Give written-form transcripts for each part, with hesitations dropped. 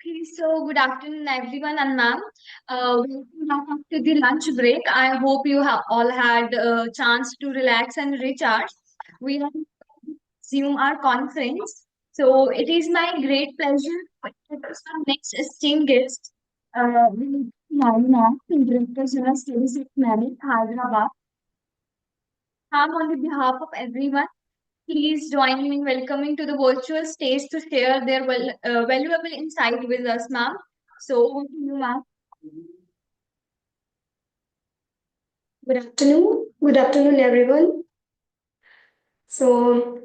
Okay, so good afternoon, everyone, and ma'am. Welcome back after the lunch break. I hope you have all had a chance to relax and recharge. We are resume our conference. So it is my great pleasure to introduce our next esteemed guest, Marina, Director General Studies at Merit, Hyderabad. Ma'am, on the behalf of everyone, please join me in welcoming to the virtual stage to share their valuable insight with us, ma'am. So, over to you, ma'am. Good afternoon. Good afternoon, everyone. So,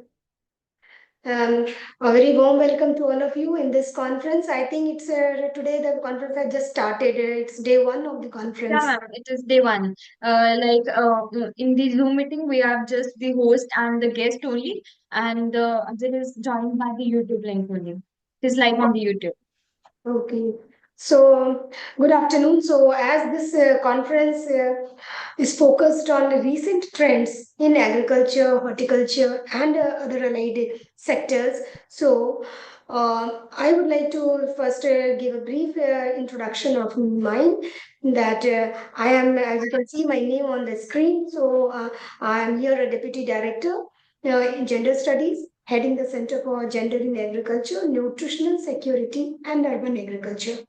um, a very warm welcome to all of you in this conference. I think it's today the conference has just started. It's day one of the Yeah, conference. ma'am. It is day one. In the Zoom meeting, we are just the host and the guest only, and Ajay is joined by the YouTube link only. It is live on the YouTube. Okay. So, good afternoon. So, as this conference is focused on the recent trends in agriculture, horticulture, and other allied sectors, so I would like to first give a brief introduction of mine. That I am, as you can see, my name on the screen. So, I am here a deputy director in gender studies, heading the Center for Gender in Agriculture, Nutritional Security, and Urban Agriculture.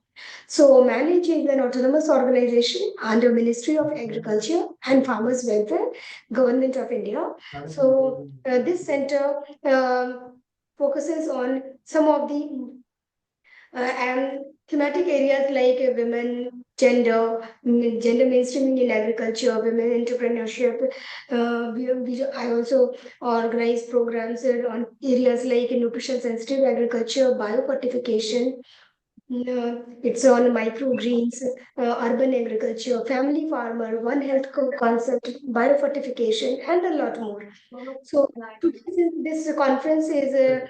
So, Manage is an autonomous organization under Ministry of Agriculture and Farmers Welfare, Government of India. So, this center focuses on some of the and thematic areas like women, gender mainstreaming in agriculture, women entrepreneurship. I also organize programs on areas like nutrition sensitive agriculture, biofortification, it's on microgreens, urban agriculture, family farmer, one health concept, biofortification, and a lot more. So today this conference is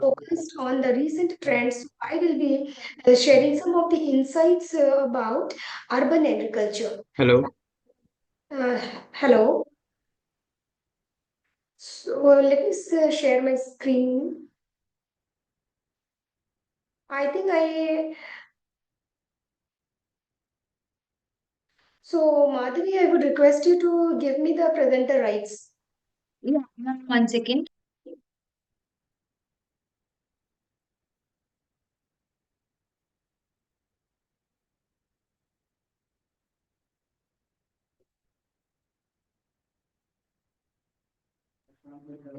focused on the recent trends. I will be sharing some of the insights about urban agriculture. Hello. Uh, Hello. So let me share my screen. I think I So, Madhavi, I would request you to give me the presenter rights. Yeah, ma'am, 1 second.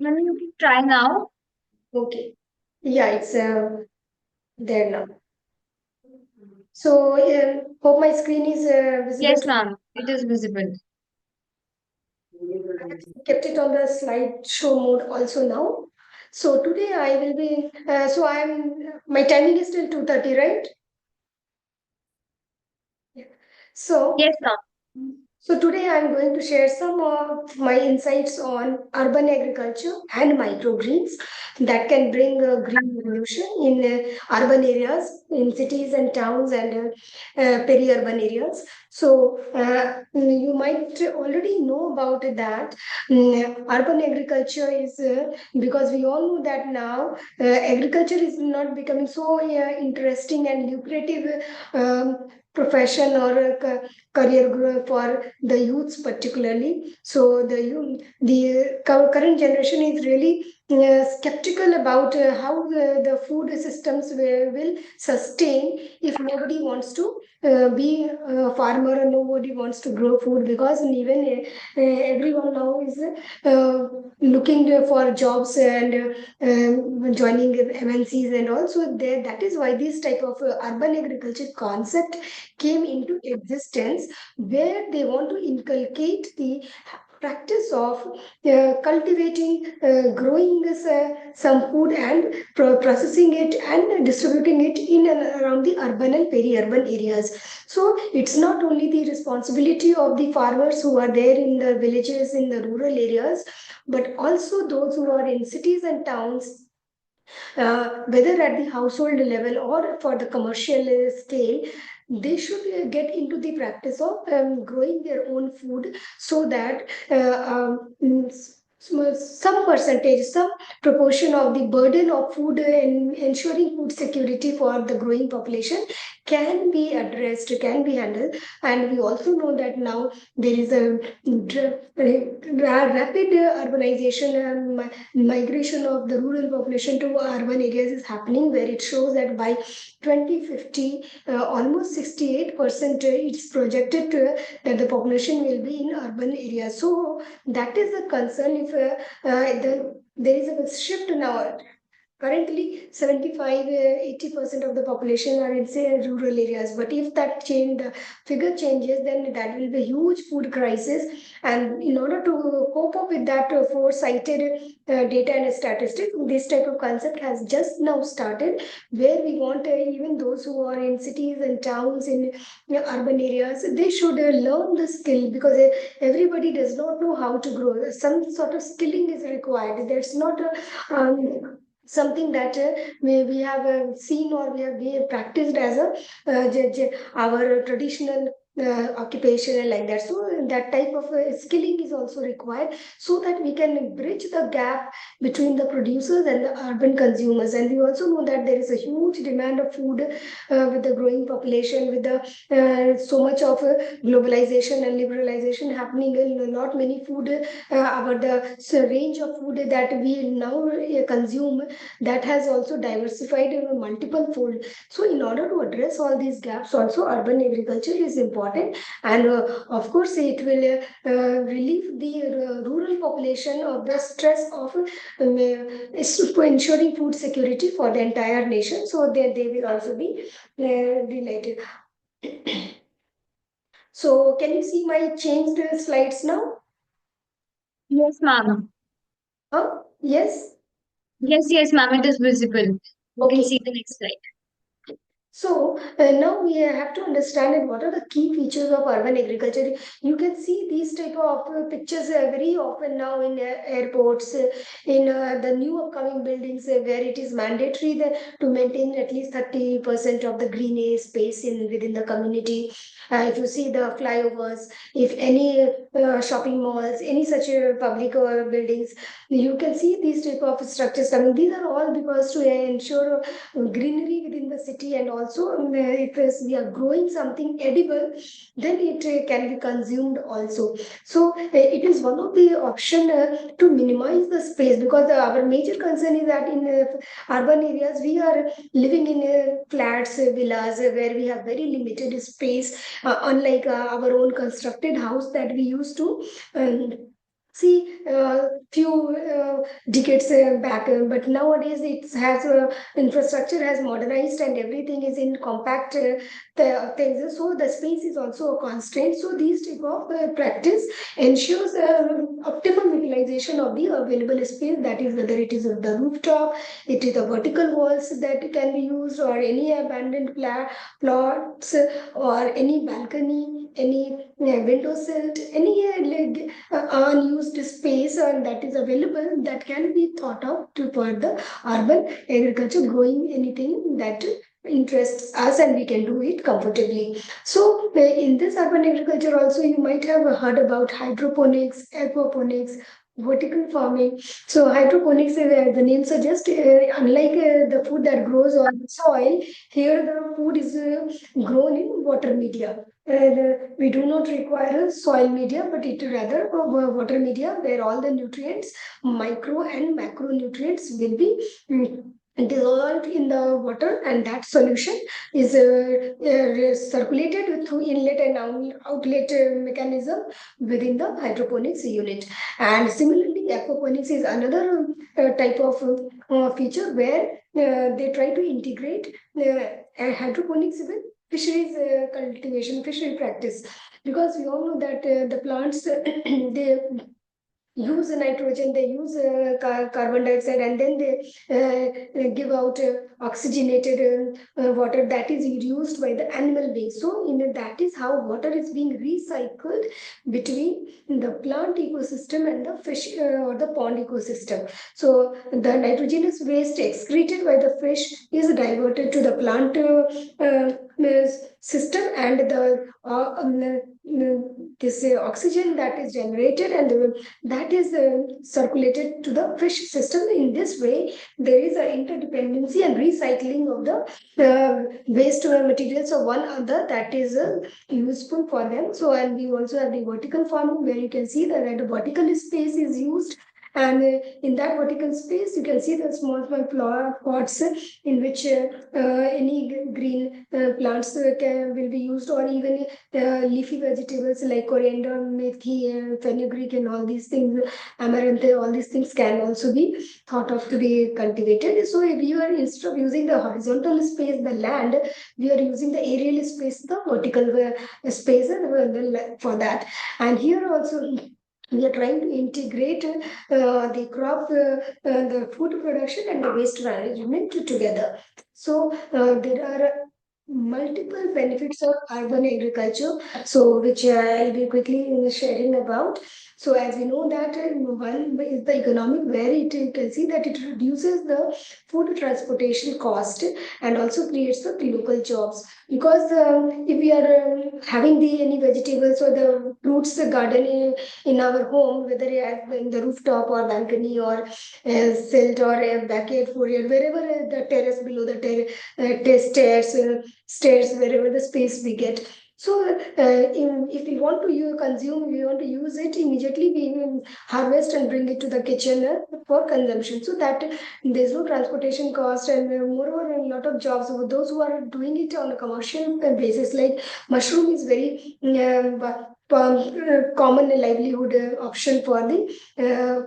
Ma'am, you can try now. Okay. Yeah, it's there now. So, hope my screen is visible Yes, to ma'am. It is visible. I kept it on the slideshow mode also now. So today I will be, my timing is till 2:30, right? Yeah. So Yes, ma'am. So today I'm going to share some of my insights on urban agriculture and microgreens that can bring a green revolution in urban areas, in cities and towns and peri-urban areas. So you might already know about that. Urban agriculture is because we all know that now agriculture is not becoming so interesting and lucrative profession or career for the youths particularly. So the current generation is really skeptical about how the food systems will sustain if nobody wants to be a farmer and nobody wants to grow food, because even everyone now is looking for jobs and joining MNCs and also there. That is why this type of urban agriculture concept came into existence, where they want to inculcate the practice of cultivating, growing some food and processing it and distributing it in and around the urban and peri-urban areas. So it's not only the responsibility of the farmers who are there in the villages, in the rural areas, but also those who are in cities and towns, whether at the household level or for the commercial scale. They should get into the practice of growing their own food so that some percentage, some proportion of the burden of food and ensuring food security for the growing population can be addressed, can be handled. And we also know that now there is a rapid urbanization and migration of the rural population to urban areas is happening, where it shows that by 2050, almost 68% it's projected that the population will be in urban areas. So that is a concern. If there is a shift now. Currently, 75 80% of the population are in, say, rural areas. But if that change, the figure changes, then that will be a huge food crisis. And in order to cope up with that foresighted data and statistics, this type of concept has just now started, where we want even those who are in cities and towns, in urban areas, they should learn the skill, because everybody does not know how to grow. Some sort of skilling is required. That's not a something that we have seen, or we have practiced as a our traditional occupation and like that. So that type of skilling is also required, so that we can bridge the gap between the producers and the urban consumers. And we also know that there is a huge demand of food with the growing population, with the so much of globalization and liberalization happening. Not many food our the range of food that we now consume, that has also diversified in a multiple fold. So in order to address all these gaps, also urban agriculture is important. And of course it will relieve the rural population of the stress of ensuring food security for the entire nation. So they will also be related. So can you see my changed slides now? Yes, ma'am. Yes. Yes, ma'am, it is visible. You can see Okay. the next slide. So now we have to understand what are the key features of urban agriculture. You can see these type of pictures very often now in airports, in the new upcoming buildings, where it is mandatory to maintain at least 30% of the green space in within the community. If you see the flyovers, if any shopping malls, any such public buildings, you can see these type of structures coming. These are all because to ensure greenery within the city. And also if we are growing something edible, then it can be consumed also. So it is one of the option to minimize the space, because our major concern is that in urban areas we are living in flats, villas, where we have very limited space, unlike our own constructed house that we used to see few decades back. But nowadays it has infrastructure has modernized, and everything is in compact things, so the space is also a constraint. So these type of practice ensures optimum utilization of the available space, that is whether it is at the rooftop, it is the vertical walls that can be used, or any abandoned plots, or any balcony, any window sill, any unused space that is available, that can be thought of to for the urban agriculture, growing anything that interests us, and we can do it comfortably. So in this urban agriculture also, you might have heard about hydroponics, aquaponics, vertical farming. So hydroponics, the name suggests, unlike the food that grows on soil, here the food is grown in water media. We do not require a soil media, but it rather a water media, where all the nutrients, micro and macronutrients, will be dissolved in the water, and that solution is circulated through inlet and outlet mechanism within the hydroponics unit. And similarly, aquaponics is another type of feature, where they try to integrate hydroponics with fisheries cultivation, fishery practice, because we all know that the plants they use nitrogen, they use carbon dioxide, and then they give out oxygenated water that is used by the animal waste. So that is how water is being recycled between the plant ecosystem and the fish or the pond ecosystem. So the nitrogenous waste excreted by the fish is diverted to the plant system, and the this oxygen that is generated, and that is circulated to the fish system. In this way, there is an interdependency and recycling of the waste materials of one other that is useful for them. So, and we also have the vertical farming, where you can see that the vertical space is used, and in that vertical space you can see the small flower pots in which any green plants will be used, or even leafy vegetables like coriander, methi, fenugreek, and all these things, amaranth, all these things can also be thought of to be cultivated. So if you are, instead of using the horizontal space, the land, we are using the aerial space, the vertical space for that. And here also we are trying to integrate the crop, the food production and the waste management together. So there are multiple benefits of urban agriculture, so which I'll be quickly sharing about. So as we know that one is the economic, where it, you can see that it reduces the food transportation cost and also creates the local jobs. Because if we are having the any vegetables or the fruits the garden in our home, whether in the rooftop or balcony or silt or a backyard foyer, wherever the terrace below the stairs, wherever the space we get. So, if we want to consume, we want to use it immediately. We will harvest and bring it to the kitchen for consumption. So that there's no transportation cost, and moreover, a lot of jobs. So those who are doing it on a commercial basis, like mushroom, is very common livelihood option for the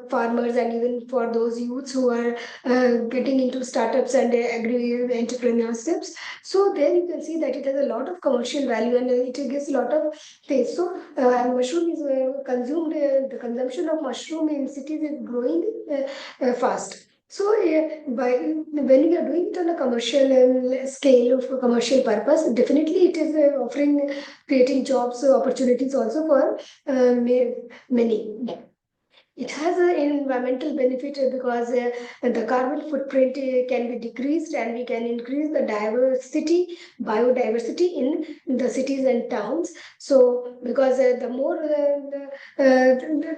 farmers, and even for those youths who are getting into startups and agri entrepreneurships. So there you can see that it has a lot of commercial value, and it gives a lot of taste. So mushroom is consumed. The consumption of mushroom in cities is growing fast. So by when we are doing it on a commercial scale for commercial purpose, definitely it is offering, creating jobs opportunities also for many. It has an environmental benefit because the carbon footprint can be decreased, and we can increase the biodiversity in the cities and towns. So because the more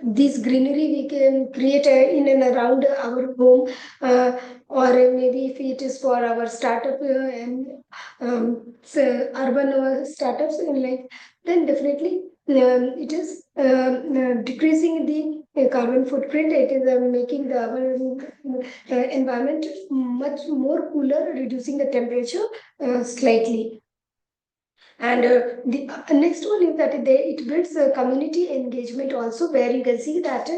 this greenery we can create in and around our home, or maybe if it is for our startup and urban startups, and like, then definitely it is decreasing the carbon footprint. It is making the our environment much more cooler, reducing the temperature slightly. And the next one is that it builds community engagement also, where you can see that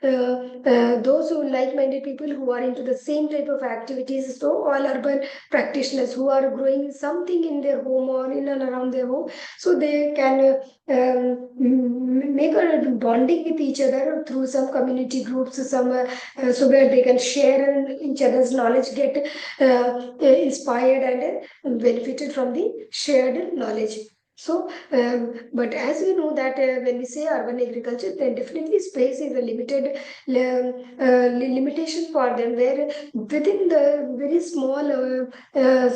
those who like-minded people who are into the same type of activities, so all urban practitioners who are growing something in their home or in and around their home, so they can make a bonding with each other through some community groups, some so where they can share each other's knowledge, get inspired and benefited from the shared knowledge. So, but as we know that when we say urban agriculture, then definitely space is a limitation for them, where within the very small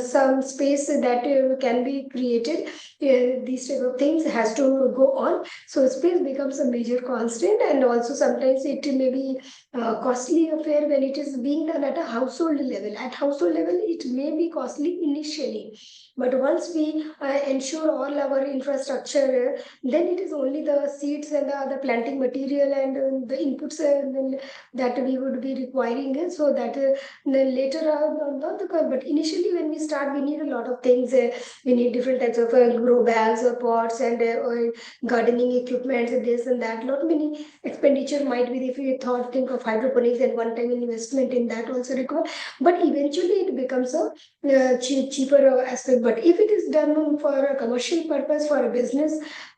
some space that can be created, these type of things has to go on. So space becomes a major constraint, and also sometimes it may be costly affair when it is being done at a household level. At household level, it may be costly initially, but once we ensure all our infrastructure, then it is only the seeds and the other planting material and the inputs that we would be requiring. So that then later, not the but initially when we start, we need a lot of things. We need different types of grow bags or pots and or gardening equipment, and this and that. Not many expenditure might be if we think of hydroponics, and one time investment in that also required. But eventually it becomes a cheaper aspect. But if it is done for a commercial purpose, for a business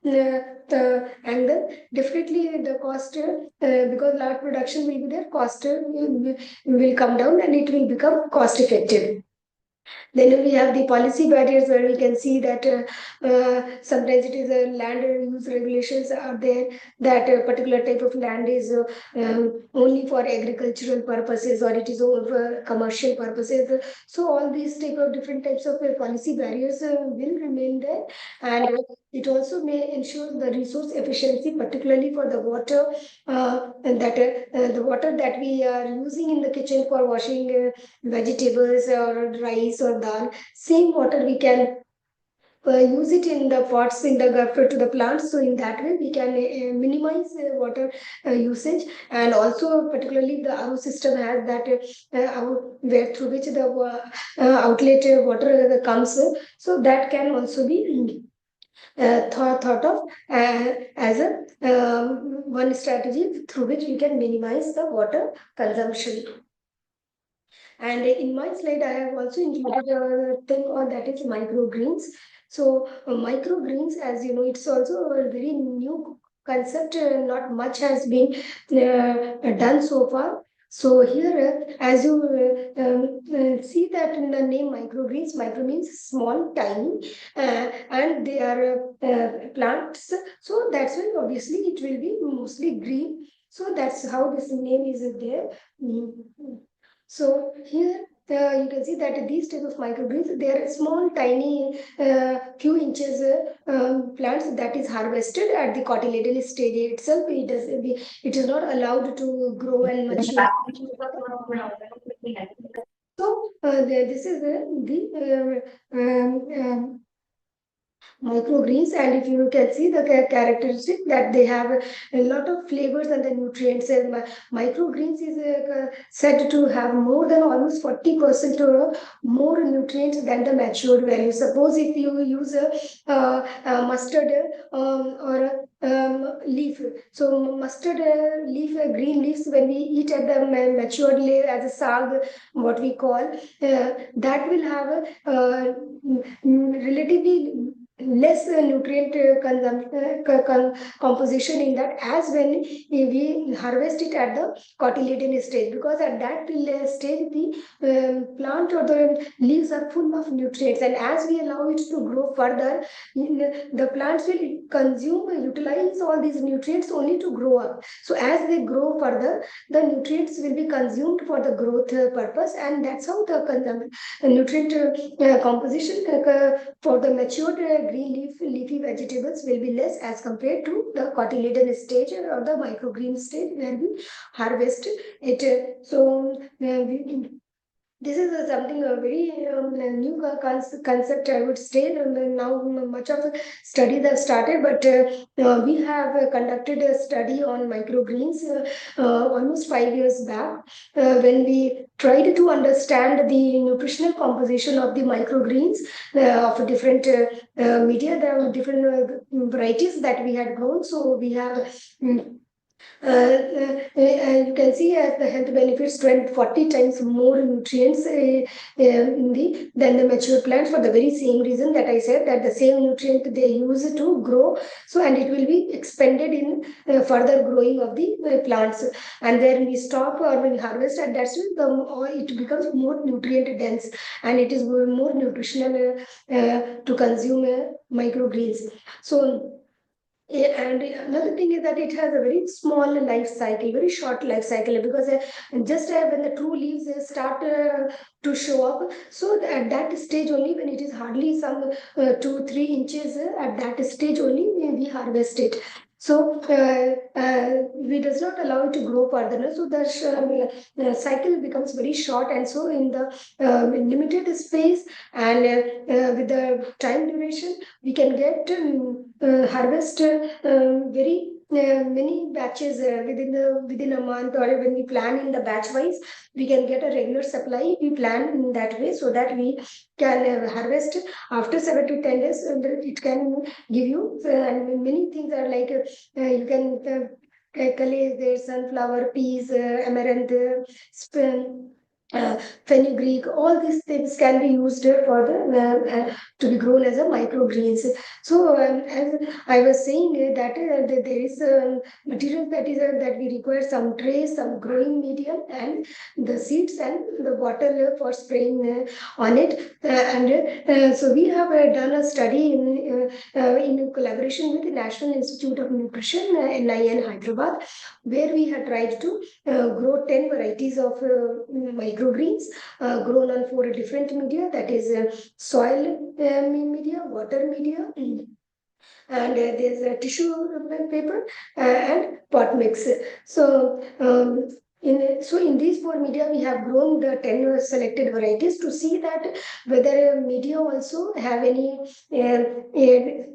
angle, definitely the cost, because large production will be there, cost will come down, and it will become cost effective. Then we have the policy barriers, where we can see that sometimes it is land use regulations are there, that a particular type of land is only for agricultural purposes, or it is only for commercial purposes. So all these type of different types of policy barriers will remain there. And It also may ensure the resource efficiency, particularly for the water, the water that we are using in the kitchen for washing vegetables or rice or dal. Same water we can use it in the pots in the to the plants. So in that way we can minimize water usage. And also particularly the RO system has that where through which the outlet water comes. So that can also be thought of as a one strategy through which we can minimize the water consumption. And in my slide, I have also included a thing on that is microgreens. So microgreens, as you know, it's also a very new concept. Not much has been done so far. So here, as you see that in the name microgreens, micro means small, tiny, and they are plants. So that's why obviously it will be mostly green. So that's how this name is there. Mm. So here you can see that these type of microgreens, they are small, tiny, few inches plants that is harvested at the cotyledon stage itself. It is not allowed to grow and mature. So this is the microgreens, and if you can see the characteristic that they have a lot of flavors and the nutrients. And microgreens is said to have more than almost 40% more nutrients than the matured value. Suppose if you use a mustard or leaf, so mustard leaf, green leaves, when we eat at the matured leaf as a sag, what we call, that will have a relatively less nutrient composition in that, as when we harvest it at the cotyledon stage, because at that stage the plant or the leaves are full of nutrients, and as we allow it to grow further, the plants will consume, utilize all these nutrients only to grow up. So as they grow further, the nutrients will be consumed for the growth purpose, and that's how the nutrient composition for the matured green leafy vegetables will be less as compared to the cotyledon stage or the microgreen stage where we harvest it. This is something very new concept, I would say. Now much of studies have started, but we have conducted a study on microgreens almost 5 years back, when we tried to understand the nutritional composition of the microgreens of different media. There are different varieties that we had grown. So we have you can see as the health benefits 40 times more nutrients than the mature plants, for the very same reason that I said, that the same nutrient they use to grow, so and it will be expended in further growing of the plants. And then we stop or we harvest, and that's when it becomes more nutrient dense, and it is more nutritional to consume microgreens. So and another thing is that it has a very small life cycle, very short life cycle, because just when the true leaves start to show up, so at that stage only, when it is hardly some 2-3 inches, at that stage only we harvest it. So we does not allow it to grow further. No? So the cycle becomes very short, and so in the limited space and with the time duration, we can get harvest very many batches within a month, or when we plan in the batch wise, we can get a regular supply. We plan in that way so that we can harvest after 7 to 10 days. It can give you and many things are like you can collect the sunflower, peas, amaranth, sp- uh, fenugreek. All these things can be used for the to be grown as a microgreens. So as I was saying that there is material that is that we require some trays, some growing medium, and the seeds and the water for spraying on it. So we have done a study in collaboration with the National Institute of Nutrition, NIN Hyderabad, where we had tried to grow 10 varieties of microgreens grown on 4 different media, that is soil media, water media, and there's a tissue paper and pot mix. So in these four media we have grown the 10 selected varieties to see that whether media also have any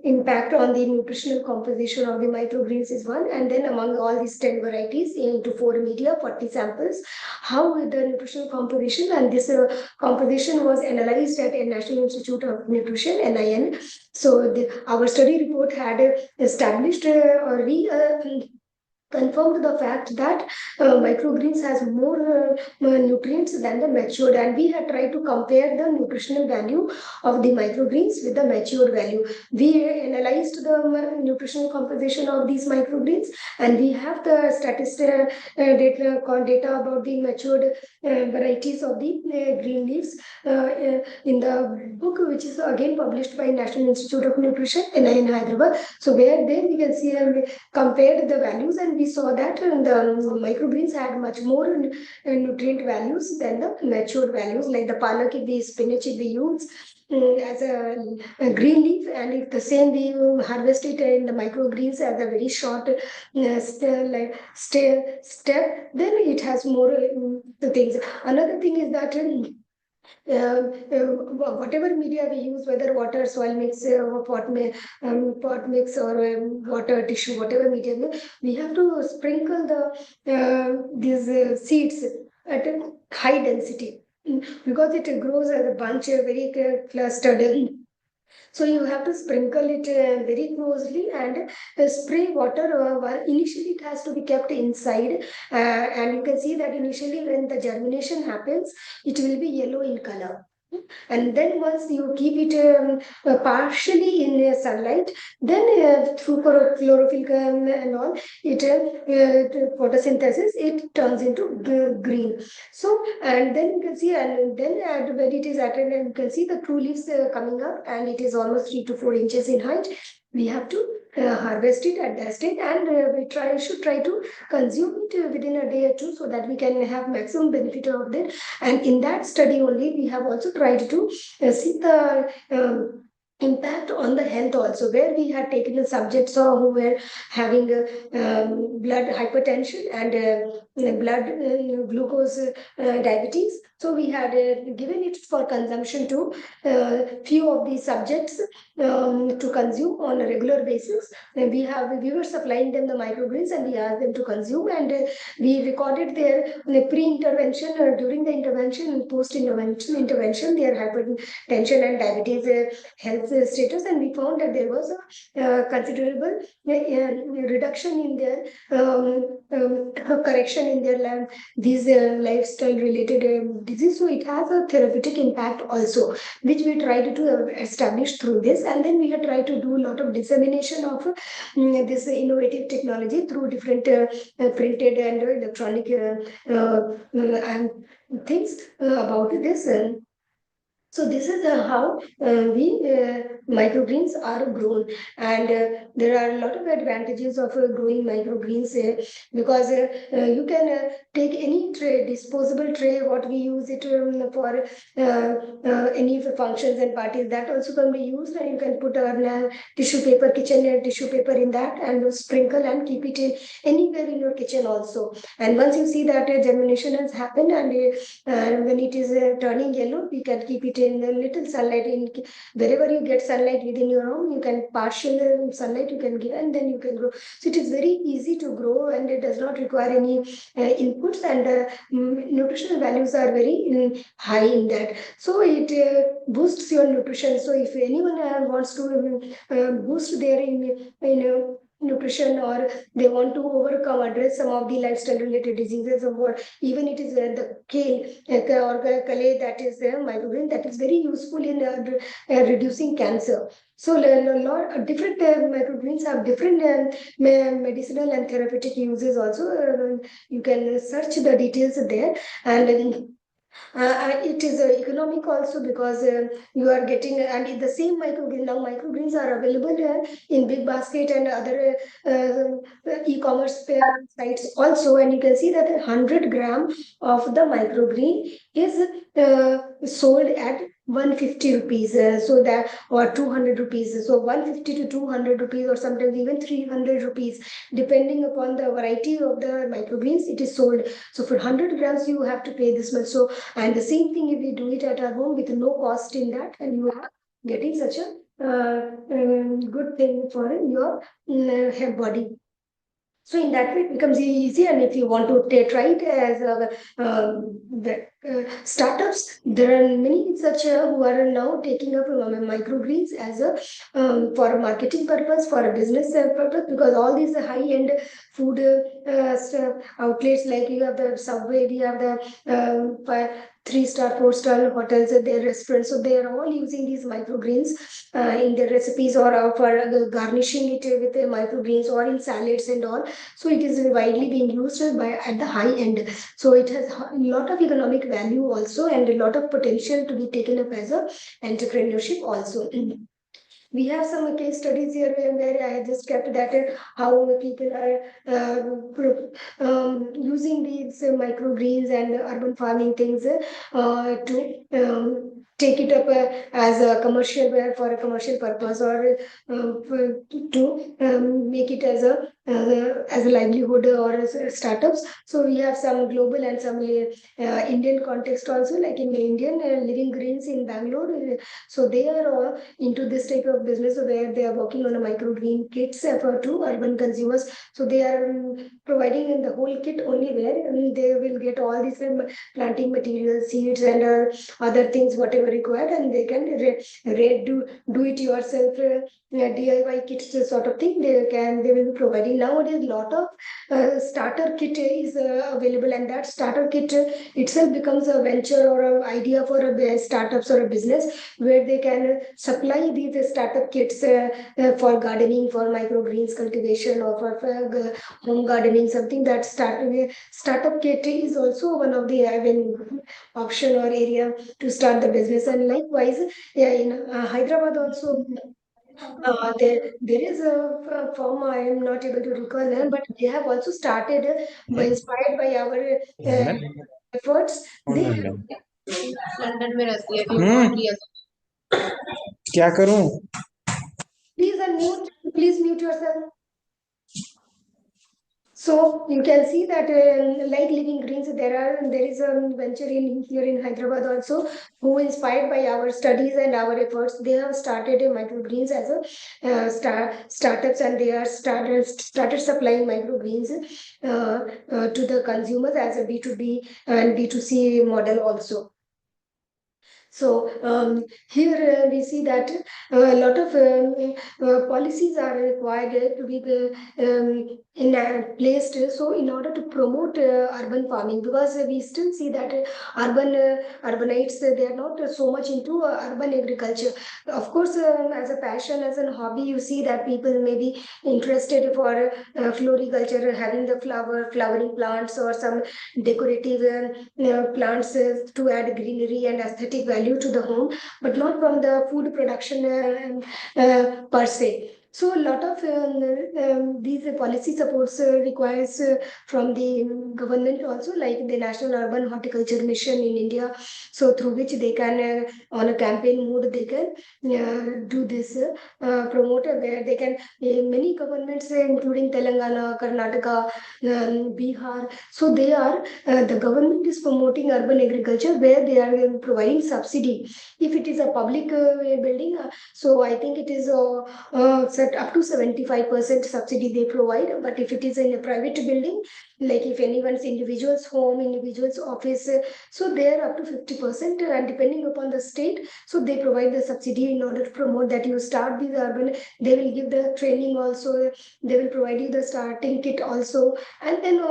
impact on the nutritional composition of the microgreens is one, and then among all these 10 varieties into four media 40 samples, how the nutritional composition, and this composition was analyzed at a National Institute of Nutrition NIN. So our study report had established or confirmed the fact that microgreens has more nutrients than the matured, and we had tried to compare the nutritional value of the microgreens with the matured value. We analyzed the nutritional composition of these microgreens, and we have the statistic data about the matured varieties of the green leaves in the book, which is again published by National Institute of Nutrition in Hyderabad. So where there we can see compared the values, and we saw that the microgreens had much more nutrient values than the matured values, like the palak, the spinach, the use as a green leaf, and if the same we harvest it in the microgreens as a very short step, then it has more the things. Another thing is that whatever media we use, whether water, soil mix, or pot mix, or water, tissue, whatever media we have to sprinkle these seeds at a high density, because it grows as a bunch, very clustered. So you have to sprinkle it very closely and spray water. Initially, it has to be kept inside, and you can see that initially when the germination happens, it will be yellow in color. And then once you keep it partially in sunlight, then through chlorophyll and all, photosynthesis, it turns into green. So, and then you can see, and then when it is attended, you can see the true leaves coming up, and it is almost 3 to 4 inches in height. We have to harvest it at that stage, and should try to consume it within a day or two, so that we can have maximum benefit of it. And in that study only, we have also tried to see the impact on the health also, where we had taken the subjects who were having blood hypertension and blood glucose diabetes. So we had given it for consumption to few of these subjects to consume on a regular basis. And we were supplying them the microgreens, and we asked them to consume, and we recorded their pre-intervention, during the intervention, and post-intervention, their hypertension and diabetes health status, and we found that there was a considerable reduction in their correction in their these lifestyle related disease. So it has a therapeutic impact also, which we tried to establish through this, and then we had tried to do a lot of dissemination of this innovative technology through different printed and electronic and things about this. So this is how we microgreens are grown, and there are a lot of advantages of growing microgreens, because you can take any tray, disposable tray, what we use it for any functions and parties, that also can be used, and you can put a tissue paper, kitchen tissue paper in that, and sprinkle and keep it anywhere in your kitchen also. And once you see that germination has happened, and when it is turning yellow, we can keep it in a little sunlight. Wherever you get sunlight within your home, you can partial sunlight you can give, and then you can grow. So it is very easy to grow, and it does not require any inputs, and nutritional values are very high in that. So it boosts your nutrition. So if anyone wants to boost their nutrition, or they want to overcome, address some of the lifestyle related diseases, or what, even it is the kale or kale, that is microgreen, that is very useful in reducing cancer. So a lot different microgreens have different medicinal and therapeutic uses also. You can search the details there, and it is economic also, because you are getting, and the same microgreen, now microgreens are available in big basket and other e-commerce sites also, and you can see that 100 gram of the microgreen is sold at 150 rupees, so that, or 200 rupees, so 150 to 200 rupees, or sometimes even 300 rupees, depending upon the variety of the microgreens it is sold. So for 100 grams you have to pay this much. So, and the same thing if we do it at our home with no cost in that, and you are getting such a good thing for your health body. So in that way, it becomes easy. And if you want to try it as startups, there are many such who are now taking up microgreens as a for a marketing purpose, for a business purpose, because all these high-end food outlets, like you have the Subway, we have the 3-star, 4-star hotels, their restaurants. So they are all using these microgreens in their recipes, or for garnishing it with microgreens, or in salads and all. So it is widely being used by at the high end. So it has a lot of economic value also, and a lot of potential to be taken up as a entrepreneurship also. We have some case studies here where I just kept that how people are using these microgreens and urban farming things to take it up as a commercial, for a commercial purpose, or to make it as a livelihood, or as startups. So we have some global and some Indian context also, like in Indian living greens in Bangalore. So they are all into this type of business where they are working on a microgreen kits for to urban consumers. So they are providing in the whole kit only, where they will get all these planting materials, seeds, and other things whatever required, and they can do it yourself DIY kits sort of thing. They will be providing nowadays. Lot of starter kit is available, and that starter kit itself becomes a venture or an idea for a startups or a business, where they can supply these startup kits for gardening, for microgreens cultivation, or for home gardening, something that startup kit is also one of the option or area to start the business. And likewise, yeah, in Hyderabad also, there is a firm, I am not able to recall them, but they have also started inspired by our efforts. They London में रहती है क्या करूं please unmute, please mute yourself. So you can see that like living greens, there is a venture in here in Hyderabad also, who inspired by our studies and our efforts, they have started a microgreens as a startups, and they are started supplying microgreens to the consumers as a B2B and B2C model also. So here we see that a lot of policies are required to be placed. So in order to promote urban farming, because we still see that urbanites, they are not so much into urban agriculture. Of course, as a passion, as a hobby, you see that people may be interested for floriculture, having the flowering plants, or some decorative plants to add greenery and aesthetic value to the home, but not from the food production per se. So a lot of these policy supports requires from the government also, like the National Urban Horticulture Mission in India. So through which they can, on a campaign mode, they can do this promote, where they can, many governments, including Telangana, Karnataka, Bihar. So they are, the government is promoting urban agriculture, where they are providing subsidy. If it is a public building, so I think it is set up to 75% subsidy they provide. But if it is in a private building, like if anyone's individual's home, individual's office, so they are up to 50%, and depending upon the state, so they provide the subsidy in order to promote that you start with urban. They will give the training also, they will provide you the starting kit also, and then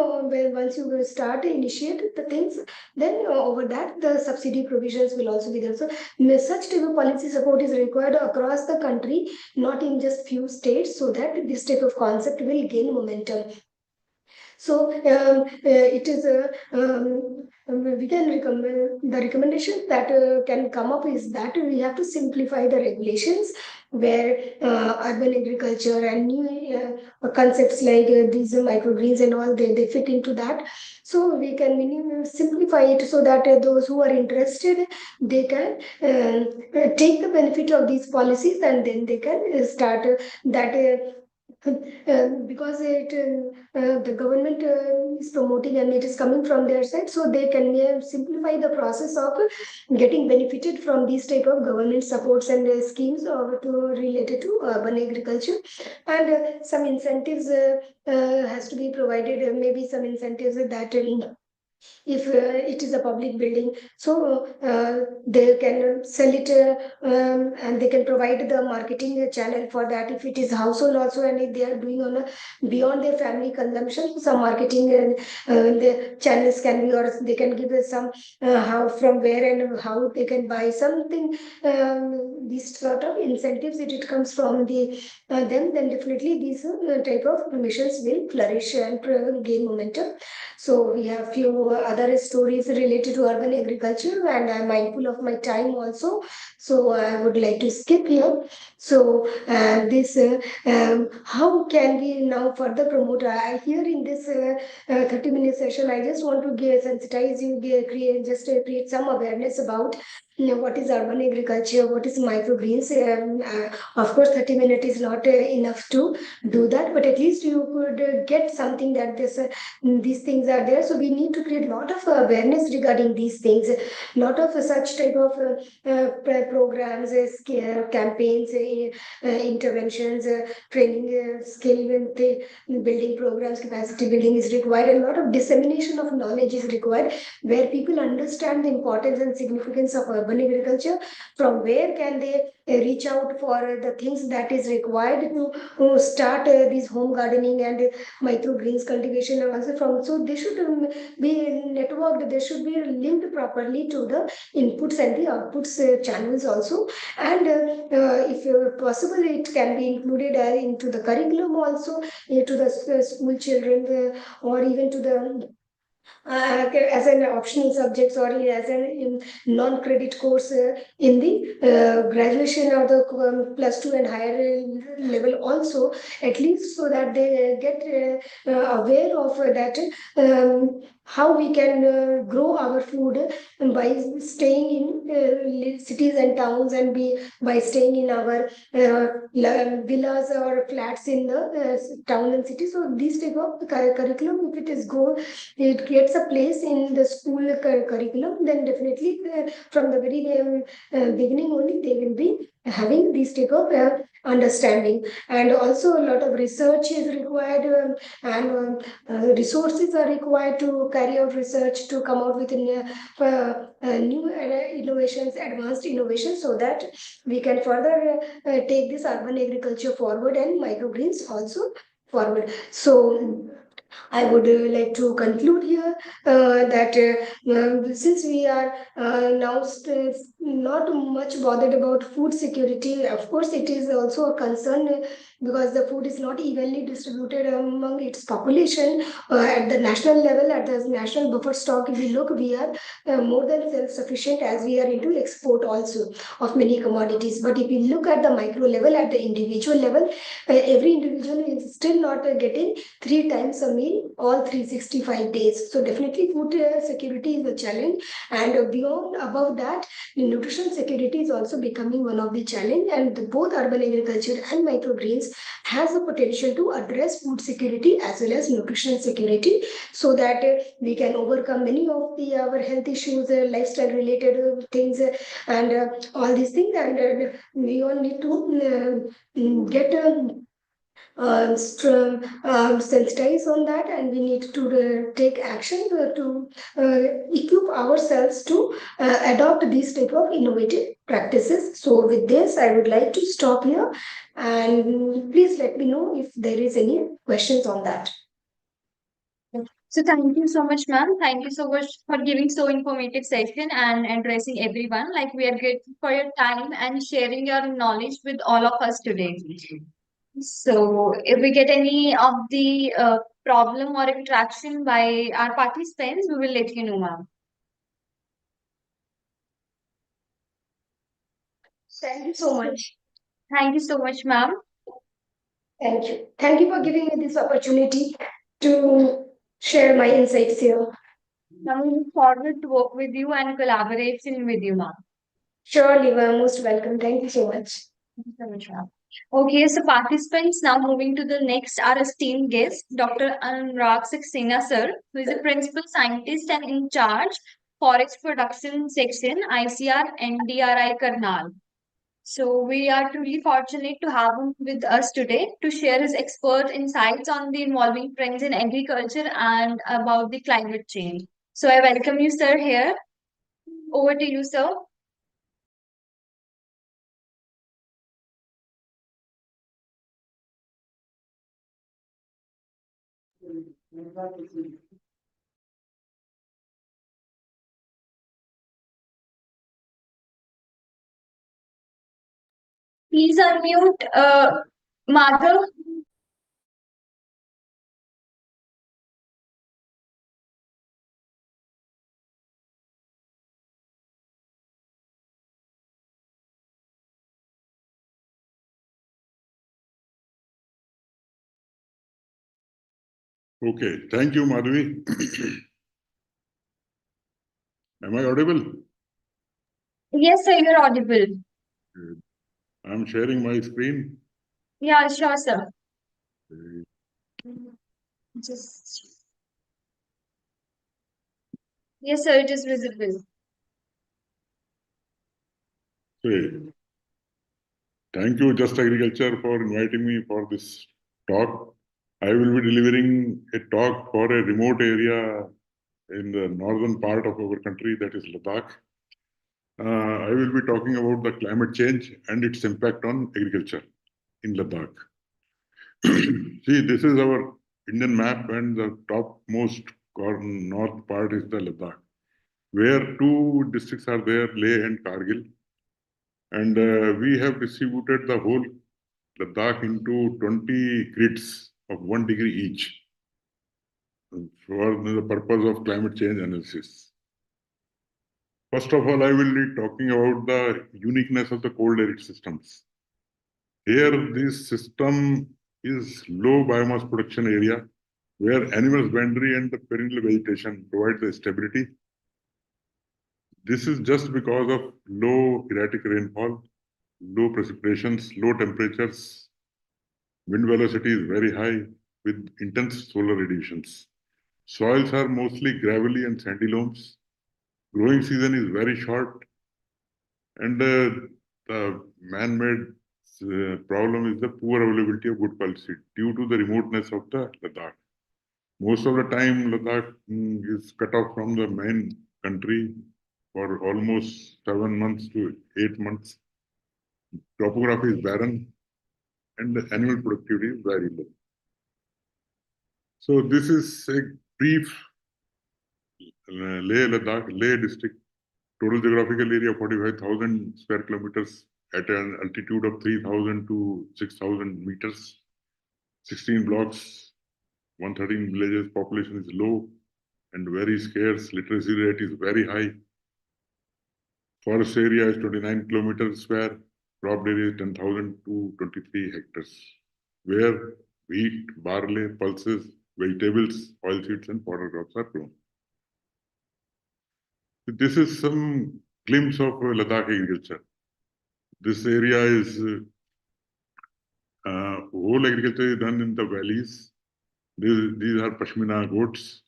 once you will start initiate the things, then over that the subsidy provisions will also be there. So such type of policy support is required across the country, not in just few states, so that this type of concept will gain momentum. So it is we can recommend the recommendation that can come up is that we have to simplify the regulations where urban agriculture and new concepts like these microgreens and all they fit into that. So we can simplify it so that those who are interested they can take the benefit of these policies and then they can start that because the government is promoting and it is coming from their side, so they can simplify the process of getting benefited from these type of government supports and schemes to related to urban agriculture. And some incentives has to be provided, maybe some incentives that if it is a public building, so they can sell it and they can provide the marketing channel for that. If it is household also and if they are doing on a beyond their family consumption, some marketing the channels can be, or they can give us some how from where and how they can buy something. These sort of incentives, if it comes from the them, then definitely these type of missions will flourish and gain momentum. So we have few other stories related to urban agriculture, and I'm mindful of my time also. So I would like to skip here. So this how can we now further promote? I here in this 30-minute session, I just want to sensitize you, create just create some awareness about what is urban agriculture, what is microgreens. Of course, 30 minutes is not enough to do that, but at least you could get something that these things are there. So we need to create a lot of awareness regarding these things, lot of such type of programs, campaigns, interventions, training, skill and building programs, capacity building is required. A lot of dissemination of knowledge is required where people understand the importance and significance of urban agriculture. From where can they reach out for the things that is required to start this home gardening and microgreens cultivation and also from. So they should be networked, they should be linked properly to the inputs and the outputs channels also. And if possible, it can be included into the curriculum also, to the school children, or even to the as an optional subjects or as a non-credit course in the graduation or the plus two and higher level also, at least so that they get aware of that how we can grow our food by staying in cities and towns, and be by staying in our villas or flats in the town and city. So these type of curriculum, if it is go, it gets a place in the school curriculum, then definitely from the very beginning only they will be having this type of understanding. And also a lot of research is required, resources are required to carry out research to come out with new innovations, advanced innovations, so that we can further take this urban agriculture forward and microgreens also forward. So I would like to conclude here that since we are now not much bothered about food security, of course, it is also a concern because the food is not evenly distributed among its population. At the national level, at the national buffer stock, if we look, we are more than self-sufficient as we are into export also of many commodities. But if we look at the micro level, at the individual level, every individual is still not getting 3 times a meal all 365 days. So definitely food security is a challenge, and beyond above that, nutrition security is also becoming one of the challenge. And both urban agriculture and microgreens has the potential to address food security as well as nutrition security, so that we can overcome many of the our health issues, lifestyle related things, and all these things. And we all need to get sensitize on that, and we need to take action to equip ourselves to adopt these type of innovative practices. So with this, I would like to stop here, and please let me know if there is any questions on that. So thank you so much, ma'am. Thank you so much for giving so informative session and addressing everyone. Like we are grateful for your time and sharing your knowledge with all of us today. So if we get any of the problem or interaction by our participants, we will let you know, ma'am. Thank you so much. Thank you so much, ma'am. Thank you. Thank you for giving me this opportunity to share my insights here. Now we look forward to work with you and collaboration with you, ma'am. Surely, you are most welcome. Thank you so much. Thank you so much, ma'am. Okay, so participants, now moving to the next, our esteemed guest, Dr. Anurag Saxena, sir, who is a principal scientist and in charge Forest Production Section, ICR NDRI Karnal. So we are truly fortunate to have him with us today to share his expert insights on the evolving trends in agriculture and about the climate change. So I welcome you, sir, here. Over to you, sir. Please unmute Madhav. Okay, thank you, Madhavi. Am I audible? Yes, sir, you're audible. Good. I'm sharing my screen. Yeah, sure, sir. Okay. Just yes, sir, it is visible. Thank you, Just Agriculture, for inviting me for this talk. I will be delivering a talk for a remote area in the northern part of our country, that is Ladakh. I will be talking about the climate change and its impact on agriculture in Ladakh. See, this is our Indian map, and the topmost north part is the Ladakh, where two districts are there, Leh and Kargil. And we have distributed the whole Ladakh into 20 grids of 1 degree each for the purpose of climate change analysis. First of all, I will be talking about the uniqueness of the cold arid systems. Here, this system is low biomass production area where animals boundary and the perennial vegetation provide the stability. This is just because of low erratic rainfall, low precipitations, low temperatures. Wind velocity is very high with intense solar radiations. Soils are mostly gravelly and sandy loams. Growing season is very short, and the man-made problem is the poor availability of good quality seed due to the remoteness of the Ladakh. Most of the time, Ladakh is cut off from the main country for almost 7 months to 8 months. Topography is barren, and the animal productivity is very low. So this is a brief Leh Ladakh, Leh district, total geographical area 45,000 square kilometers at an altitude of 3,000 to 6,000 meters, 16 blocks, 113 villages, population is low and very scarce, literacy rate is very high. Forest area is 29 kilometers square, cropped area is 10,000 to 23 hectares, where wheat, barley, pulses, vegetables, oilseeds, and fodder crops are grown. This is some glimpse of Ladakh agriculture. This area is whole agriculture is done in the valleys. These are Pashmina goats.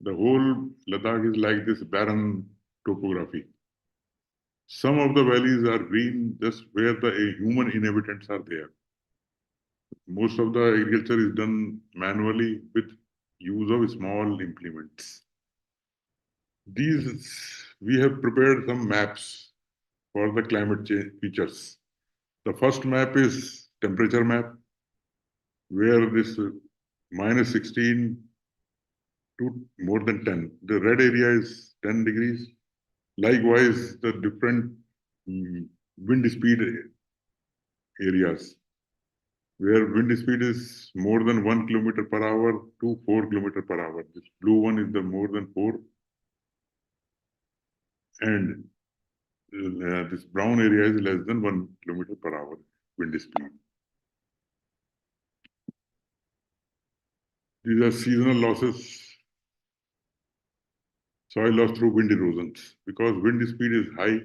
The whole Ladakh is like this barren topography. Some of the valleys are green just where the human inhabitants are there. Most of the agriculture is done manually with use of small implements. We have prepared some maps for the climate change features. The first map is temperature map, where this minus 16 to more than 10. The red area is 10 degrees. Likewise, the different wind speed areas. where wind speed is more than 1 kilometer per hour to 4 kilometer per hour. This blue one is the more than 4, and this brown area is less than 1 kilometer per hour wind speed. These are seasonal losses, soil loss through wind erosions, because wind speed is high,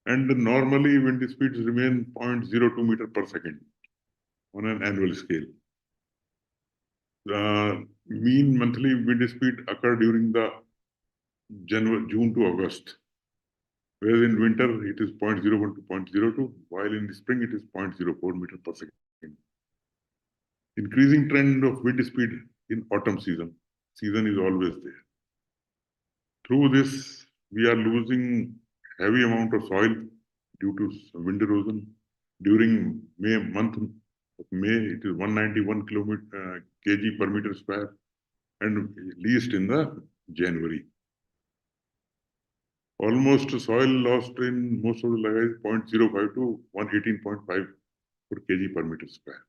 and normally wind speeds remain 0.02 meter per second on an annual scale. The mean monthly wind speed occur during the June to August, whereas in winter it is 0.01 to 0.02, while in spring it is 0.04 meter per second. Increasing trend of wind speed in autumn season is always there. Through this, we are losing heavy amount of soil due to wind erosion. During month of May, it is 191 kg per meter square, and least in the January. Almost soil lost in most of the laga is 0.05 to 118.5 per kg per meter square,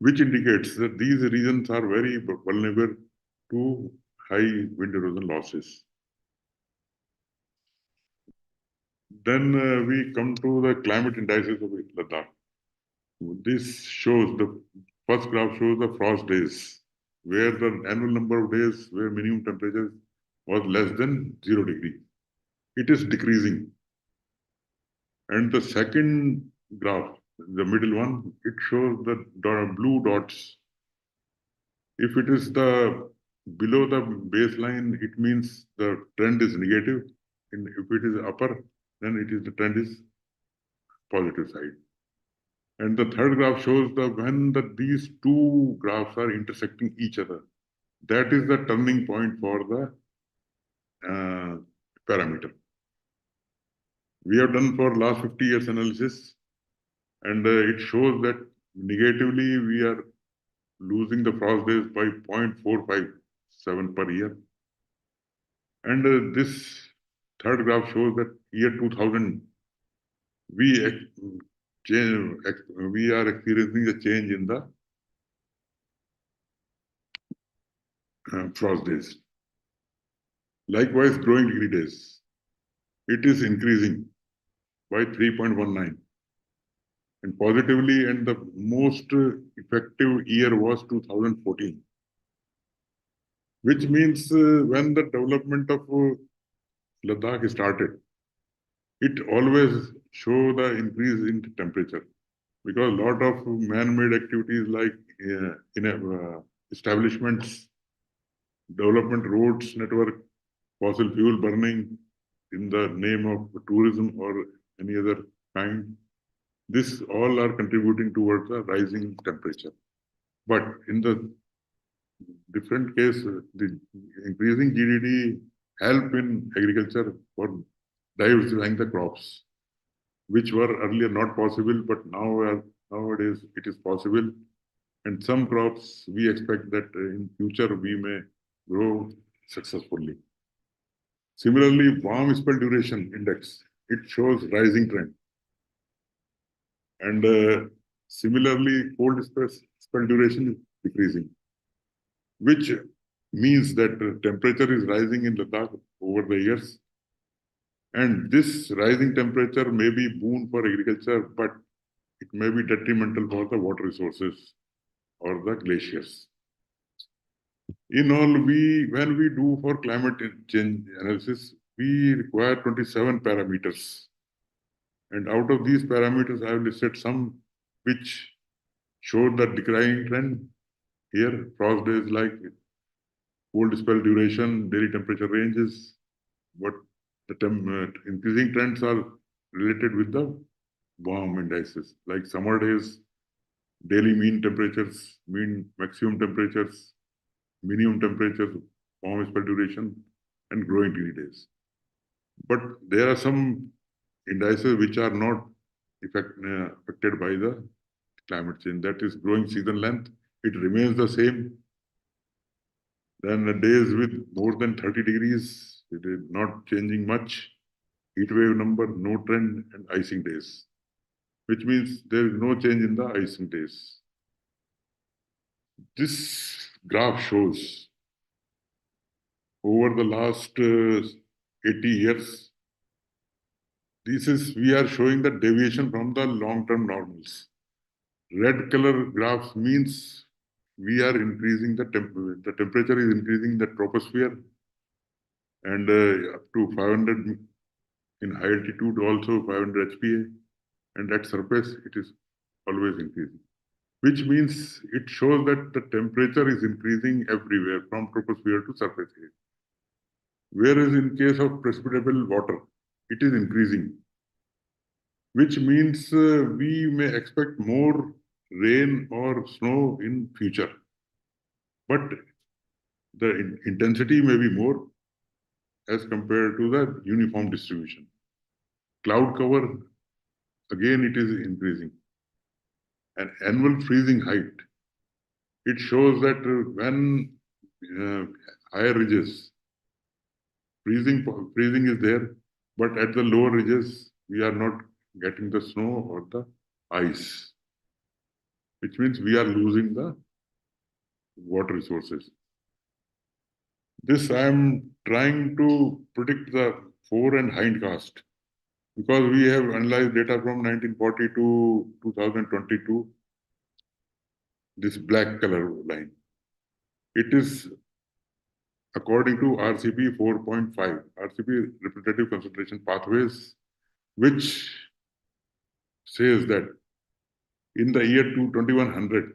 which indicates that these regions are very vulnerable to high wind erosion losses. Then we come to the climate indices of Ladakh. This shows, the first graph shows the frost days, where the annual number of days where minimum temperature was less than 0 degree. It is decreasing. And the second graph, the middle one, it shows the blue dots. If it is the below the baseline, it means the trend is negative. And if it is upper, then the trend is positive side. And the third graph shows when these two graphs are intersecting each other. That is the turning point for the parameter. We have done for last 50 years analysis, and it shows that negatively we are losing the frost days by 0.457 per year. And this third graph shows that year 2000, we are experiencing a change in the frost days. Likewise, growing degree days, it is increasing by 3.19. And positively, and the most effective year was 2014, which means when the development of Ladakh started, it always show the increase in temperature, because a lot of man-made activities like establishments, development, roads network, fossil fuel burning in the name of tourism or any other kind, this all are contributing towards the rising temperature. But in the different case, the increasing GDP help in agriculture for diversifying the crops, which were earlier not possible, but nowadays it is possible. And some crops we expect that in future we may grow successfully. Similarly, warm spell duration index, it shows rising trend. And similarly, cold spell duration is decreasing, which means that temperature is rising in Ladakh over the years. And this rising temperature may be boon for agriculture, but it may be detrimental for the water resources or the glaciers. In all, when we do for climate change analysis, we require 27 parameters. And out of these parameters, I have listed some which show the declining trend. Here, frost days like cold spell duration, daily temperature ranges, but the increasing trends are related with the warm indices, like summer days, daily mean temperatures, mean maximum temperatures, minimum temperatures, warm spell duration, and growing degree days. But there are some indices which are not affected by the climate change. That is growing season length. It remains the same. Then the days with more than 30 degrees, it is not changing much. Heat wave number, no trend, and icing days, which means there is no change in the icing days. This graph shows over the last 80 years, we are showing the deviation from the long-term normals. Red color graphs means we are increasing the temperature is increasing in the troposphere, and up to 500 in high altitude, also 500 HPA, and at surface it is always increasing, which means it shows that the temperature is increasing everywhere from troposphere to surface area. Whereas in case of precipitable water, it is increasing, which means we may expect more rain or snow in future. But the intensity may be more as compared to the uniform distribution. Cloud cover, again, it is increasing. And annual freezing height, it shows that when higher ridges, freezing is there, but at the lower ridges, we are not getting the snow or the ice, which means we are losing the water resources. This I am trying to predict the fore and hindcast because we have analyzed data from 1940 to 2022, this black color line. It is according to RCP 4.5, RCP representative concentration pathways, which says that in the year 2100,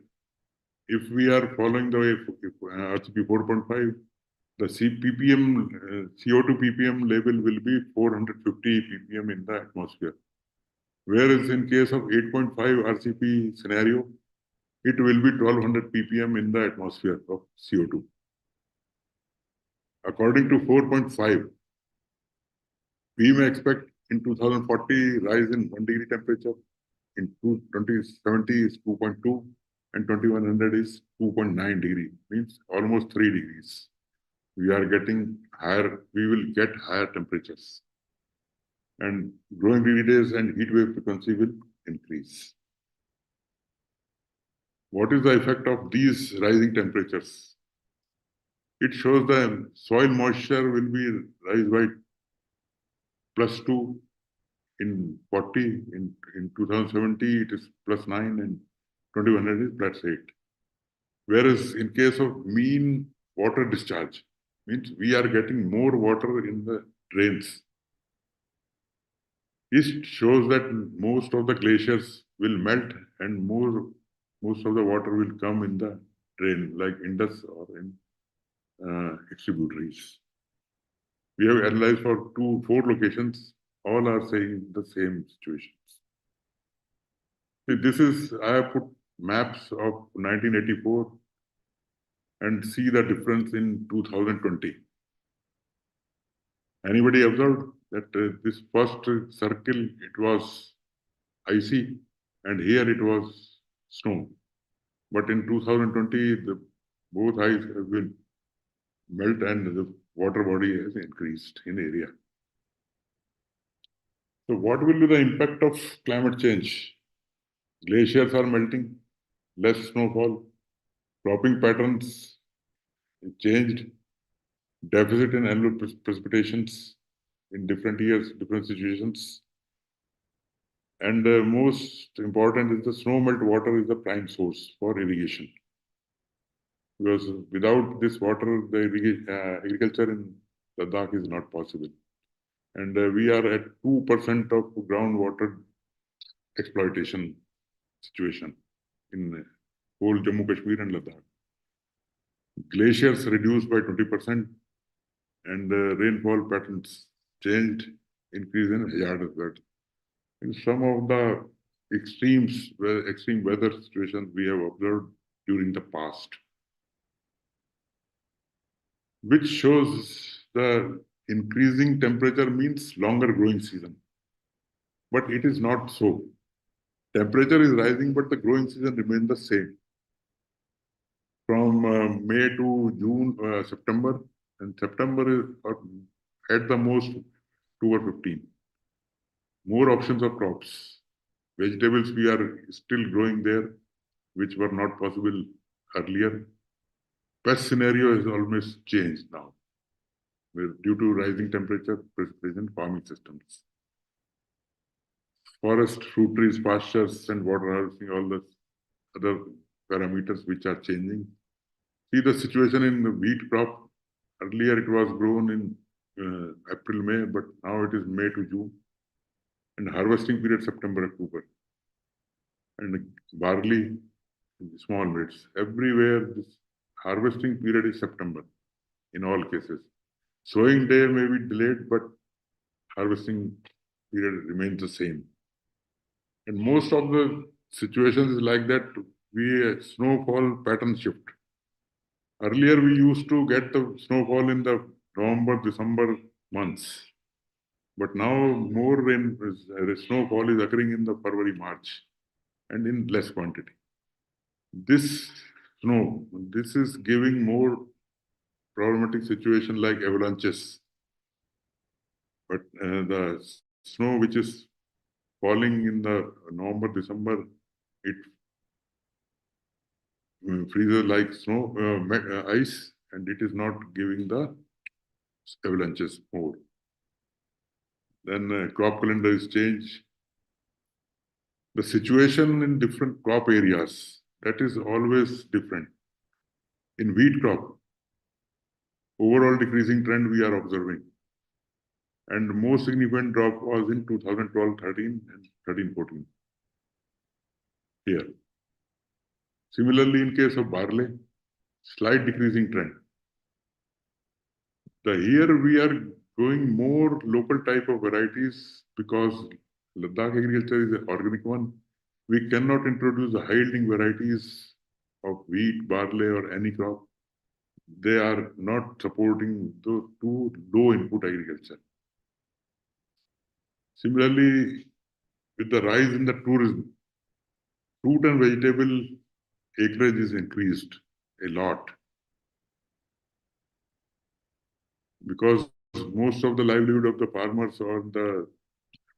if we are following the way RCP 4.5, the CO2 ppm level will be 450 ppm in the atmosphere. Whereas in case of 8.5 RCP scenario, it will be 1200 ppm in the atmosphere of CO2. According to 4.5, we may expect in 2040 rise in 1 degree temperature, in 2070 is 2.2, and 2100 is 2.9 degree, means almost 3 degrees. We are getting higher, we will get higher temperatures. And growing degree days and heat wave frequency will increase. What is the effect of these rising temperatures? It shows the soil moisture will be rise by +2 in 40, in 2070 it is +9, and 2100 is +8. Whereas in case of mean water discharge, means we are getting more water in the drains. It shows that most of the glaciers will melt and most of the water will come in the drain, like Indus or in its tributaries. We have analyzed for 4 locations, all are saying the same situations. See, this is, I have put maps of 1984 and see the difference in 2020. Anybody observed that this first circle, it was icy, and here it was snow. But in 2020, both ice have been melt and the water body has increased in area. So what will be the impact of climate change? Glaciers are melting, less snowfall, cropping patterns changed, deficit in annual precipitations in different years, different situations. And most important is the snow melt water is the prime source for irrigation. Because without this water, the agriculture in Ladakh is not possible. And we are at 2% of groundwater exploitation situation in whole Jammu Kashmir and Ladakh. Glaciers reduced by 20%, and rainfall patterns changed, increase in hazardous floods. In some of the extreme weather situations we have observed during the past, which shows the increasing temperature means longer growing season. But it is not so. Temperature is rising, but the growing season remains the same. From May to June, September, and September is at the most 2 or 15. More options of crops. Vegetables we are still growing there, which were not possible earlier. Pest scenario has almost changed now due to rising temperature, precipitation, farming systems. Forest, fruit trees, pastures, and water harvesting, all the other parameters which are changing. See the situation in the wheat crop. Earlier it was grown in April, May, but now it is May to June. And harvesting period September, October. And barley, small millets. Everywhere this harvesting period is September in all cases. Sowing day may be delayed, but harvesting period remains the same. And most of the situations is like that. We snowfall pattern shift. Earlier, we used to get the snowfall in the November, December months. But now more rain, snowfall is occurring in the February, March, and in less quantity. This this is giving more problematic situation like avalanches. But the snow which is falling in the November, December, it freezes like snow, ice, and it is not giving the avalanches more. Then crop calendar is changed. The situation in different crop areas, that is always different. In wheat crop, overall decreasing trend we are observing. And the most significant drop was in 2012-13 and 13-14 here. Similarly, in case of barley, slight decreasing trend. Here we are growing more local type of varieties because Ladakh agriculture is an organic one. We cannot introduce the high-yielding varieties of wheat, barley, or any crop. They are not supporting the too low input agriculture. Similarly, with the rise in the tourism, fruit and vegetable acreage is increased a lot because most of the livelihood of the farmers or the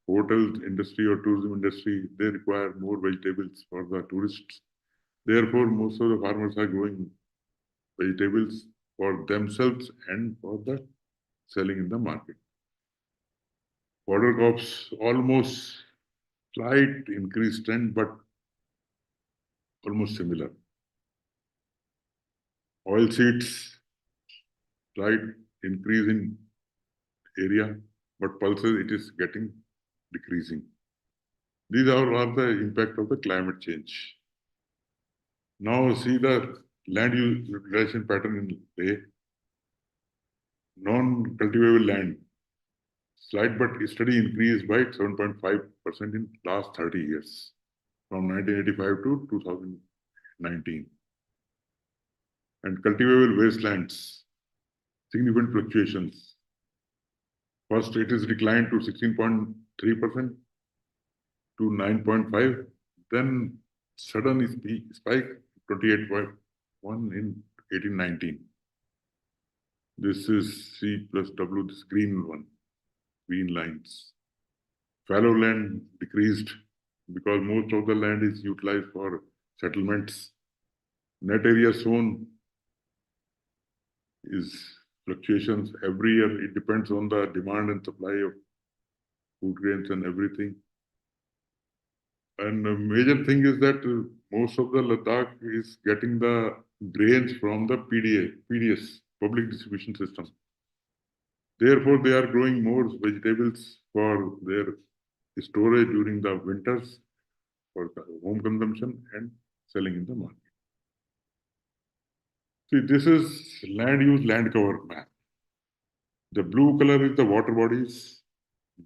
hotel industry or tourism industry, they require more vegetables for the tourists. Therefore, most of the farmers are growing vegetables for themselves and for the selling in the market. Border crops almost slight increased trend, but almost similar. Oil seeds, slight increase in area, but pulses it is getting decreasing. These are all the impact of the climate change. Now see the land use utilization pattern in play. Non-cultivable land, slight but steady increase by 7.5% in last 30 years, from 1985 to 2019. And cultivable wastelands, significant fluctuations. First, it is declined to 16.3% to 9.5%, then sudden spike 28.1% in 1819. This is C plus W, this green one, green lines. Fallow land decreased because most of the land is utilized for settlements. Net area sown is fluctuations every year. It depends on the demand and supply of food grains and everything. And the major thing is that most of the Ladakh is getting the grains from the PDS, public distribution system. Therefore, they are growing more vegetables for their storage during the winters for home consumption and selling in the market. See, this is land use, land cover map. The blue color is the water bodies,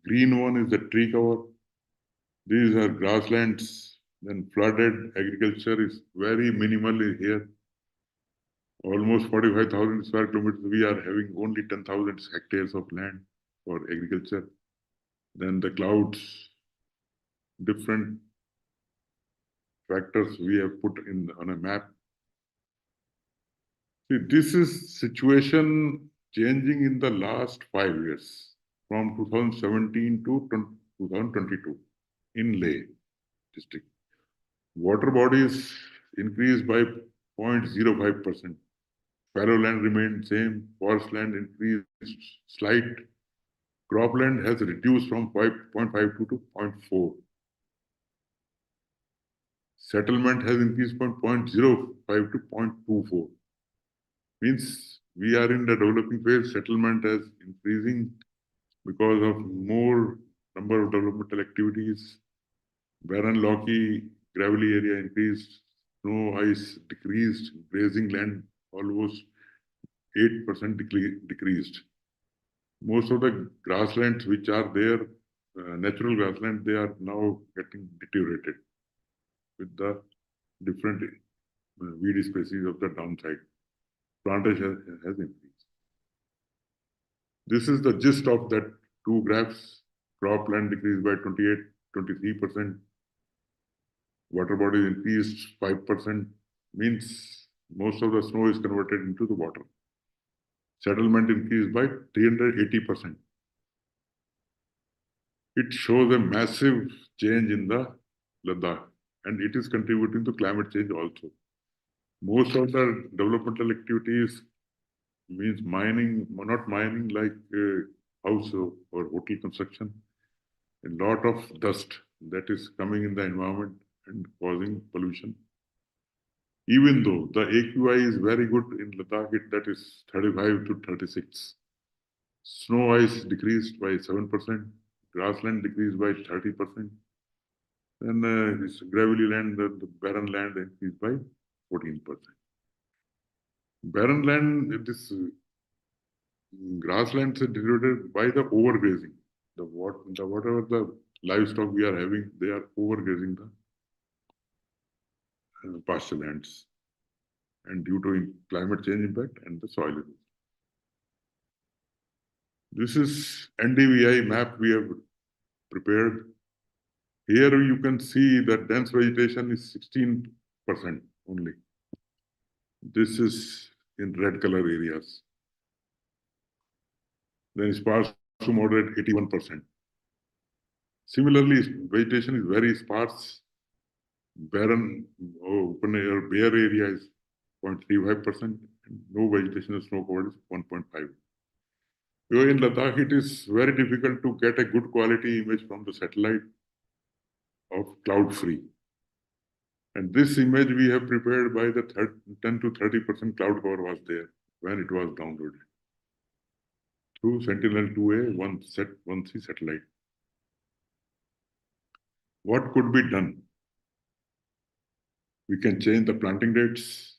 green one is the tree cover. These are grasslands, then flooded agriculture is very minimally here. Almost 45,000 square kilometers, we are having only 10,000 hectares of land for agriculture. Then the clouds, different factors we have put in on a map. See, this is situation changing in the last 5 years, from 2017 to 2022 in Leh. district. Water bodies increased by 0.05%. Fallow land remained same. Forest land increased slight. Cropland has reduced from 5.52 to 0.4. Settlement has increased from 0.05 to 0.24. Means we are in the developing phase. Settlement is increasing because of more number of developmental activities. Barren, locky, gravelly area increased. Snow, ice decreased. Grazing land almost 8% decreased. Most of the grasslands which are there, natural grasslands, they are now getting deteriorated with the different weed species of the downside. Plantage has increased. This is the gist of that two graphs. Cropland decreased by 23%. Water bodies increased 5%. Means most of the snow is converted into the water. Settlement increased by 380%. It shows a massive change in the Ladakh, and it is contributing to climate change also. Most of the developmental activities means mining, not mining like house or hotel construction. A lot of dust that is coming in the environment and causing pollution. Even though the AQI is very good in Ladakh, that is 35 to 36. Snow ice decreased by 7%, grassland decreased by 30%, and this gravelly land, the barren land increased by 14%. Barren land, this grasslands are deteriorated by the overgrazing. Whatever the livestock we are having, they are overgrazing the pasture lands, and due to climate change impact and the soil erosion. This is NDVI map we have prepared. Here you can see that dense vegetation is 16% only. This is in red color areas. Then sparse to moderate 81%. Similarly, vegetation is very sparse. Barren, open air, bare area is 0.35%. No vegetation is snow covered is 1.5. So in Ladakh, it is very difficult to get a good quality image from the satellite of cloud free. And this image we have prepared by the 10 to 30% cloud cover was there when it was downloaded through Sentinel-2A 1C satellite. What could be done? We can change the planting dates,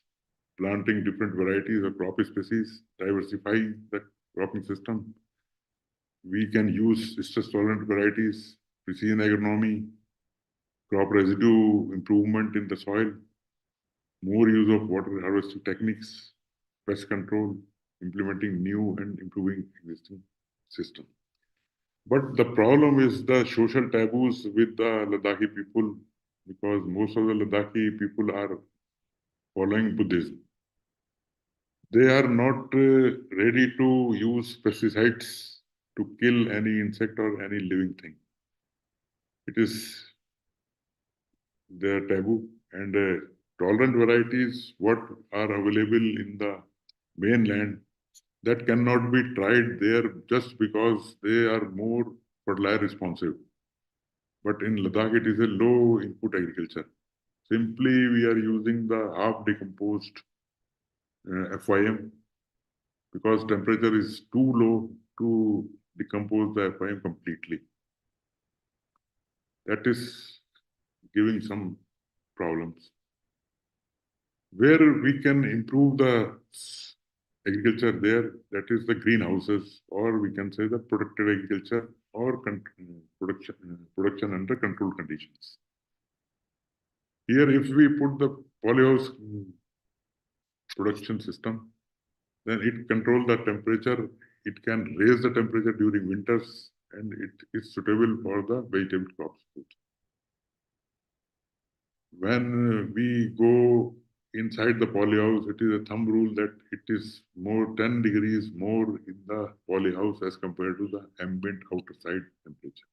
planting different varieties of crop species, diversify the cropping system. We can use stress-tolerant varieties, precision agronomy, crop residue improvement in the soil, more use of water harvesting techniques, pest control, implementing new and improving existing system. But the problem is the social taboos with the Ladakhi people, because most of the Ladakhi people are following Buddhism. They are not ready to use pesticides to kill any insect or any living thing. It is their taboo, and tolerant varieties what are available in the mainland that cannot be tried there just because they are more fertilizer responsive. But in Ladakh, it is a low input agriculture. Simply, we are using the half decomposed FYM because temperature is too low to decompose the FYM completely. That is giving some problems. Where we can improve the agriculture there, that is the greenhouses, or we can say the productive agriculture or production under controlled conditions. Here, if we put the polyhouse production system, then it controls the temperature. It can raise the temperature during winters, and it is suitable for the vegetable crops. When we go inside the polyhouse, it is a thumb rule that it is more 10 degrees more in the polyhouse as compared to the ambient outside temperature.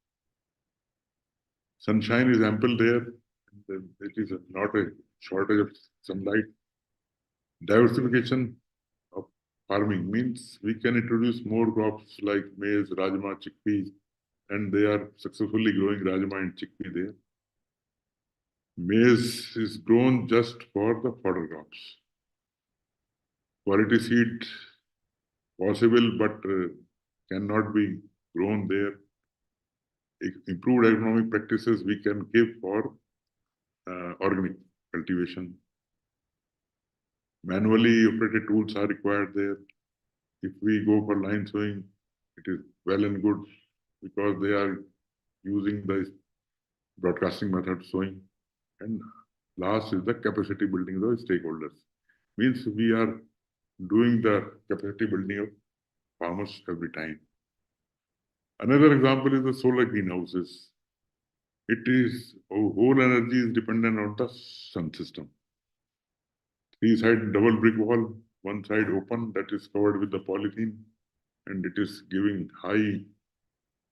Sunshine is ample there. it is not a shortage of sunlight. Diversification of farming means we can introduce more crops like maize, rajma, chickpeas, and they are successfully growing rajma and chickpea there. Maize is grown just for the fodder crops. Quality seed possible, but cannot be grown there. Improved agronomic practices we can give for organic cultivation. Manually operated tools are required there. If we go for line sowing, it is well and good because they are using the broadcasting method sowing. And last is the capacity building of the stakeholders. Means we are doing the capacity building of farmers every time. Another example is the solar greenhouses. It is whole energy is dependent on the sun system. Three-side double brick wall, one side open that is covered with the polythene, and it is giving high,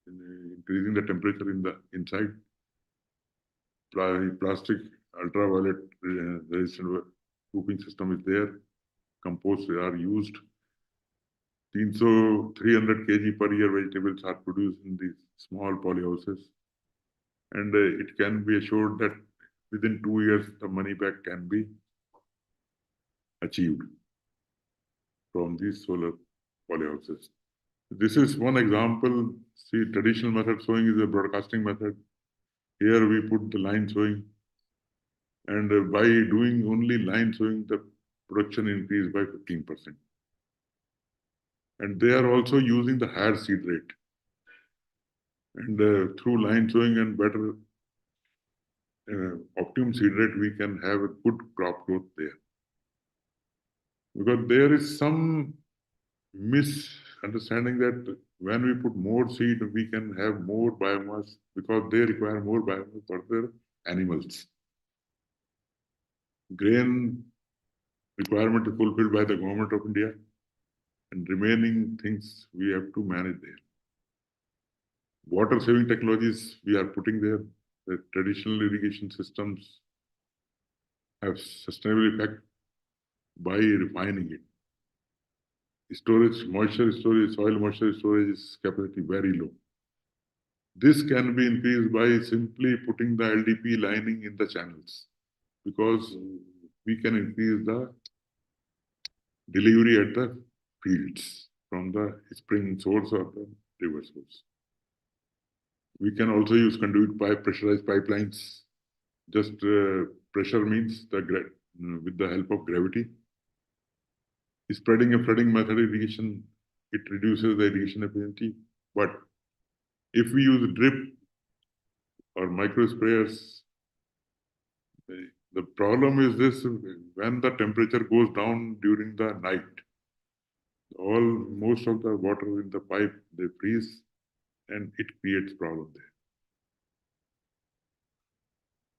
increasing the temperature in the inside. Plastic ultraviolet resistant roofing system is there. Composts are used. 300 kg per year vegetables are produced in these small polyhouses. And it can be assured that within 2 years, the money back can be achieved from these solar polyhouses. This is one example. See, traditional method sowing is a broadcasting method. Here we put the line sowing. And by doing only line sowing, the production increased by 15%. And they are also using the higher seed rate. And through line sowing and better optimum seed rate, we can have a good crop growth there. Because there is some misunderstanding that when we put more seed, we can have more biomass because they require more biomass for their animals. Grain requirement is fulfilled by the government of India, and remaining things we have to manage there. Water saving technologies we are putting there. The traditional irrigation systems have sustainable effect by refining it. Storage, moisture storage, soil moisture storage capacity very low. This can be increased by simply putting the LDP lining in the channels because we can increase the delivery at the fields from the spring source or the river source. We can also use conduit pipe, pressurized pipelines. Just pressure means with the help of gravity. Spreading a flooding method irrigation, it reduces the irrigation efficiency. But if we use drip or micro sprayers, the problem is this: when the temperature goes down during the night, most of the water in the pipe they freeze, and it creates problem there.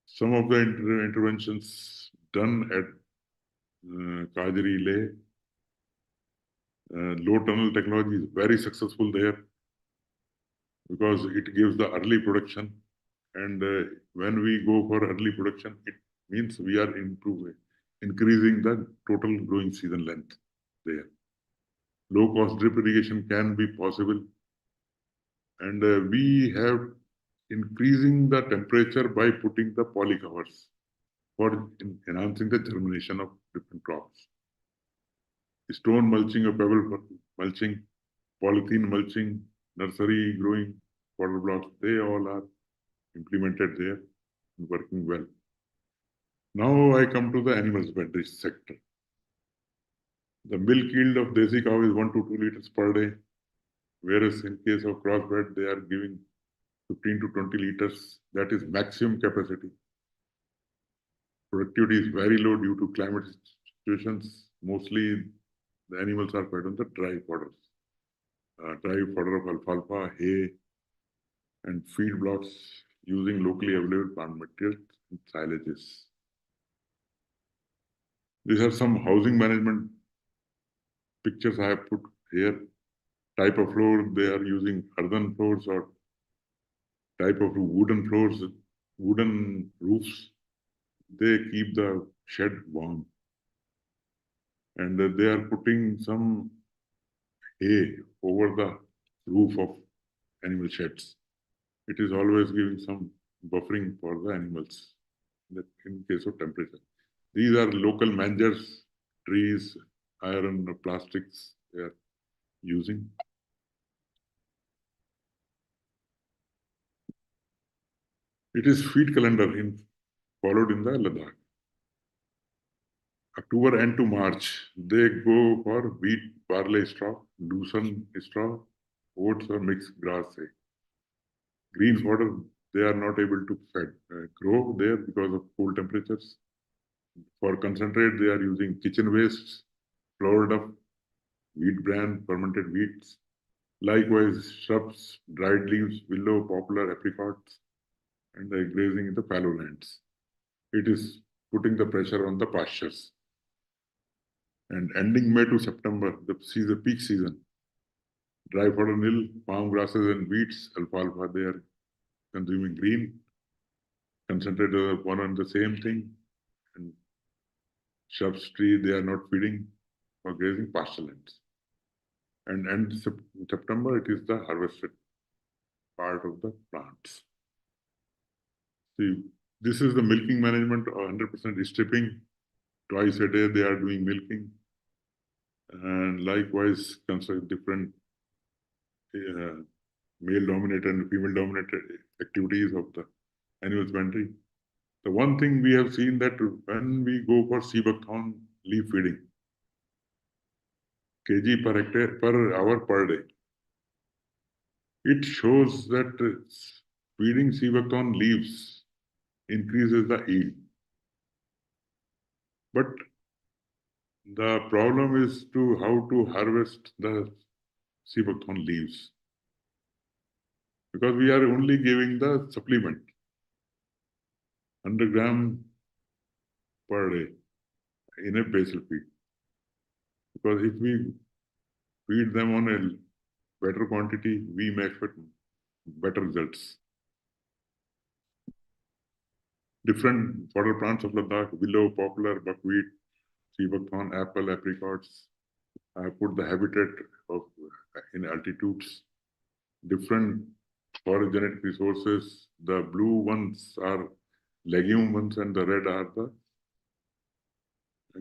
Some of the interventions done at Kajri Leh, low tunnel technology is very successful there because it gives the early production. And when we go for early production, it means we are increasing the total growing season length there. Low cost drip irrigation can be possible. And we have increasing the temperature by putting the poly covers for enhancing the germination of different crops. Stone mulching or pebble mulching, polythene mulching, nursery growing fodder blocks, they all are implemented there and working well. Now I come to the animal husbandry sector. The milk yield of desi cow is 1 to 2 liters per day, whereas in case of crossbred, they are giving 15 to 20 liters. That is maximum capacity. Productivity is very low due to climate situations. Mostly the animals are fed on the dry fodders. Dry fodder of alfalfa, hay, and feed blocks using locally available plant materials and silages. These are some housing management pictures I have put here. Type of floor, they are using earthen floors or type of wooden floors, wooden roofs. they keep the shed warm. And they are putting some hay over the roof of animal sheds. It is always giving some buffering for the animals in case of temperature. These are local mangers, trees, iron, plastics they are using. It is feed calendar followed in the Ladakh. October end to March, they go for wheat, barley straw, lucerne straw, oats or mixed grass. Green fodder, they are not able to grow there because of cool temperatures. For concentrate, they are using kitchen wastes, flour duff, wheat bran, fermented wheats. Likewise, shrubs, dried leaves, willow, poplar, apricots, and they grazing in the fallow lands. It is putting the pressure on the pastures. And ending May to September, the season, peak season, dry fodder nil, palm grasses and wheats, alfalfa, they are consuming green, concentrated one on the same thing, and shrubs, tree, they are not feeding or grazing pasture lands. And end September, it is the harvested part of the plants. See, this is the milking management, 100% stripping. Twice a day they are doing milking. And likewise, consider different male-dominated and female-dominated activities of the animal husbandry. The one thing we have seen that when we go for sea buckthorn leaf feeding, kg per hectare per hour per day, it shows that feeding sea buckthorn leaves increases the yield. But the problem is to how to harvest the sea buckthorn leaves, because we are only giving the supplement 100 gram per day in a basal feed. Because if we feed them on a better quantity, we may expect better results. Different fodder plants of Ladakh, willow, poplar, buckwheat, sea buckthorn, apple, apricots. I put the habitat of in altitudes. Different forest genetic resources. The blue ones are legume ones and the red are the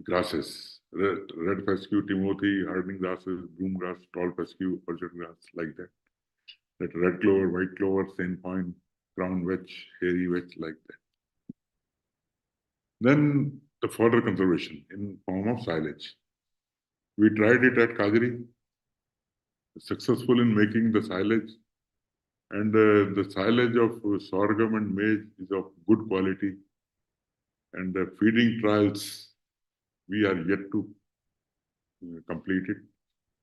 grasses. Red fescue, timothy, hardening grasses, broom grass, tall fescue, orchard grass, like that. That red clover, white clover, sainfoin, crown vetch, hairy vetch, like that. Then the fodder conservation in form of silage. We tried it at Kagri, successful in making the silage. And the silage of sorghum and maize is of good quality. And the feeding trials, we are yet to complete it.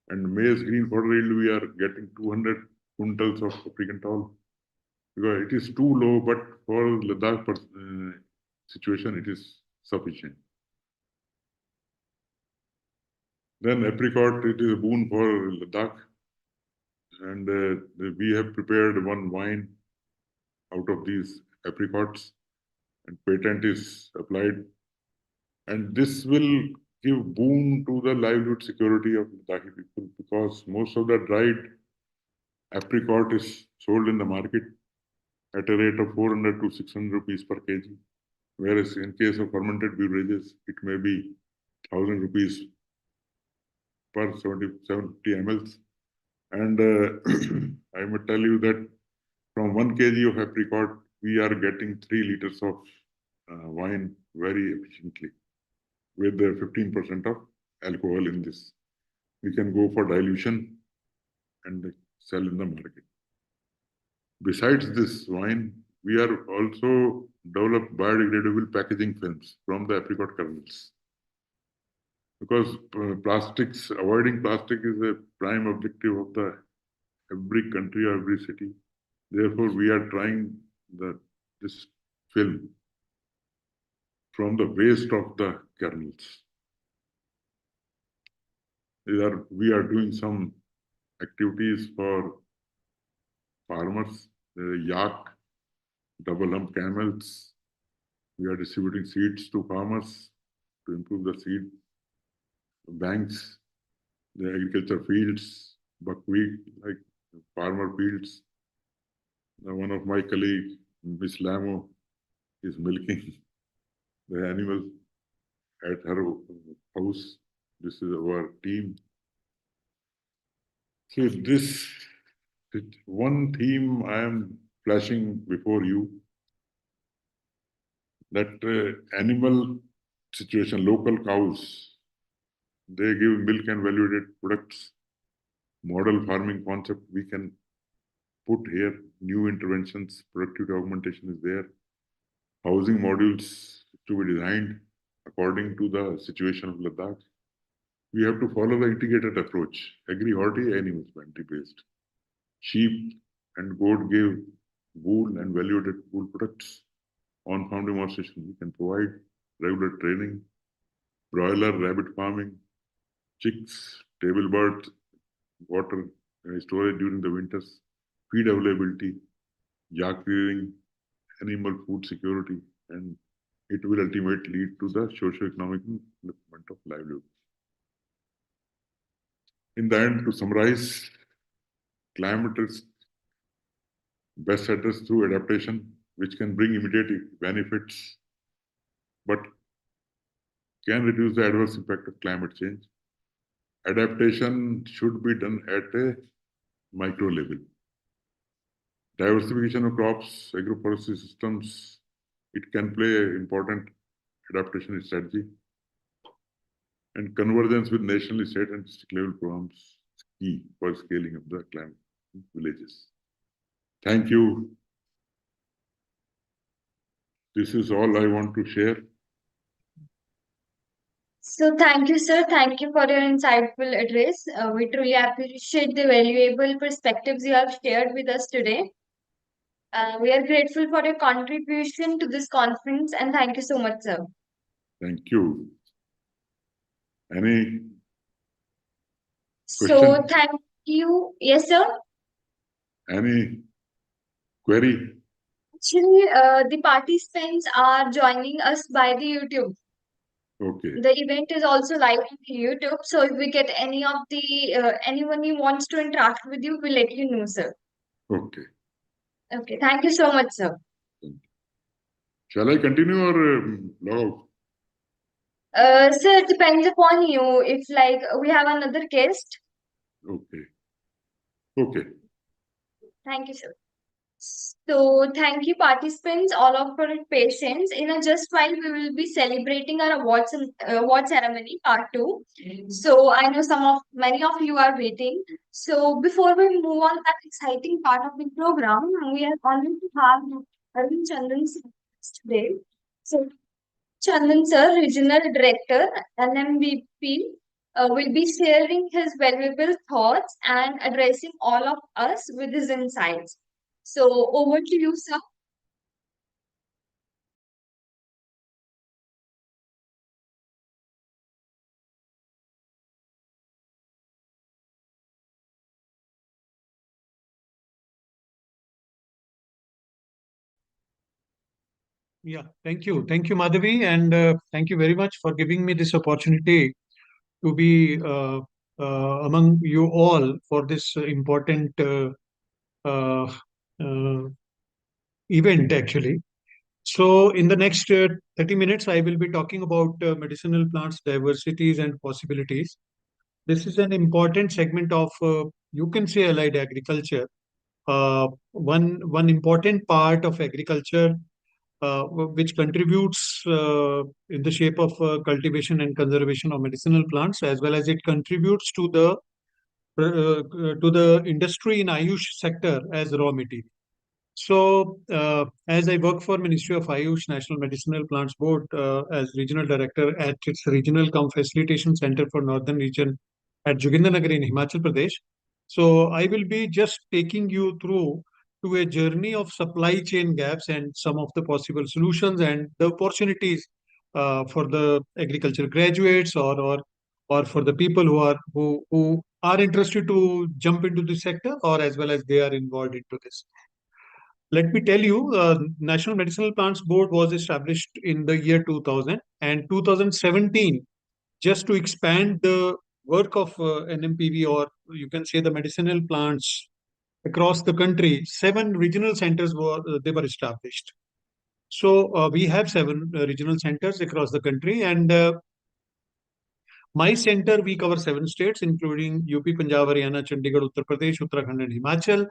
And maize green fodder yield, we are getting 200 quintals of precantol. Because it is too low, but for Ladakh situation, it is sufficient. Then apricot, it is a boon for Ladakh. And we have prepared one wine out of these apricots, and patent is applied. And this will give boon to the livelihood security of Ladakhi people, because most of the dried apricot is sold in the market at a rate of 400 to 600 rupees per kg. Whereas in case of fermented beverages, it may be 1,000 rupees per 70 mls. And I may tell you that from 1 kg of apricot, we are getting 3 liters of wine very efficiently with 15% of alcohol in this. We can go for dilution and sell in the market. Besides this wine, we are also developed biodegradable packaging films from the apricot kernels. Because avoiding plastic is a prime objective of every country or every city. Therefore, we are trying this film from the waste of the kernels. We are doing some activities for farmers, yak, double hump camels, We are distributing seeds to farmers to improve the seed banks, the agriculture fields, buckwheat, like farmer fields. One of my colleagues, Miss Lamo, is milking the animal at her house. This is our team. So this one theme I am flashing before you, that animal situation, local cows, they give milk and value-added products. Model farming concept we can put here. New interventions, productivity augmentation is there. Housing modules to be designed according to the situation of Ladakh. We have to follow the integrated approach, agri-horti, animal husbandry-based. Sheep and goat give wool and value-added wool products. On-farm demonstration we can provide, regular training, broiler, rabbit farming, chicks, table birds, water storage during the winters, feed availability, yak rearing, animal food security, and it will ultimately lead to the socio-economic development of livelihood. In the end, to summarize, climate is best addressed through adaptation, which can bring immediate benefits, but can reduce the adverse impact of climate change. Adaptation should be done at a micro level. Diversification of crops, agroforestry systems, it can play an important adaptation strategy. And convergence with nationally state and district level programs is key for scaling of the climate villages. Thank you. This is all I want to share. So thank you, sir. Thank you for your insightful address. We truly appreciate the valuable perspectives you have shared with us today. We are grateful for your contribution to this conference and thank you so much, sir. Thank you. Any So question? thank you. Yes, sir. Any query? Actually, the participants are joining us by the YouTube. Okay. The event is also live on YouTube. So if we get any of the anyone who wants to interact with you, we'll let you know, sir. Okay. Okay. Thank you so much, sir. Shall I continue or log out? Sir, it depends upon you. If like we have another guest. Okay. Okay. Thank you, sir. So thank you, participants, all of for your patience. In a just while, we will be celebrating our award ceremony part two. So I know many of you are waiting. So before we move on that exciting part of the program, we are honored to have Arvind Chandan sir today. So Chandan sir, Regional Director, NMVP, will be sharing his valuable thoughts and addressing all of us with his insights. So over to you, sir. Yeah, thank you. Thank you, Madhavi, and thank you very much for giving me this opportunity to be among you all for this important uh, uh, event, actually. So, in the next 30 minutes, I will be talking about medicinal plants, diversities, and possibilities. This is an important segment of, you can say, allied agriculture. One important part of agriculture which contributes in the shape of cultivation and conservation of medicinal plants, as well as it contributes to the industry in Ayush sector as raw material. So, as I work for Ministry of Ayush National Medicinal Plants Board as regional director at its regional facilitation center for northern region at Jogindarnagar in Himachal Pradesh. So, I will be just taking you through to a journey of supply chain gaps and some of the possible solutions and the opportunities for the agriculture graduates or for the people who are interested to jump into the sector or as well as they are involved into this. Let me tell you, National Medicinal Plants Board was established in the year 2000 and 2017, just to expand the work of NMPV, or you can say the medicinal plants across the country. 7 regional centers were established. So we have 7 regional centers across the country, and my center, we cover 7 states, including UP, Punjab, Haryana, Chandigarh, Uttar Pradesh, Uttarakhand, and Himachal.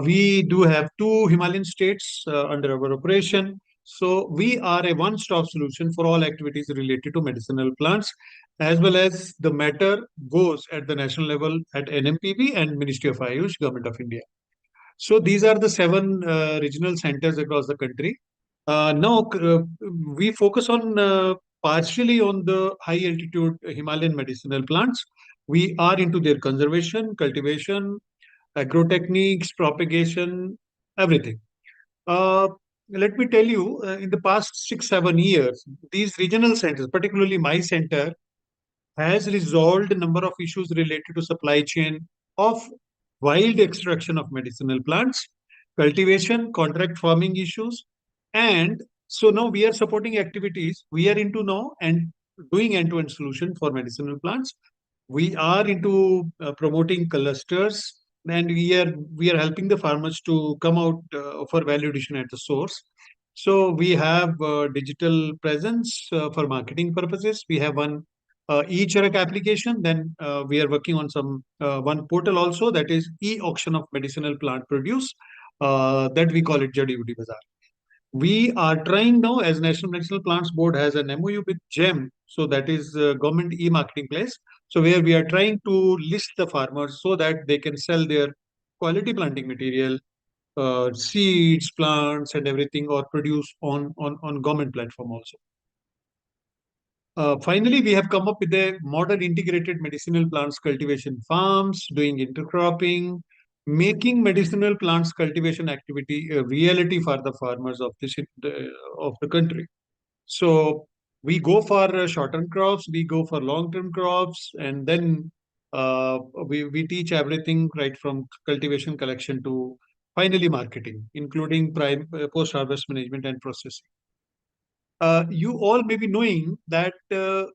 We do have 2 Himalayan states under our operation. So we are a one-stop solution for all activities related to medicinal plants, as well as the matter goes at the national level at NMPB and Ministry of Ayush, Government of India. So these are the 7 regional centers across the country. Now we focus on partially on the high altitude Himalayan medicinal plants. We are into their conservation, cultivation, agrotechniques, propagation, everything. Uh, Let me tell you, in the past 6, 7 years, these regional centers, particularly my center, has resolved a number of issues related to supply chain of wild extraction of medicinal plants, cultivation, contract farming issues, and so now we are supporting activities. We are into now and doing end-to-end solution for medicinal plants. We are into promoting clusters, and we are helping the farmers to come out for value addition at the source. So we have digital presence for marketing purposes. We have one e-check application. Then we are working on some one portal also, that is e-auction of medicinal plant produce, that we call it Jadi Buti Bazaar. We are trying now, as National Medicinal Plants Board has an MOU with GEM, so that is government e-marketing place. So where we are trying to list the farmers so that they can sell their quality planting material, seeds, plants, and everything, or produce on government platform also. Finally, we have come up with a modern integrated medicinal plants cultivation farms, doing intercropping, making medicinal plants cultivation activity a reality for the farmers of the country. So we go for short-term crops, we go for long-term crops, and then we teach everything right from cultivation collection to finally marketing, including post-harvest management and processing. You all may be knowing that there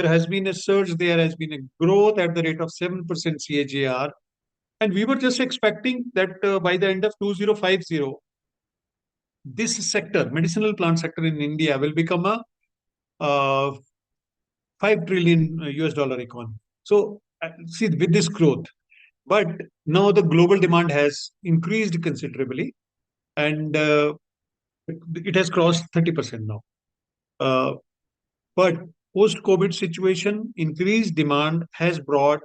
has been a surge, there has been a growth at the rate of 7% CAGR, and we were just expecting that by the end of 2050, this sector, medicinal plant sector in India, will become a uh, 5 trillion US dollar economy. So see, with this growth, but now the global demand has increased considerably, and it has crossed 30% now. But post-COVID situation, increased demand has brought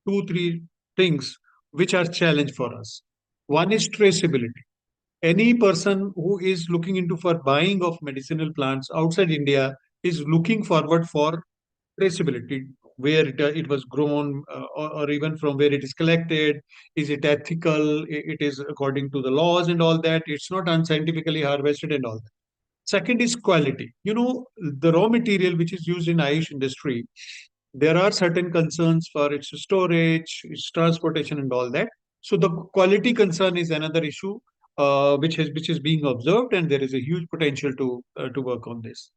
2, 3 things which are challenge for us. One is traceability. Any person who is looking into for buying of medicinal plants outside India is looking forward for traceability, where it was grown, or even from where it is collected. Is it ethical? It is according to the laws and all that. It's not unscientifically harvested and all that. Second is quality. The raw material which is used in Ayush industry, there are certain concerns for its storage, its transportation, and all that. So the quality concern is another issue which is being observed, and there is a huge potential to work on this.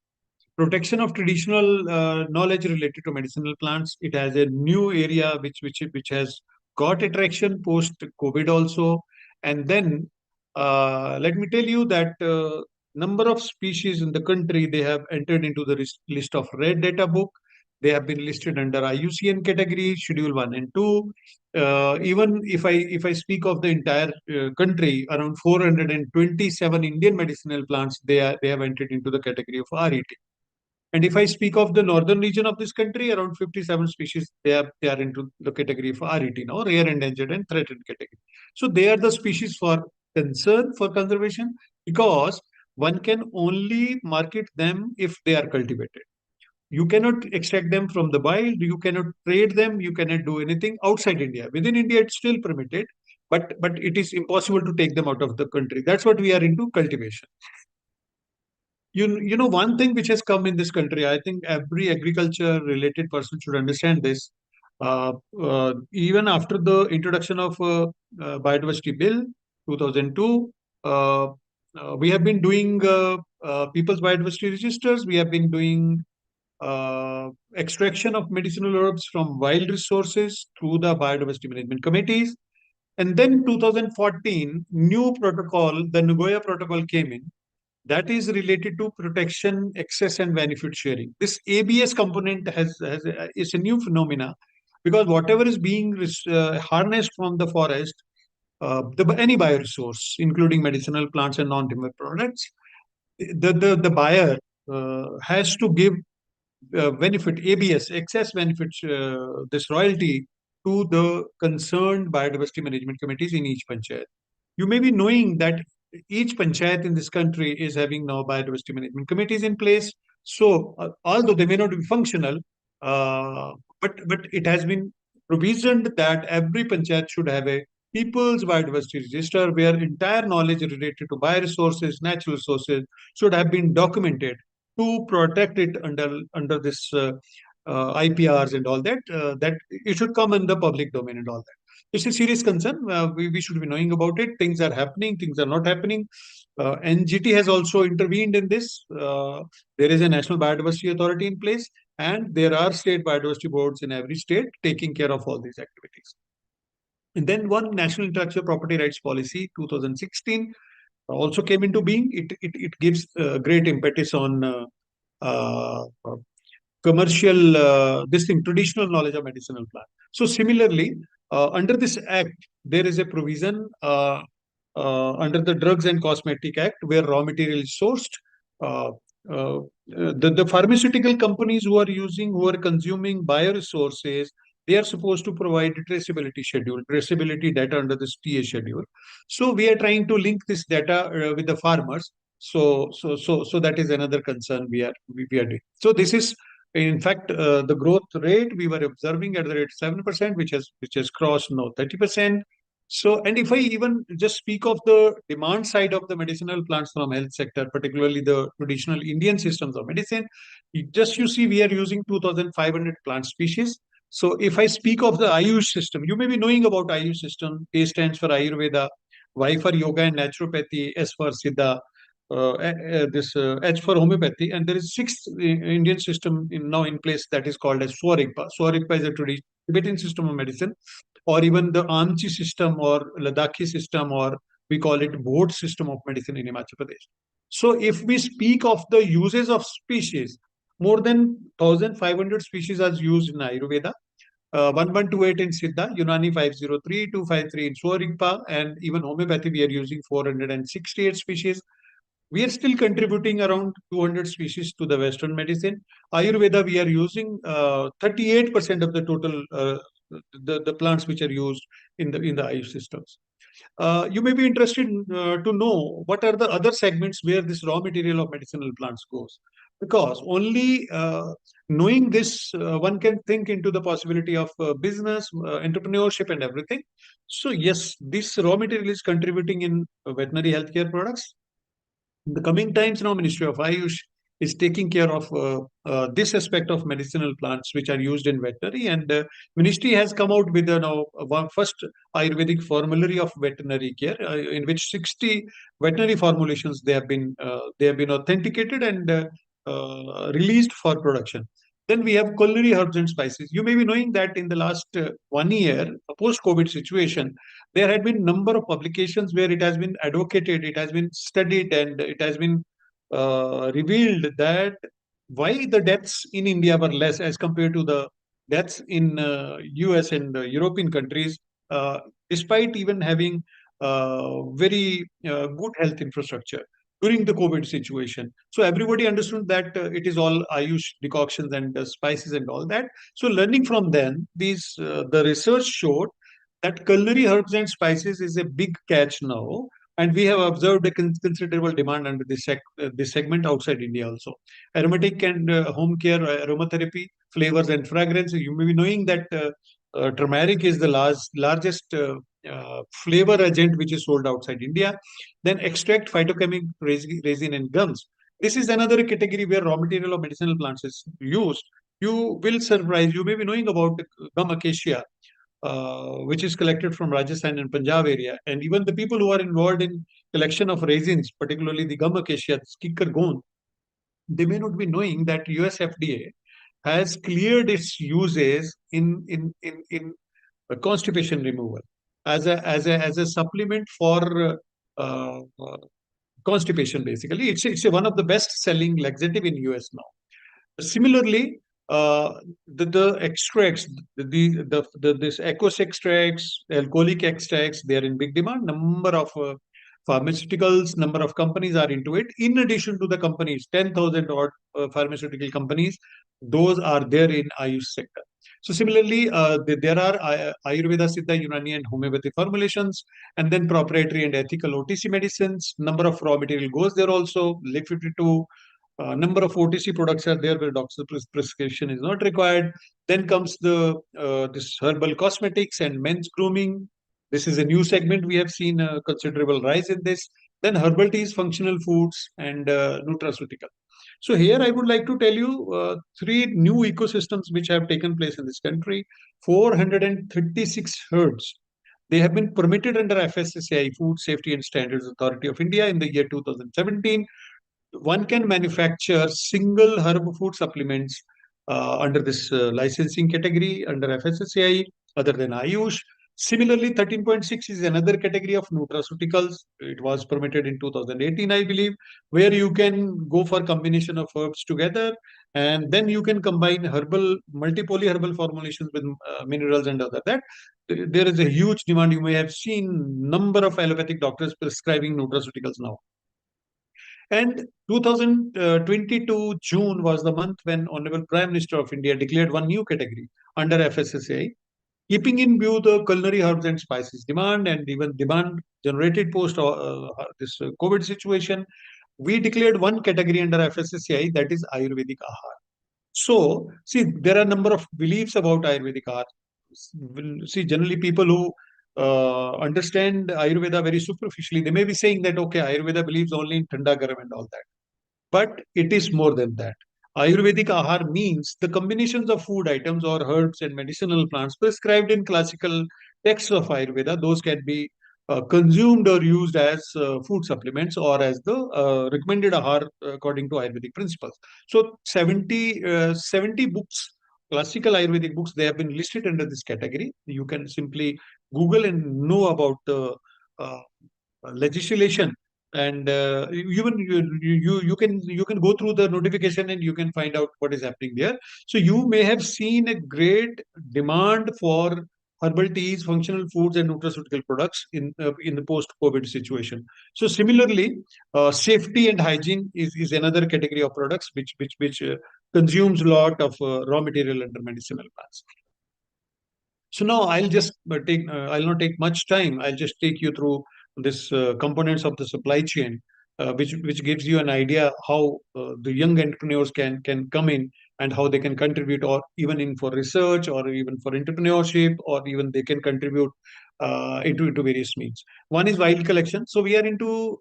Protection of traditional knowledge related to medicinal plants. It has a new area which has got attraction post COVID also. And then let me tell you that number of species in the country, they have entered into the list of red data book. They have been listed under IUCN category, Schedule 1 and 2. Even if I speak of the entire country, around 427 Indian medicinal plants, they have entered into the category of RET. And if I speak of the northern region of this country, around 57 species, they are into the category of RET now, rare, endangered, and threatened category. So they are the species for concern for conservation, because one can only market them if they are cultivated. You cannot extract them from the wild, you cannot trade them, you cannot do anything outside India. Within India, it's still permitted, but it is impossible to take them out of the country. That's what we are into, cultivation. You know one thing which has come in this country, I think every agriculture related person should understand this. Even after the introduction of biodiversity bill, 2002. We have been doing people's biodiversity registers. We have been doing extraction of medicinal herbs from wild resources through the biodiversity management committees. And then 2014, new protocol, the Nagoya Protocol came in. That is related to protection, access, and benefit sharing. This ABS component is a new phenomena because whatever is being harnessed from the forest, any bioresource, including medicinal plants and non-timber products, the buyer has to give benefit, ABS, excess benefits, this royalty to the concerned biodiversity management committees in each panchayat. You may be knowing that each panchayat in this country is having now biodiversity management committees in place. So, although they may not be functional, but it has been provisioned that every panchayat should have a people's biodiversity register where entire knowledge related to bioresources, natural resources should have been documented to protect it under this IPRs and all that. That it should come in the public domain and all that. It's a serious concern. We should be knowing about it. Things are happening, things are not happening. NGT has also intervened in this. There is a National Biodiversity Authority in place, and there are state biodiversity boards in every state taking care of all these activities. And then one National Intellectual Property Rights Policy 2016 also came into being. It gives great impetus on uh, commercial, this thing, traditional knowledge of medicinal plant. So similarly, under this act, there is a provision under the Drugs and Cosmetic Act where raw material is sourced. Uh, the pharmaceutical companies who are consuming bioresources, they are supposed to provide a traceability schedule, traceability data under this TA schedule. So we are trying to link this data with the farmers. So that is another concern we are doing. So this is, in fact, the growth rate we were observing at the rate 7%, which has crossed now 30%. So, and if I even just speak of the demand side of the medicinal plants from health sector, particularly the traditional Indian systems of medicine, you see, we are using 2,500 plant species. So, if I speak of the Ayush system, you may be knowing about Ayush system. A stands for Ayurveda, Y for Yoga and Naturopathy, S for Siddha, H for homeopathy, and there is sixth Indian system now in place that is called as Swarigpa. Swarigpa is a traditional Tibetan system of medicine, or even the Amchi system or Ladakhi system, or we call it Bodh system of medicine in Himachal Pradesh. So if we speak of the uses of species, more than 1,500 species are used in Ayurveda, 1128 in Siddha, Unani 503, 253 in Swarigpa, and even homeopathy we are using 468 species. We are still contributing around 200 species to the Western medicine. Ayurveda, we are using 38% of the total the plants which are used in the Ayush systems. You may be interested to know what are the other segments where this raw material of medicinal plants goes. Because only knowing this, one can think into the possibility of business, entrepreneurship, and everything. So yes, this raw material is contributing in veterinary healthcare products. In the coming times now, Ministry of Ayush is taking care of this aspect of medicinal plants which are used in veterinary, and ministry has come out with one first Ayurvedic formulary of veterinary care, in which 60 veterinary formulations they have been authenticated and released for production. Then we have culinary herbs and spices. You may be knowing that in the last 1 year, post-COVID situation, there had been number of publications where it has been advocated, it has been studied, and it has been revealed that why the deaths in India were less as compared to the deaths in US and European countries, despite even having very good health infrastructure during the COVID situation. So everybody understood that it is all Ayush decoctions and spices and all that. So learning from them, the research showed that culinary herbs and spices is a big catch now, and we have observed a considerable demand under this segment outside India also. Aromatic and home care, aromatherapy, flavors and fragrances. You may be knowing that turmeric is the largest flavor agent which is sold outside India. Then extract, phytochemical resin and gums. This is another category where raw material of medicinal plants is used. You will surprise. You may be knowing about gum acacia. which is collected from Rajasthan and Punjab area. And even the people who are involved in collection of resins, particularly the gum acacia, kicker gone, they may not be knowing that US FDA has cleared its uses in constipation removal as a supplement for constipation. Basically, it's one of the best selling laxative in US now. Similarly, the extracts, this aqueous extracts, alcoholic extracts, they are in big demand. Number of pharmaceuticals, number of companies are into it. In addition to the companies, 10,000 odd pharmaceutical companies, those are there in Ayush sector. So similarly, there are Ayurveda, Siddha, Unani, and homeopathy formulations, and then proprietary and ethical OTC medicines. Number of raw material goes there also. Liquid 52. Number of OTC products are there where doctor's prescription is not required. Then comes the this herbal cosmetics and men's grooming. This is a new segment. We have seen a considerable rise in this. Then herbal teas, functional foods, and nutraceutical. So here I would like to tell you three new ecosystems which have taken place in this country. 436 herbs. They have been permitted under FSSAI, Food Safety and Standards Authority of India, in the year 2017. One can manufacture single herb food supplements under this licensing category under FSSAI other than Ayush. Similarly, 13.6 is another category of nutraceuticals. It was permitted in 2018, I believe, where you can go for combination of herbs together, and then you can combine herbal, multi-poly herbal formulations with minerals and other that. There is a huge demand. You may have seen number of allopathic doctors prescribing nutraceuticals now. And 2022 June was the month when Honorable Prime Minister of India declared one new category under FSSAI, keeping in view the culinary herbs and spices demand and even demand generated post this COVID situation. We declared one category under FSSAI, that is Ayurvedic Ahar. So, see, there are a number of beliefs about Ayurvedic Ahar. See, generally people who understand Ayurveda very superficially, they may be saying that, okay, Ayurveda believes only in Thanda Garam and all that. But it is more than that. Ayurvedic Ahar means the combinations of food items or herbs and medicinal plants prescribed in classical texts of Ayurveda. Those can be consumed or used as food supplements or as the recommended Ahar according to Ayurvedic principles. So 70 books, classical Ayurvedic books, they have been listed under this category. You can simply Google and know about the legislation, and even you can go through the notification and you can find out what is happening there. So you may have seen a great demand for herbal teas, functional foods, and nutraceutical products in the post-COVID situation. So similarly, safety and hygiene is another category of products which consumes a lot of raw material under medicinal plants. So now I'll not take much time. I'll just take you through this components of the supply chain, which gives you an idea how the young entrepreneurs can come in and how they can contribute, or even in for research, or even for entrepreneurship, or even they can contribute into various means. One is wild collection. So we are into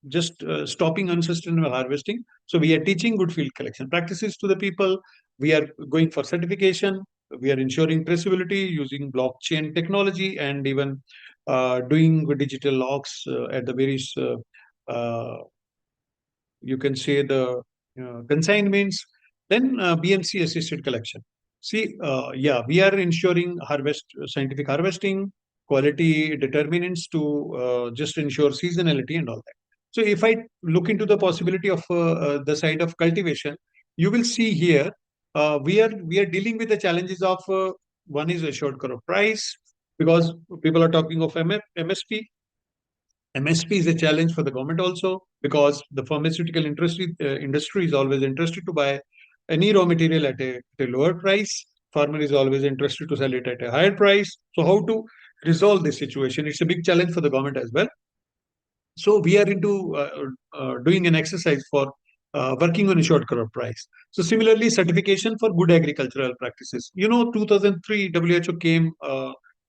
just stopping unsustainable harvesting. So we are teaching good field collection practices to the people. We are going for certification. We are ensuring traceability using blockchain technology, and even doing digital logs at the various, you can say, the consignments. Then BMC assisted collection. See, yeah, we are ensuring scientific harvesting, quality determinants to just ensure seasonality and all that. So if I look into the possibility of the side of cultivation, you will see here we are dealing with the challenges of one is assured crop price, because people are talking of MSP. MSP is a challenge for the government also, because the pharmaceutical industry is always interested to buy any raw material at a lower price. Farmer is always interested to sell it at a higher price. So how to resolve this situation? It's a big challenge for the government as well. So we are into doing an exercise for working on a short crop price. So similarly, certification for good agricultural practices. 2003 WHO came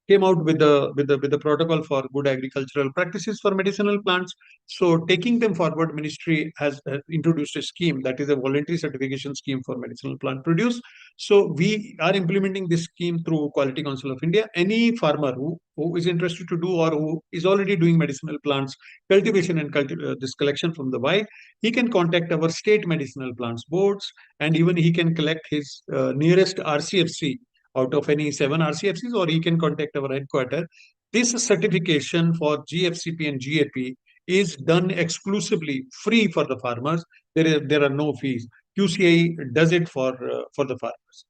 came out with the protocol for good agricultural practices for medicinal plants. So taking them forward, ministry has introduced a scheme that is a voluntary certification scheme for medicinal plant produce. So we are implementing this scheme through Quality Council of India. Any farmer who is interested to do or who is already doing medicinal plants cultivation and this collection from the wild, he can contact our state medicinal plants boards, and even he can collect his nearest RCFC out of any 7 RCFCs, or he can contact our headquarters. This certification for GFCP and GAP is done exclusively free for the farmers. There are no fees. QCI does it for the farmers.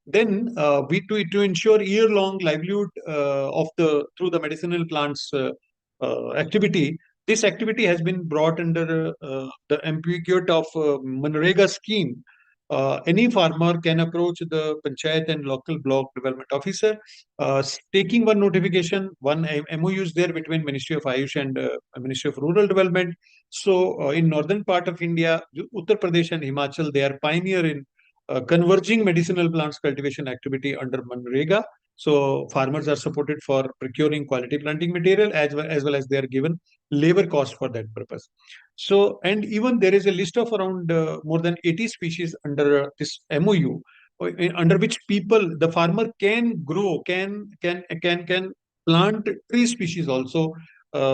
Then we to ensure year-long livelihood of the through the medicinal plants activity. This activity has been brought under the ambiguity of Manrega scheme. Any farmer can approach the panchayat and local block development officer, taking one notification, one MOU is there between Ministry of Ayush and Ministry of Rural Development. So in northern part of India, Uttar Pradesh and Himachal, they are pioneer in converging medicinal plants cultivation activity under Manrega. So farmers are supported for procuring quality planting material as well as they are given labor cost for that purpose. So, and even there is a list of around more than 80 species under this MOU, under which the farmer can grow, can plant tree species also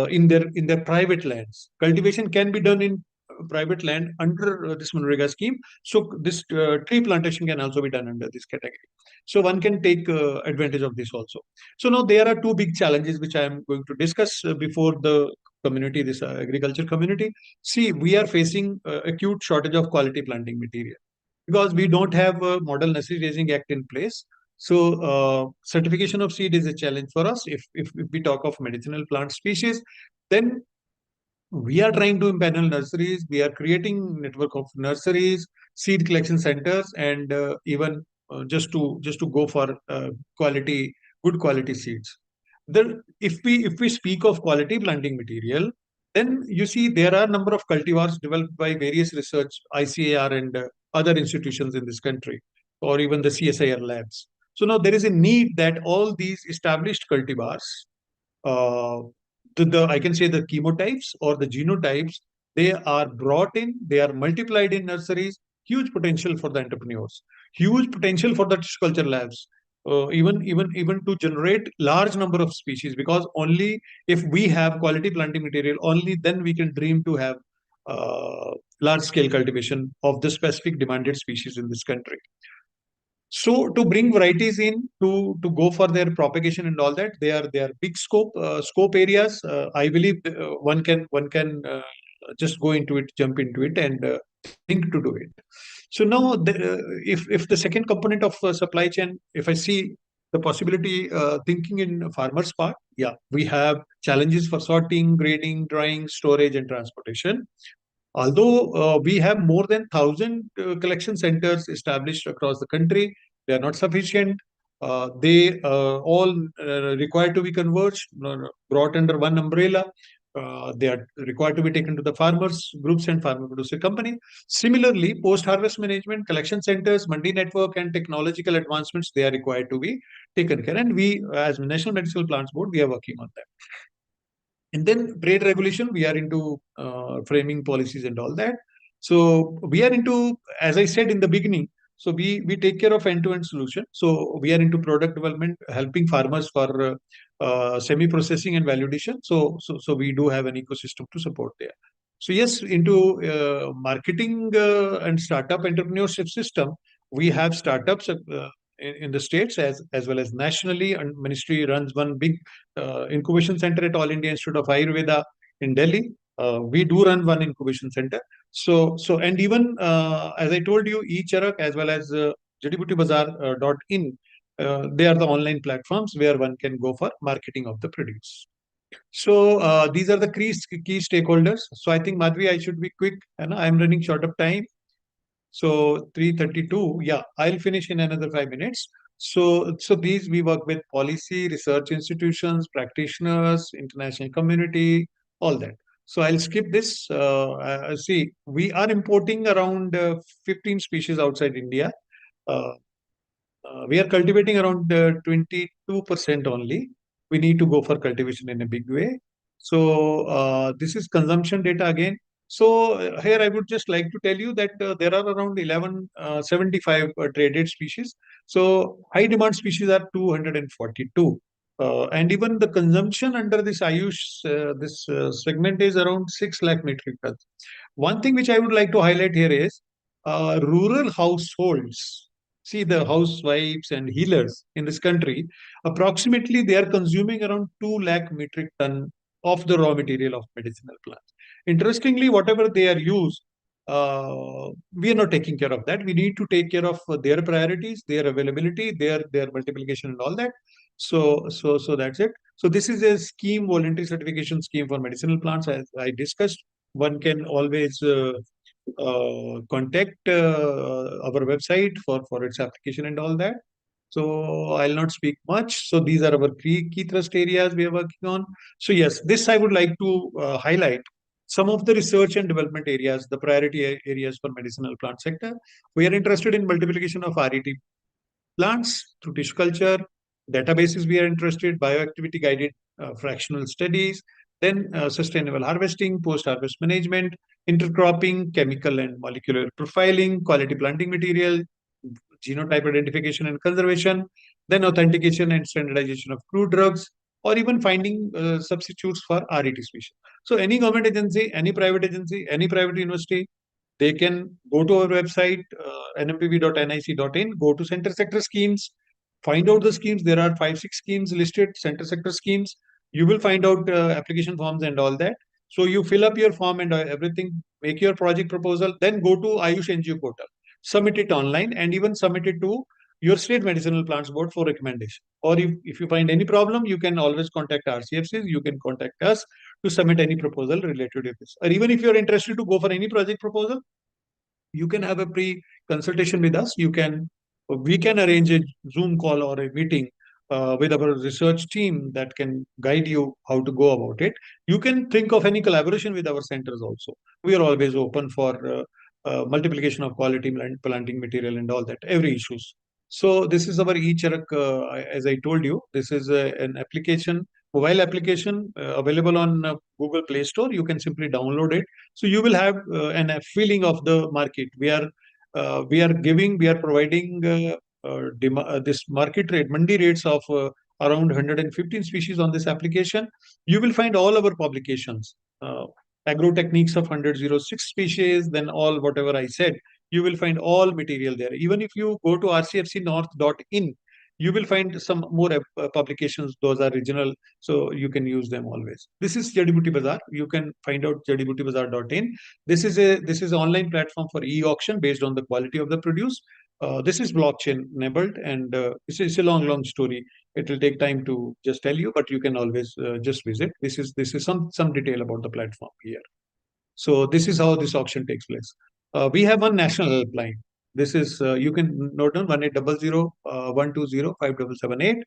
in their private lands. Cultivation can be done in private land under this Manrega scheme. So this tree plantation can also be done under this category. So one can take advantage of this also. So now there are two big challenges which I am going to discuss before the community, this agriculture community. See, we are facing acute shortage of quality planting material because we don't have a Model Nursery Raising Act in place. So certification of seed is a challenge for us. If we talk of medicinal plant species, then we are trying to impanel nurseries. We are creating network of nurseries, seed collection centers, and even just to go for good quality seeds. Then, if we speak of quality planting material, then you see there are a number of cultivars developed by various research ICAR and other institutions in this country, or even the CSIR labs. So now there is a need that all these established cultivars, uh, the I can say the chemotypes or the genotypes, they are brought in, they are multiplied in nurseries. Huge potential for the entrepreneurs, huge potential for the tissue culture labs, even to generate large number of species. Because only if we have quality planting material, only then we can dream to have large scale cultivation of the specific demanded species in this country. So to bring varieties in to go for their propagation and all that, they are big scope areas. I believe one can just go into it, jump into it, and think to do it. So now, if the second component of supply chain, if I see the possibility, thinking in farmers' part, yeah, we have challenges for sorting, grading, drying, storage, and transportation. Although we have more than 1,000 collection centers established across the country, they are not sufficient. They all required to be converged, brought under one umbrella. They are required to be taken to the farmers groups and farmer producer company. Similarly, post-harvest management, collection centers, mandi network, and technological advancements, they are required to be taken care. And we, as National Medicinal Plants Board, we are working on that. And then trade regulation, we are into framing policies and all that. So we are into, as I said in the beginning, so we take care of end-to-end solution. So we are into product development, helping farmers for semi-processing and validation. So we do have an ecosystem to support there. So yes, into marketing and startup entrepreneurship system, we have startups in the states as well as nationally. And ministry runs one big incubation center at All India Institute of Ayurveda in Delhi. We do run one incubation center. And even as I told you, eCharak as well as JadiButiBazaar.in, they are the online platforms where one can go for marketing of the produce. So these are the key stakeholders. So I think, Madhvi, I should be quick. And I'm running short of time. So 3:32. Yeah, I'll finish in another 5 minutes. So these we work with policy, research institutions, practitioners, international community, all that. So I'll skip this. See, we are importing around 15 species outside India. We are cultivating around 22% only. we need to go for cultivation in a big way. So this is consumption data again. So here I would just like to tell you that there are around 1175 traded species. So high demand species are 242. And even the consumption under this Ayush, this segment is around 6 lakh metric tons. One thing which I would like to highlight here is rural households. See, the housewives and healers in this country, approximately they are consuming around 2 lakh metric ton of the raw material of medicinal plants. Interestingly, whatever they are used, we are not taking care of that. We need to take care of their priorities, their availability, their multiplication, and all that. So that's it. So this is a scheme, voluntary certification scheme for medicinal plants, as I discussed. One can always contact our website for its application and all that. So I'll not speak much. So these are our key thrust areas we are working on. So yes, this I would like to highlight some of the research and development areas, the priority areas for medicinal plant sector. We are interested in multiplication of RET plants through tissue culture, databases we are interested, bioactivity guided fractional studies, then sustainable harvesting, post-harvest management, intercropping, chemical and molecular profiling, quality planting material, genotype identification and conservation, then authentication and standardization of crude drugs, or even finding substitutes for RET species. So any government agency, any private agency, any private university, they can go to our website, nmpv.nic.in, go to center sector schemes, find out the schemes. There are 5, 6 schemes listed, center sector schemes. You will find out application forms and all that. So you fill up your form and everything, make your project proposal, then go to Ayush NGO portal, submit it online, and even submit it to your state medicinal plants board for recommendation. Or if you find any problem, you can always contact RCFCs, you can contact us to submit any proposal related to this. Or even if you're interested to go for any project proposal, you can have a pre-consultation with us. We can arrange a Zoom call or a meeting with our research team that can guide you how to go about it. You can think of any collaboration with our centers also. We are always open for multiplication of quality planting material and all that, every issues. So this is our e-Charak, as I told you, this is an application, mobile application available on Google Play Store. You can simply download it. So you will have a feeling of the market. We are providing this market rate, mandi rates of around 115 species on this application. You will find all our publications, agro techniques of 106 species, then all whatever I said, you will find all material there. Even if you go to rcfcnorth.in, you will find some more publications. Those are regional, so you can use them always. This is Jadibuti Bazaar. You can find out jadibutibazaar.in. This is an online platform for e-auction based on the quality of the produce. This is blockchain enabled, and it's a long story. It will take time to just tell you, but you can always just visit. This is some detail about the platform here. So this is how this auction takes place. We have one national helpline. This is you can note down 1800 120 5778.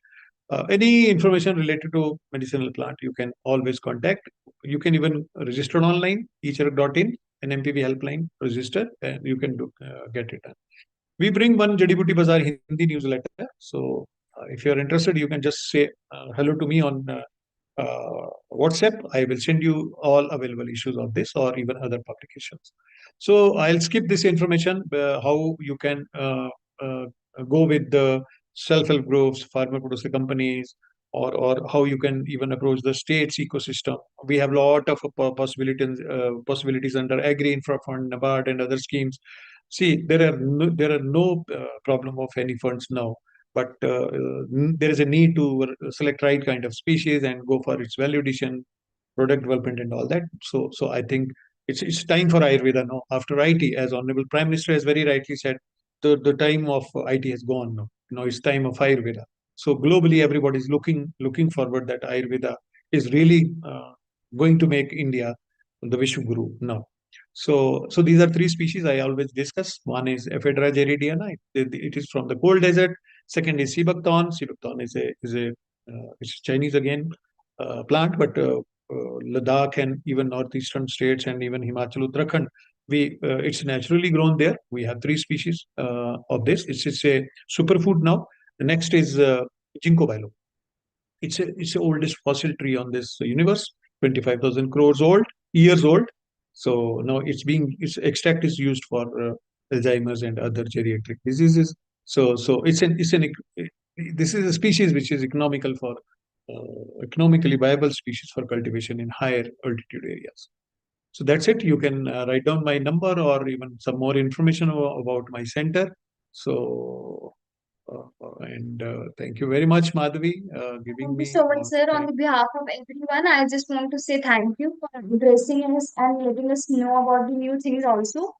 Any information related to medicinal plant, you can always contact. You can even register online, echarak.in, an MPV helpline, register, and you can get it done. We bring one Jadibuti Bazaar Hindi newsletter. So if you're interested, you can just say hello to me on WhatsApp. I will send you all available issues of this or even other publications. So I'll skip this information, how you can go with the self-help groups, farmer producer companies, or how you can even approach the state's ecosystem. We have a lot of possibilities under Agri Infra Fund, NABARD, and other schemes. See, there are no problem of any funds now, but there is a need to select right kind of species and go for its value addition, product development, and all that. So I think it's time for Ayurveda now. After IT, as Honorable Prime Minister has very rightly said, the time of IT has gone now. Now it's time of Ayurveda. So globally, everybody is looking forward that Ayurveda is really going to make India the Vishwaguru now. So these are 3 species I always discuss. One is Ephedra geradiana. It is from the cold desert. Second is Sibakthon. Sibakthon it's Chinese again plant, but Ladakh and even northeastern states and even Himachal, Uttarakhand, it's naturally grown there. We have 3 species of this. It's a superfood now. The next is Ginkgo biloba. it's the oldest fossil tree on this universe, 25,000 years old. So now its extract is used for Alzheimer's and other geriatric diseases. So this is a species which is economically viable species for cultivation in higher altitude areas. So that's it. You can write down my number or even some more information about my center. So, thank you very much, Madhavi, giving Thank you me so much, sir. On time. the behalf of everyone, I just want to say thank you for addressing us and letting us know about the new things also.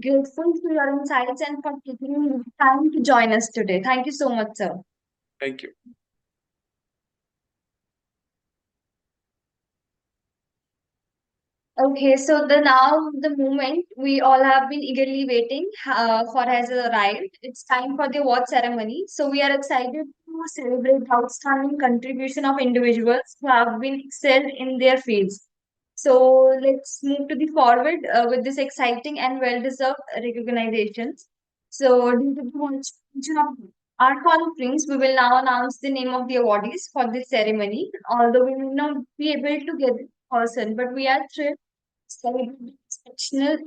Grateful for your insights and for taking time to join us today. Thank you so much, sir. Thank you. Okay, so the moment we all have been eagerly waiting for has arrived. It's time for the award ceremony. So we are excited to celebrate the outstanding contribution of individuals who have been excelled in their fields. So let's move to the forward with this exciting and well-deserved recognitions. So due to the conclusion of our conference, we will now announce the name of the awardees for this ceremony. Although we may not be able to get in person, but we are thrilled celebrate exceptional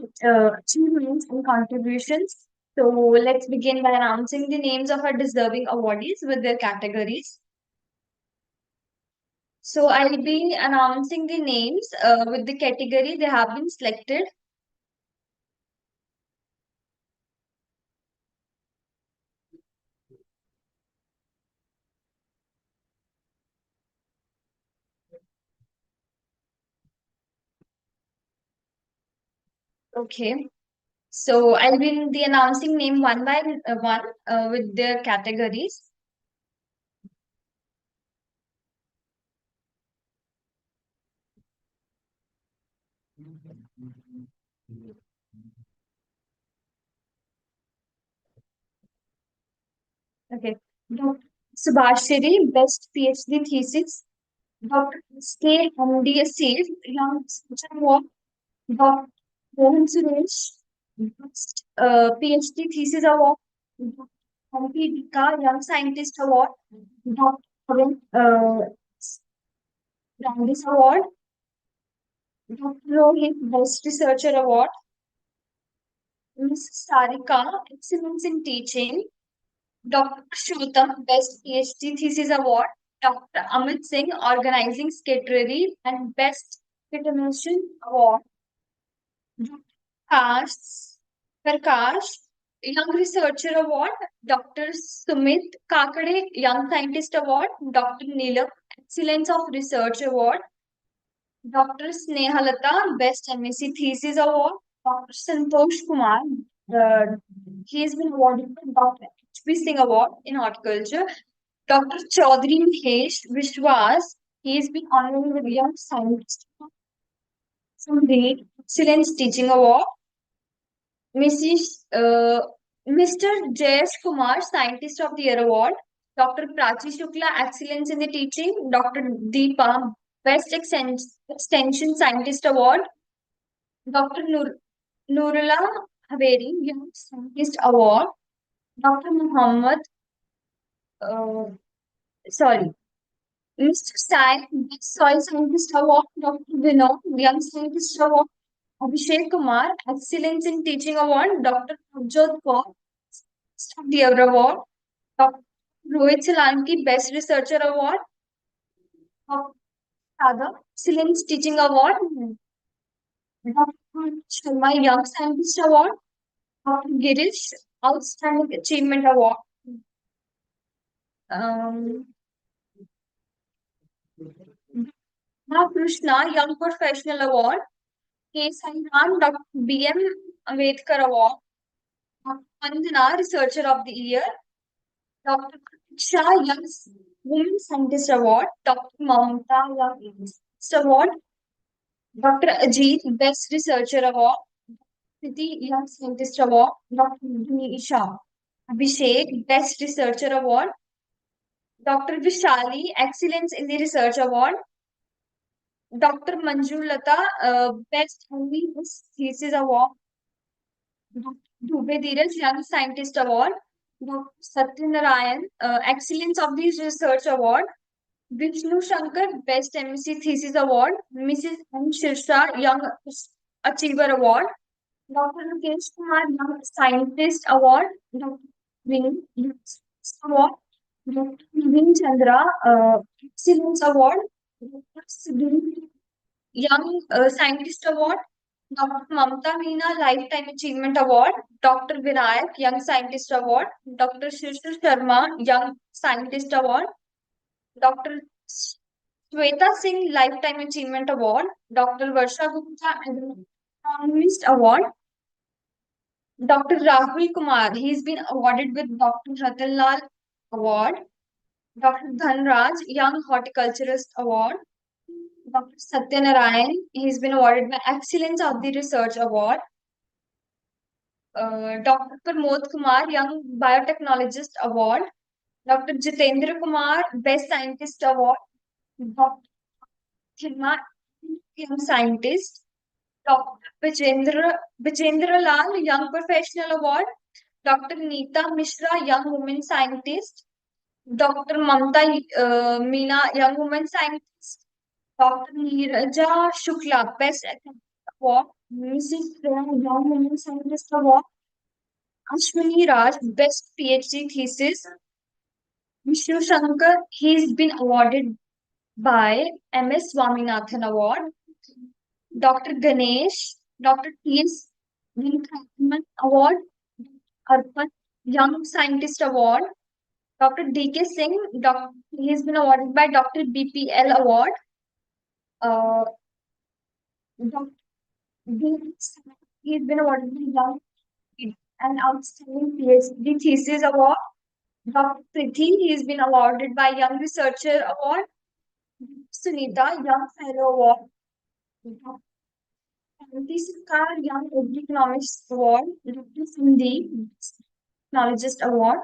achievements and contributions. So let's begin by announcing the names of our deserving awardees with their categories. So I'll be announcing the names with the category they have been selected. Okay. So I'll be the announcing name one by one with their categories. Okay. Dr. Subhash Siri, Best PhD Thesis. Dr. S.K. MD Asif, Young Researcher Award. Dr. Mohan Suresh, Best PhD Thesis Award. Dr. Hampi Dika, Young Scientist Award. Dr. Arun Brandis Award. Dr. Rohit, Best Researcher Award. Ms. Sarika, Excellence in Teaching. Dr. Shrutam, Best PhD Thesis Award. Dr. Amit Singh, Organizing Secretary and Best Determination Award. Prakash, Prakash, Young Researcher Award. Dr. Sumit Kakade, Young Scientist Award. Dr. Neelam, Excellence of Research Award. Dr. Snehalata, Best MSc Thesis Award. Dr. Santosh Kumar, uh, he has been awarded the Dr. H.P. Singh Award in Horticulture. Dr. Chaudhary Mahesh Vishwas, he has been honored with Young Scientist from the Excellence Teaching Award. Mrs. Mr. Jayesh Kumar, Scientist of the Year Award. Dr. Prachi Shukla, Excellence in the Teaching. Dr. Deepa, Best Extension Scientist Award. Dr. Nurullah Haveri, Young Scientist Award. Dr. Muhammad, uh, sorry, Mr. Sai, Best Soil Scientist Award. Dr. Vinod, Young Scientist Award. Abhishek Kumar, Excellence in Teaching Award. Dr. Navjot Kaur, Dear Award. Dr. Rohit Solanki, Best Researcher Award. Dr. Sada, Excellence Teaching Award. Dr. Sharma, Young Scientist Award. Dr. Girish, Outstanding Achievement Award. Um, Now Krishna, Young Professional Award. K. Sairam, Dr. B.M. Ambedkar Award. Dr. Vandana, Researcher of the Year. Dr. Shah, Young Women Scientist Award. Dr. Mamta, Young Scientist Award. Dr. Ajit, Best Researcher Award. Siti, Young Scientist Award. Dr. Isha Abhishek, Best Researcher Award. Dr. Vishali, Excellence in the Research Award. Dr. Manju Lata, Best Only Thesis Award. Dr. Dubey Dheeraj, Young Scientist Award. Dr. Satyanarayan, Excellence of the Research Award. Vishnu Shankar, Best MSc Thesis Award. Mrs. M. Shirsha, Young Achiever Award. Dr. Mukesh Kumar, Young Scientist Award. Dr. Vin, Young Scientist Award. Dr. Naveen Chandra, Excellence Award. Dr. Sidhu, Young Scientist Award. Dr. Mamta Meena, Lifetime Achievement Award. Dr. Vinayak, Young Scientist Award. Dr. Shishir Sharma, Young Scientist Award. Dr. Shweta Singh, Lifetime Achievement Award. Dr. Varsha Gupta, Economist Award. Dr. Rahul Kumar, he's been awarded with Dr. Ratan Lal Award. Dr. Dhanraj, Young Horticulturist Award. Dr. Satyanarayan, he's been awarded with Excellence of the Research Award. Dr. Pramod Kumar, Young Biotechnologist Award. Dr. Jitendra Kumar, Best Scientist Award. Dr. Thilma, Young Scientist. Dr. Vijendra Lal, Young Professional Award. Dr. Neeta Mishra, Young Women Scientist. Dr. Mamta Meena, Young Women Scientist. Dr. Neeraja Shukla, Best Academic Award. Mrs. Priya, Young Women Scientist Award. Ashwini Raj, Best PhD Thesis. Vishnu Shankar, he's been awarded by MS Swaminathan Award. Dr. Ganesh, Dr. T.S. Venkataraman Award. Arpan, Young Scientist Award. Dr. D.K. Singh, he's been awarded by Dr. BPL Award. Uh, Dr. D. He's been awarded by Young and Outstanding PhD Thesis Award. Dr. Prithi, he's been awarded by Young Researcher Award. Sunita, Young Fellow Award. Dr. Sarkar, Young Economist Award. Dr. Sandeep, Technologist Award.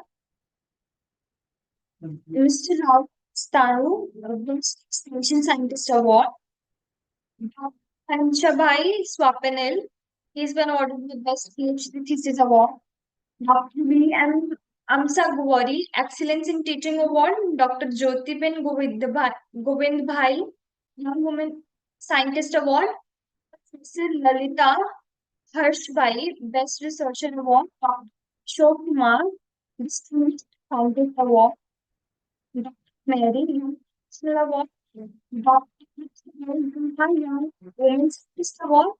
Mr. Rao Stanu, Best Extension Scientist Award. Dr. Panchabhai Swapanil, he's been awarded with Best PhD Thesis Award. Dr. V.M. Amsa Gowari, Excellence in Teaching Award. Dr. Jyotibin Govind Bhai, Young Woman Scientist Award. Professor Lalita Harsh Bhai, Best Researcher Award. Dr. Ashok Kumar, Distinguished Scientist Award. Dr. Mary, Young National Award. Dr. Young Women Scientist Award.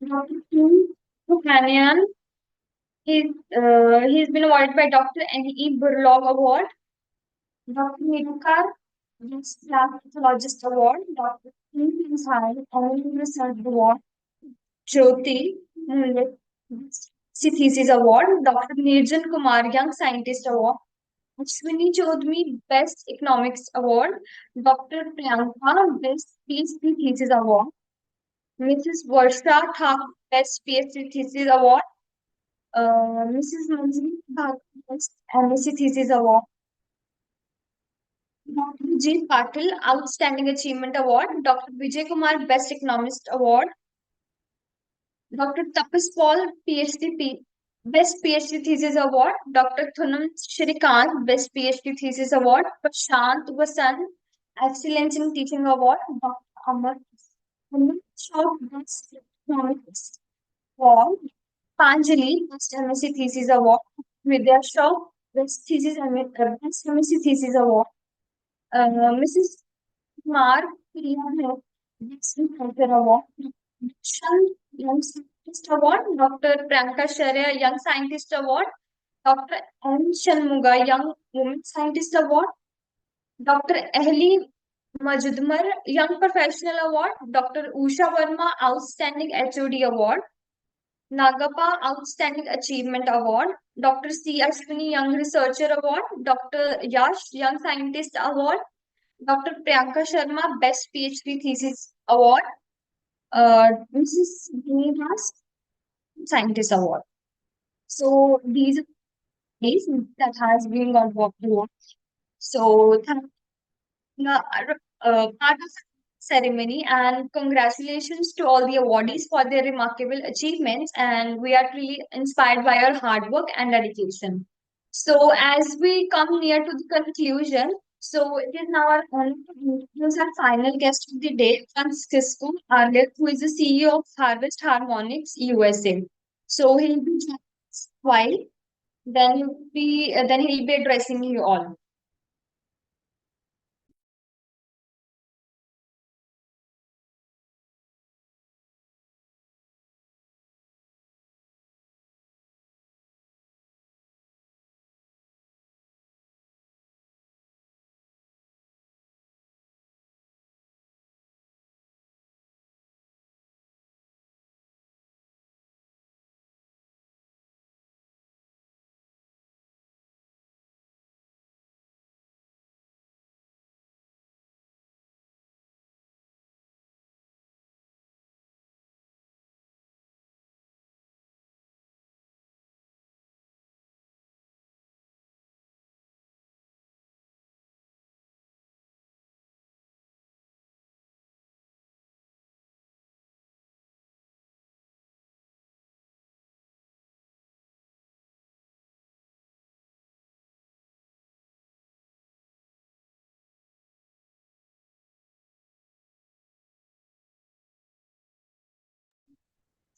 Dr. Q. Buchanan, he's been awarded by Dr. N.E. Burlog Award. Dr. Nidukar, Best Lab Pathologist Award. Dr. P. Pinsai, Early Research Award. Jyoti Mullet, Best Thesis Award. Dr. Nirjan Kumar, Young Scientist Award. Ashwini Chaudhary, Best Economics Award. Dr. Priyanka, Best PhD Thesis Award. Mrs. Varsha Thakur, Best PhD Thesis Award. Mrs. Manjari Bhagat, Best MSc Thesis Award. Dr. Vijay Patil, Outstanding Achievement Award. Dr. Vijay Kumar, Best Economist Award. Dr. Tapas Paul, Best PhD Thesis Award. Dr. Thunam Shrikant, Best PhD Thesis Award. Prashant Vasan, Excellence in Teaching Award. Dr. Amar Shaw, Best Economics Award. Panjali, Best MSc Thesis Award. Vidya Shaw, Best MSc Thesis Award. Mrs. Mark Priya, Best Researcher Award. Shan, Young Scientist Award. Dr. Priyanka Sharya, Young Scientist Award. Dr. M. Shanmuga, Young Women Scientist Award. Dr. Ehli Majudmar, Young Professional Award. Dr. Usha Verma, Outstanding HOD Award. Nagappa Outstanding Achievement Award. Dr. C. Ashwini, Young Researcher Award. Dr. Yash, Young Scientist Award. Dr. Priyanka Sharma, Best PhD Thesis Award. Mrs. Neelas, Scientist Award. So these are these that has been awarded. So thank part of the ceremony and congratulations to all the awardees for their remarkable achievements, and we are really inspired by your hard work and dedication. So as we come near to the conclusion, so it is now our honor to introduce our final guest of the day, Francisco Arlet, who is the CEO of Harvest Harmonics USA. So he'll be joining us while then he'll be addressing you all.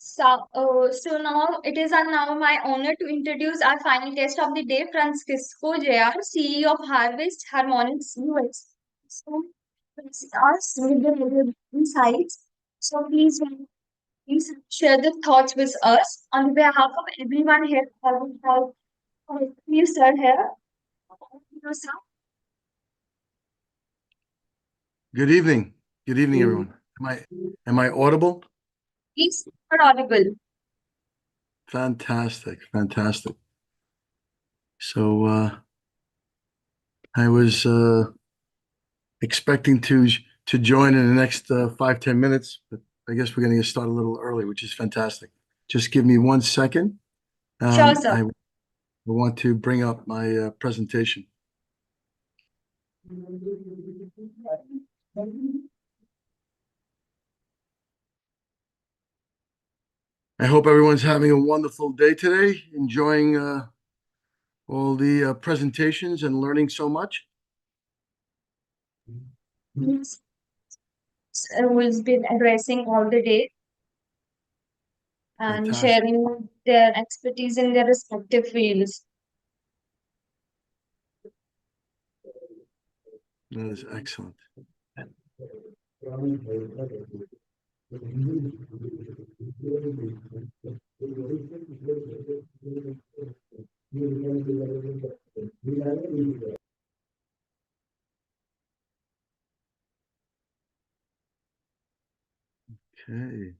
So now it is now my honor to introduce our final guest of the day, Francisco Jr., CEO of Harvest Harmonics US. So us with the insights. So please share the thoughts with us on behalf of everyone here. Please, sir, here. You, sir. Good evening. Good evening, everyone. Am I audible? Please, not audible. Fantastic. Fantastic. So I was expecting to join in the next 5-10 minutes, but I guess we're going to get started a little early, which is fantastic. Just give me 1 second. Sure, sir. I want to bring up my presentation. I hope everyone's having a wonderful day today, enjoying all the presentations and learning so much. Yes. Who's been addressing all the day and Fantastic. sharing their expertise in their respective fields. That is excellent. Okay.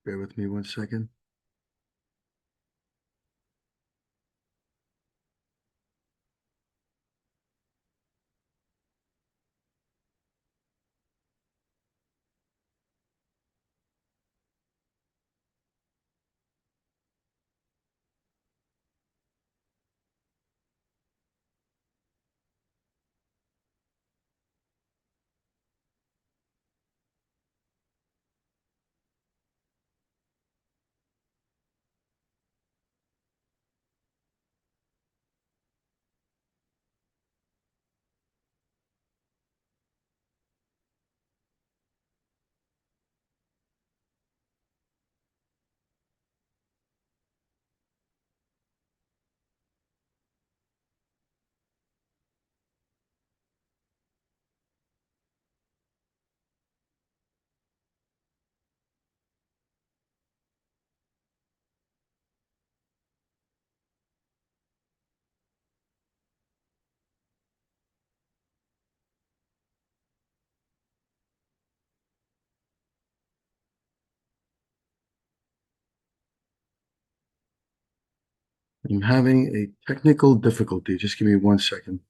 Bear with me 1 second. I'm having a technical difficulty. Just give me 1 second.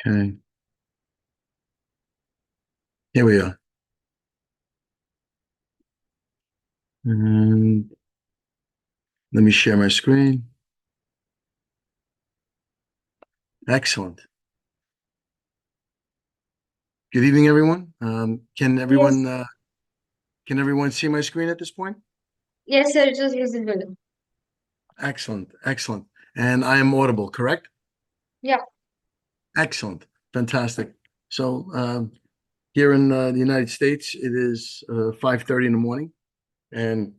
Okay. Here we are. And let me share my screen. Excellent. Good evening, everyone. Can everyone see my screen at this point? Yes, sir, it is visible. Excellent, excellent. And I am audible, correct? Yeah. Excellent, fantastic. So here in the United States, it is 5:30 in the morning, and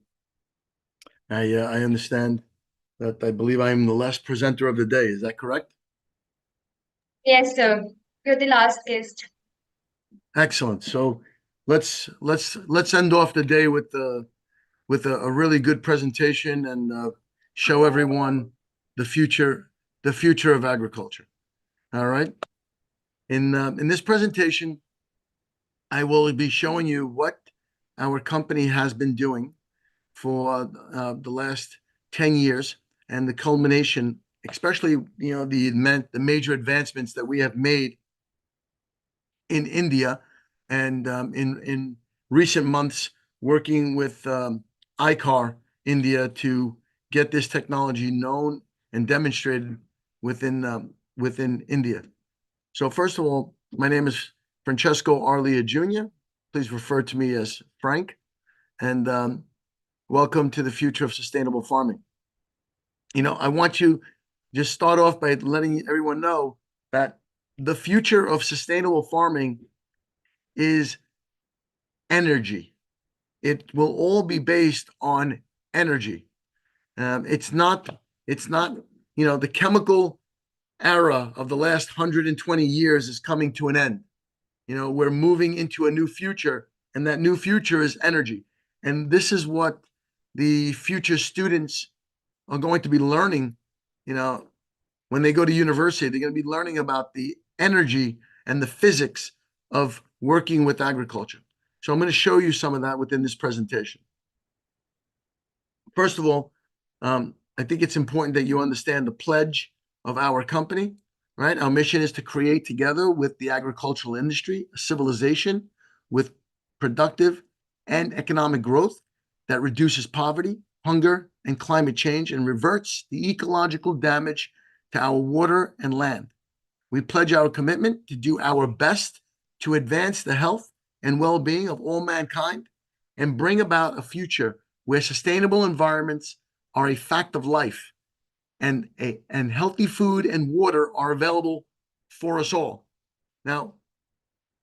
I understand that I believe I am the last presenter of the day. Is that correct? Yes, sir. You're the last guest. Excellent. So let's end off the day with a really good presentation and show everyone the future of agriculture. All right. In this presentation, I will be showing you what our company has been doing for the last 10 years and the culmination, especially the major advancements that we have made in India and in recent months working with ICAR India to get this technology known and demonstrated within India. So first of all, my name is Francesco Arlia Jr. Please refer to me as Frank, and welcome to the future of sustainable farming. I want to just start off by letting everyone know that the future of sustainable farming is energy. It will all be based on energy. It's not, the chemical era of the last 120 years is coming to an end. We're moving into a new future, and that new future is energy. And this is what the future students are going to be learning, when they go to university. They're going to be learning about the energy and the physics of working with agriculture. So I'm going to show you some of that within this presentation. First of all, I think it's important that you understand the pledge of our company, right? Our mission is to create together with the agricultural industry a civilization with productive and economic growth that reduces poverty, hunger, and climate change and reverts the ecological damage to our water and land. We pledge our commitment to do our best to advance the health and well-being of all mankind and bring about a future where sustainable environments are a fact of life and healthy food and water are available for us all. Now,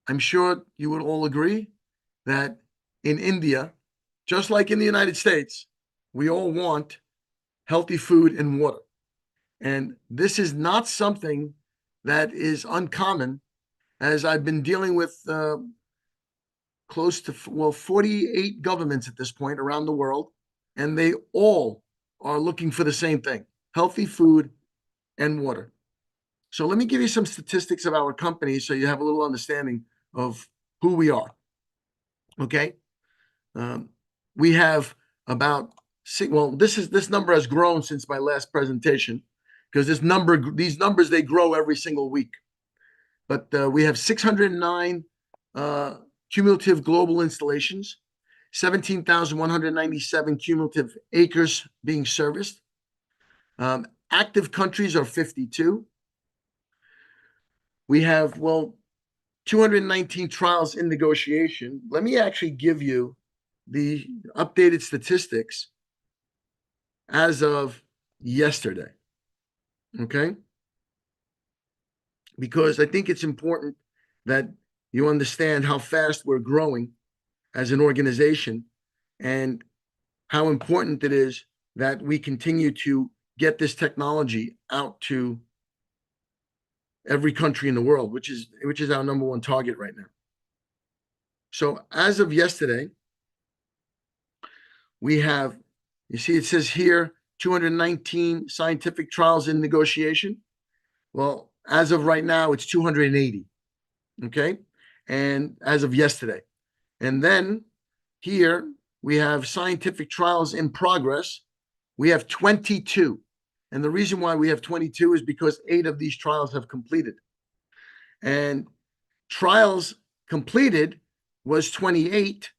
I'm sure you would all agree that in India, just like in the United States, we all want healthy food and water. And this is not something that is uncommon, as I've been dealing with close to 48 governments at this point around the world, and they all are looking for the same thing: healthy food and water. So let me give you some statistics of our company so you have a little understanding of who we are. Okay. We have about this number has grown since my last presentation, because these numbers, they grow every single week. But we have 609 cumulative global installations, 17,197 cumulative acres being serviced. Active countries are 52. We have, 219 trials in negotiation. Let me actually give you the updated statistics as of yesterday. Okay? Because I think it's important that you understand how fast we're growing as an organization and how important it is that we continue to get this technology out to every country in the world, which is our number one target right now. So as of yesterday, we have, you see, it says here 219 scientific trials in negotiation. Well, as of right now, it's 280. Okay. And as of yesterday. And then here we have scientific trials in progress. We have 22. And the reason why we have 22 is because 8 of these trials have completed. And trials completed was 28,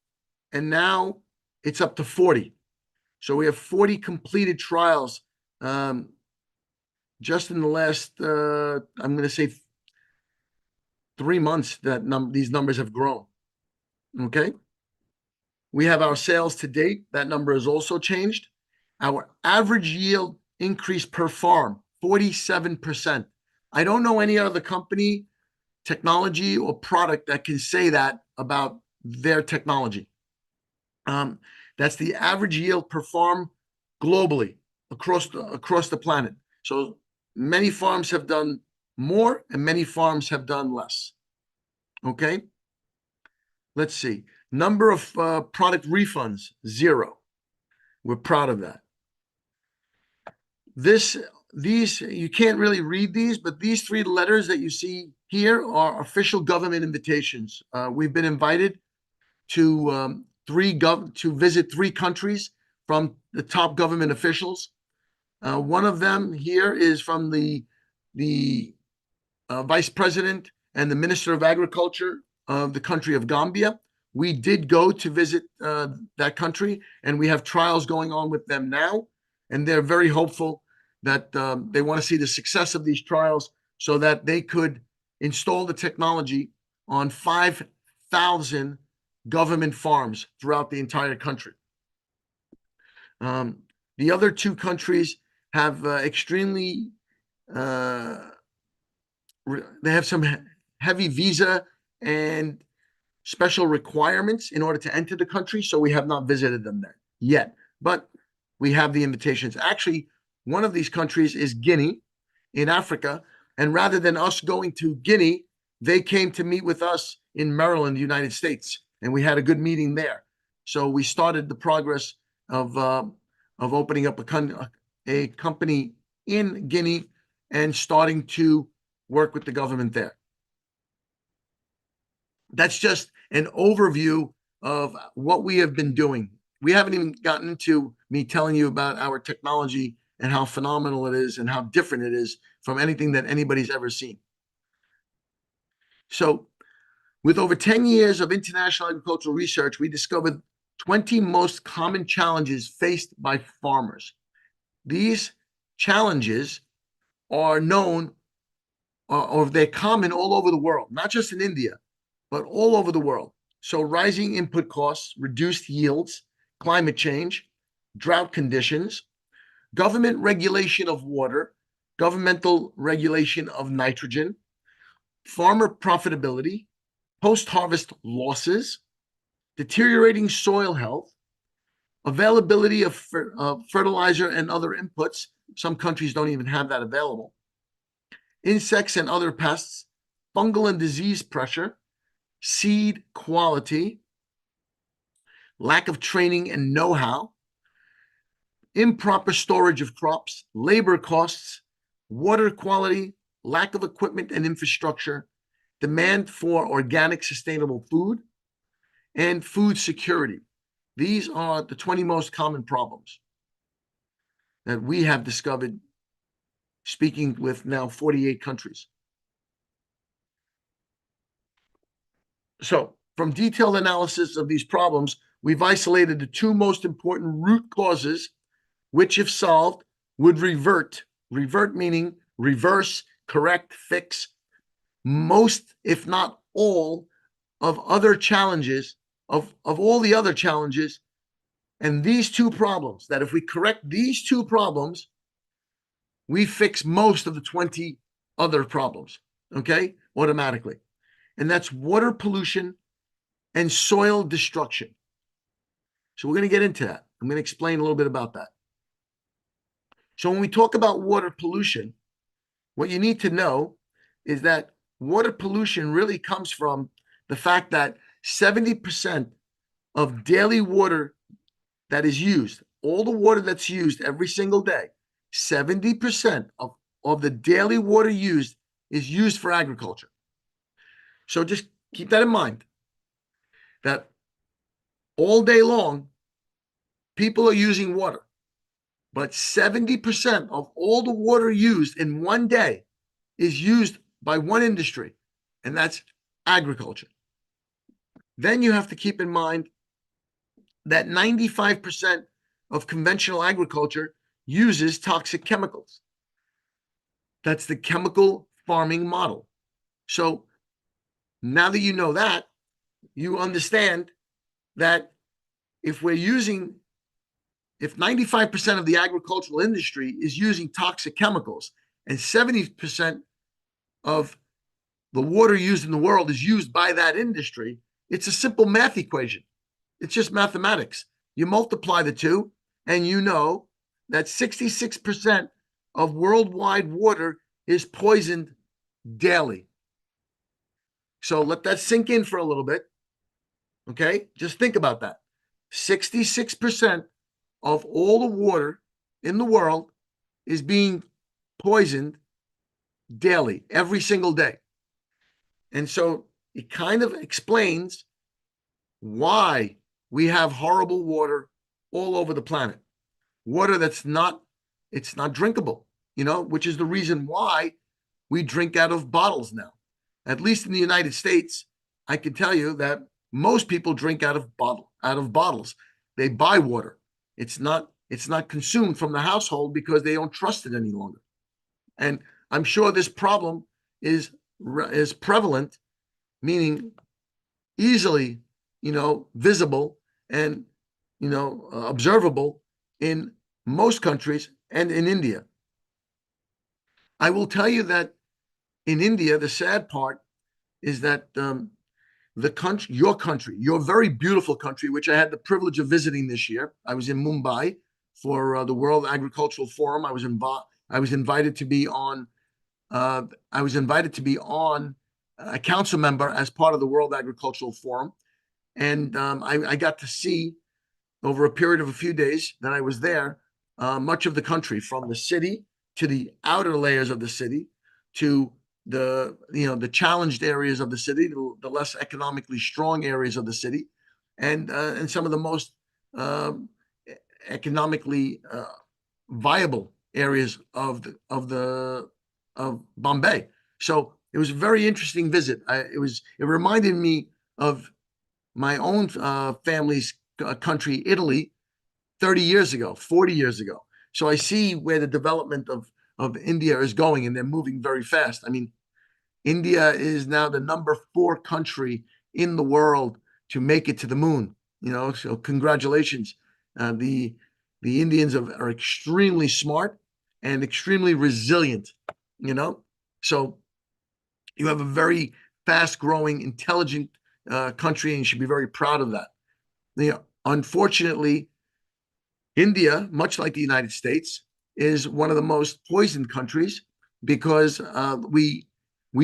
and now it's up to 40. So we have 40 completed trials just in the last, I'm going to say 3 months that these numbers have grown. Okay. We have our sales to date. That number has also changed. Our average yield increase per farm, 47%. I don't know any other company, technology, or product that can say that about their technology. That's the average yield per farm globally across the planet. So many farms have done more and many farms have done less. Okay. Let's see. Number of product refunds, 0. We're proud of that. These, you can't really read these, but these 3 letters that you see here are official government invitations. We've been invited to visit 3 countries from the top government officials. One of them here is from the Vice President and the Minister of Agriculture of the country of Gambia. We did go to visit that country, and we have trials going on with them now, and they're very hopeful that they want to see the success of these trials so that they could install the technology on 5,000 government farms throughout the entire country. The other 2 countries have extremely, they have some heavy visa and special requirements in order to enter the country, so we have not visited them there yet, but we have the invitations. Actually, one of these countries is Guinea in Africa, and rather than us going to Guinea, they came to meet with us in Maryland, United States, and we had a good meeting there. So we started the progress of opening up a company in Guinea and starting to work with the government there. That's just an overview of what we have been doing. We haven't even gotten into me telling you about our technology and how phenomenal it is and how different it is from anything that anybody's ever seen. So with over 10 years of international agricultural research, we discovered 20 most common challenges faced by farmers. These challenges are known, or they're common all over the world, not just in India, but all over the world. So rising input costs, reduced yields, climate change, drought conditions, government regulation of water, governmental regulation of nitrogen, farmer profitability, post-harvest losses, deteriorating soil health, availability of fertilizer and other inputs. Some countries don't even have that available. Insects and other pests, fungal and disease pressure, seed quality, lack of training and know-how, improper storage of crops, labor costs, water quality, lack of equipment and infrastructure, demand for organic sustainable food, and food security. These are the 20 most common problems that we have discovered speaking with now 48 countries. So from detailed analysis of these problems, we've isolated the 2 most important root causes, which if solved would revert meaning reverse, correct, fix, most, if not all, of other challenges, of all the other challenges. And these 2 problems, that if we correct these 2 problems, we fix most of the 20 other problems, okay, automatically. And that's water pollution and soil destruction. So we're going to get into that. I'm going to explain a little bit about that. So when we talk about water pollution, what you need to know is that water pollution really comes from the fact that 70% of daily water that is used, all the water that's used every single day, 70% of the daily water used is used for agriculture. So just keep that in mind, that all day long, people are using water, but 70% of all the water used in one day is used by one industry, and that's agriculture. Then you have to keep in mind that 95% of conventional agriculture uses toxic chemicals. That's the chemical farming model. So now that you know that, you understand that if 95% of the agricultural industry is using toxic chemicals and 70% of the water used in the world is used by that industry, it's a simple math equation. It's just mathematics. You multiply the two, and you know that 66% of worldwide water is poisoned daily. So let that sink in for a little bit. Okay? Just think about that. 66% of all the water in the world is being poisoned daily, every single day. And so it kind of explains why we have horrible water all over the planet. Water that's not drinkable, which is the reason why we drink out of bottles now. At least in the United States, I can tell you that most people drink out of bottles. They buy water. It's not consumed from the household because they don't trust it any longer. And I'm sure this problem is prevalent, meaning easily, visible and, observable in most countries and in India. I will tell you that in India, the sad part is that your very beautiful country, which I had the privilege of visiting this year. I was in Mumbai for the World Agricultural Forum. I was invited to be on. I was invited to be on a council member as part of the World Agricultural Forum, and I got to see over a period of a few days that I was there much of the country, from the city to the outer layers of the city to the challenged areas of the city, the less economically strong areas of the city, and some of the most economically viable areas of Bombay. So it was a very interesting visit. It reminded me of my own family's country, Italy, 30 years ago, 40 years ago. So I see where the development of India is going, and they're moving very fast. I mean, India is now the number 4 country in the world to make it to the moon. So congratulations. The Indians are extremely smart and extremely resilient. So you have a very fast-growing, intelligent country, and you should be very proud of that. Unfortunately, India, much like the United States, is one of the most poisoned countries because we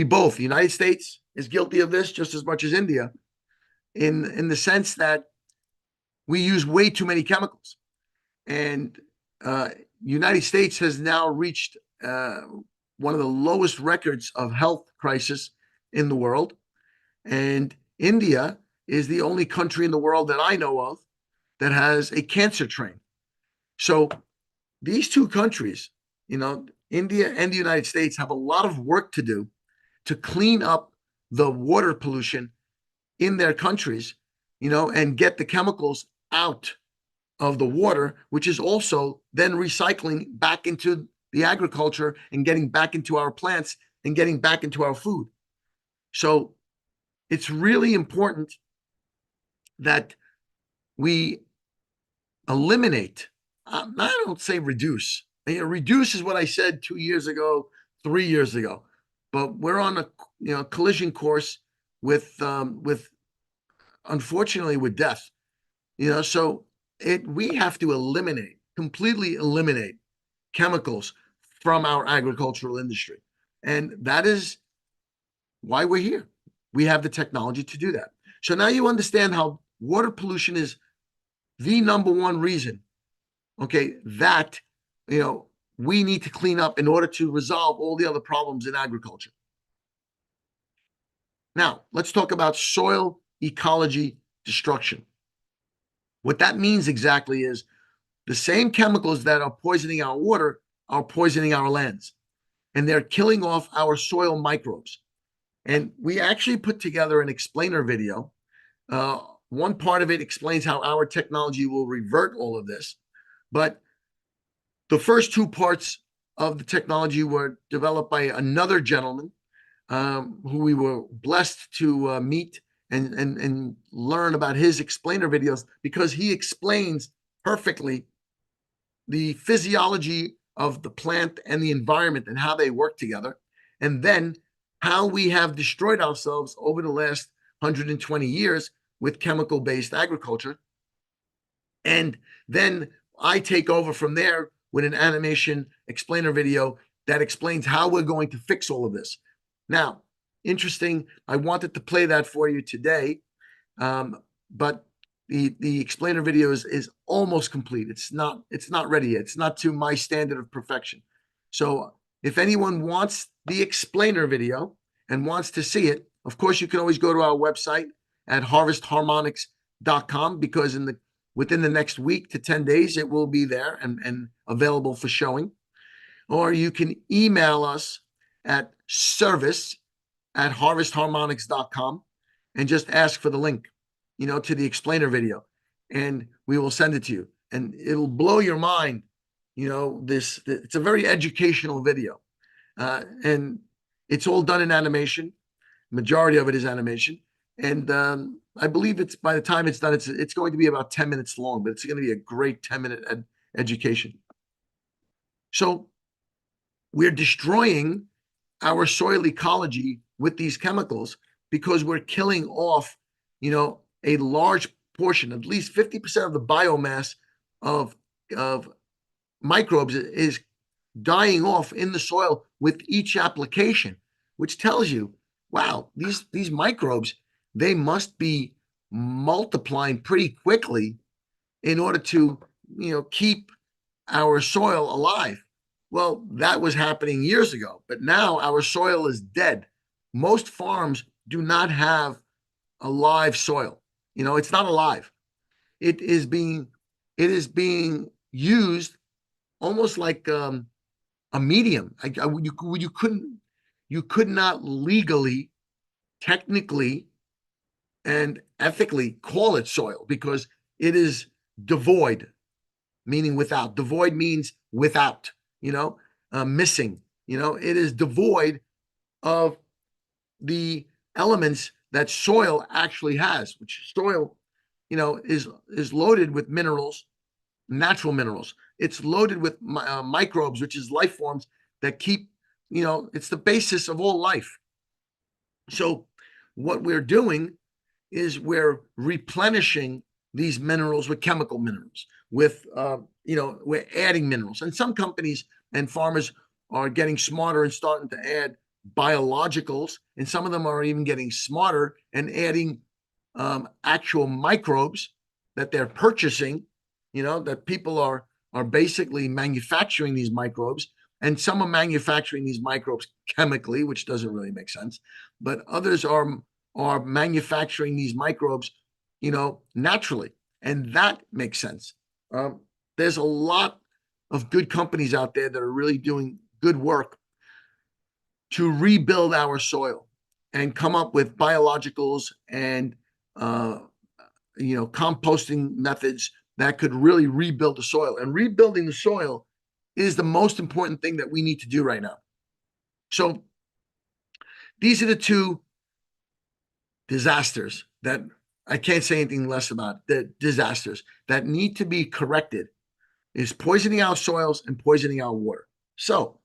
both, the United States is guilty of this just as much as India, in the sense that we use way too many chemicals. And United States has now reached one of the lowest records of health crisis in the world. And India is the only country in the world that I know of that has a cancer train. So these two countries, India and the United States, have a lot of work to do to clean up the water pollution in their countries, and get the chemicals out of the water, which is also then recycling back into the agriculture and getting back into our plants and getting back into our food. So it's really important that we eliminate, I don't say reduce. Reduce is what I said 2 years ago, 3 years ago, but we're on a collision course with unfortunately with death. So we have to completely eliminate chemicals from our agricultural industry. And that is why we're here. We have the technology to do that. So now you understand how water pollution is the number one reason, okay, that, we need to clean up in order to resolve all the other problems in agriculture. Now, let's talk about soil ecology destruction. What that means exactly is the same chemicals that are poisoning our water are poisoning our lands, and they're killing off our soil microbes. And we actually put together an explainer video. One part of it explains how our technology will revert all of this. But the first two parts of the technology were developed by another gentleman who we were blessed to meet and learn about his explainer videos, because he explains perfectly the physiology of the plant and the environment and how they work together, and then how we have destroyed ourselves over the last 120 years with chemical-based agriculture. And then I take over from there with an animation explainer video that explains how we're going to fix all of this. Now, interesting, I wanted to play that for you today, but the explainer video is almost complete. It's not ready yet. It's not to my standard of perfection. So if anyone wants the explainer video and wants to see it, of course, you can always go to our website at harvestharmonics.com, because within the next week to 10 days, it will be there and available for showing. Or you can email us at service@harvestharmonics.com and just ask for the link, to the explainer video, and we will send it to you. And it'll blow your mind. It's a very educational video. And it's all done in animation. Majority of it is animation. And I believe by the time it's done, it's going to be about 10 minutes long, but it's going to be a great 10-minute education. So we're destroying our soil ecology with these chemicals because we're killing off, a large portion, at least 50% of the biomass of microbes is dying off in the soil with each application, which tells you, wow, these microbes, they must be multiplying pretty quickly in order to, keep our soil alive. Well, that was happening years ago, but now our soil is dead. Most farms do not have a live soil. It's not alive. It is being used almost like a medium. You could not legally, technically, and ethically call it soil, because it is devoid, meaning without. Devoid means without, missing. It is devoid of the elements that soil actually has, which soil, is loaded with minerals, natural minerals. It's loaded with microbes, which is life forms that keep, it's the basis of all life. So what we're doing is we're replenishing these minerals with chemical minerals, with, we're adding minerals. And some companies and farmers are getting smarter and starting to add biologicals, and some of them are even getting smarter and adding actual microbes that they're purchasing, that people are basically manufacturing these microbes, and some are manufacturing these microbes chemically, which doesn't really make sense, but others are manufacturing these microbes, naturally, and that makes sense. There's a lot of good companies out there that are really doing good work to rebuild our soil and come up with biologicals and composting methods that could really rebuild the soil. And rebuilding the soil is the most important thing that we need to do right now. So these are the two disasters that I can't say anything less about. The disasters that need to be corrected is poisoning our soils and poisoning our water. So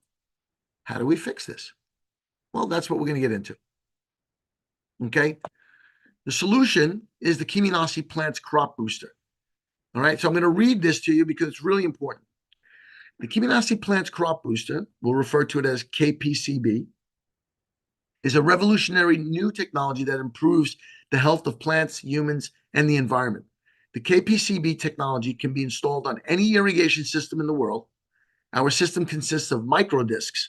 how do we fix this? Well, that's what we're going to get into. Okay. The solution is the Kiminasi Plants Crop Booster. All right. So I'm going to read this to you because it's really important. The Kiminasi Plants Crop Booster, we'll refer to it as KPCB, is a revolutionary new technology that improves the health of plants, humans, and the environment. The KPCB technology can be installed on any irrigation system in the world. Our system consists of microdiscs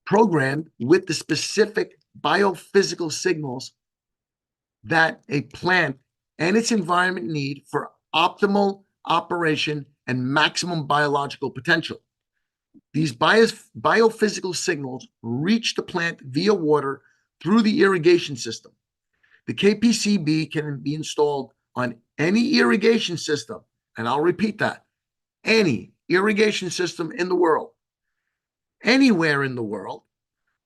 programmed with the specific biophysical signals that a plant and its environment need for optimal operation and maximum biological potential. These biophysical signals reach the plant via water through the irrigation system. The KPCB can be installed on any irrigation system, and I'll repeat that, any irrigation system in the world, anywhere in the world,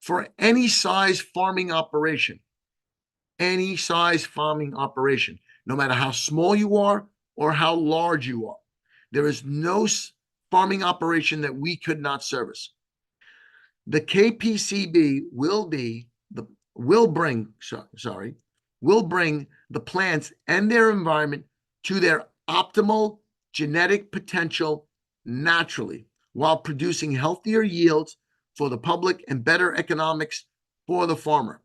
for any size farming operation, no matter how small you are or how large you are. There is no farming operation that we could not service. The KPCB will bring the plants and their environment to their optimal genetic potential naturally, while producing healthier yields for the public and better economics for the farmer.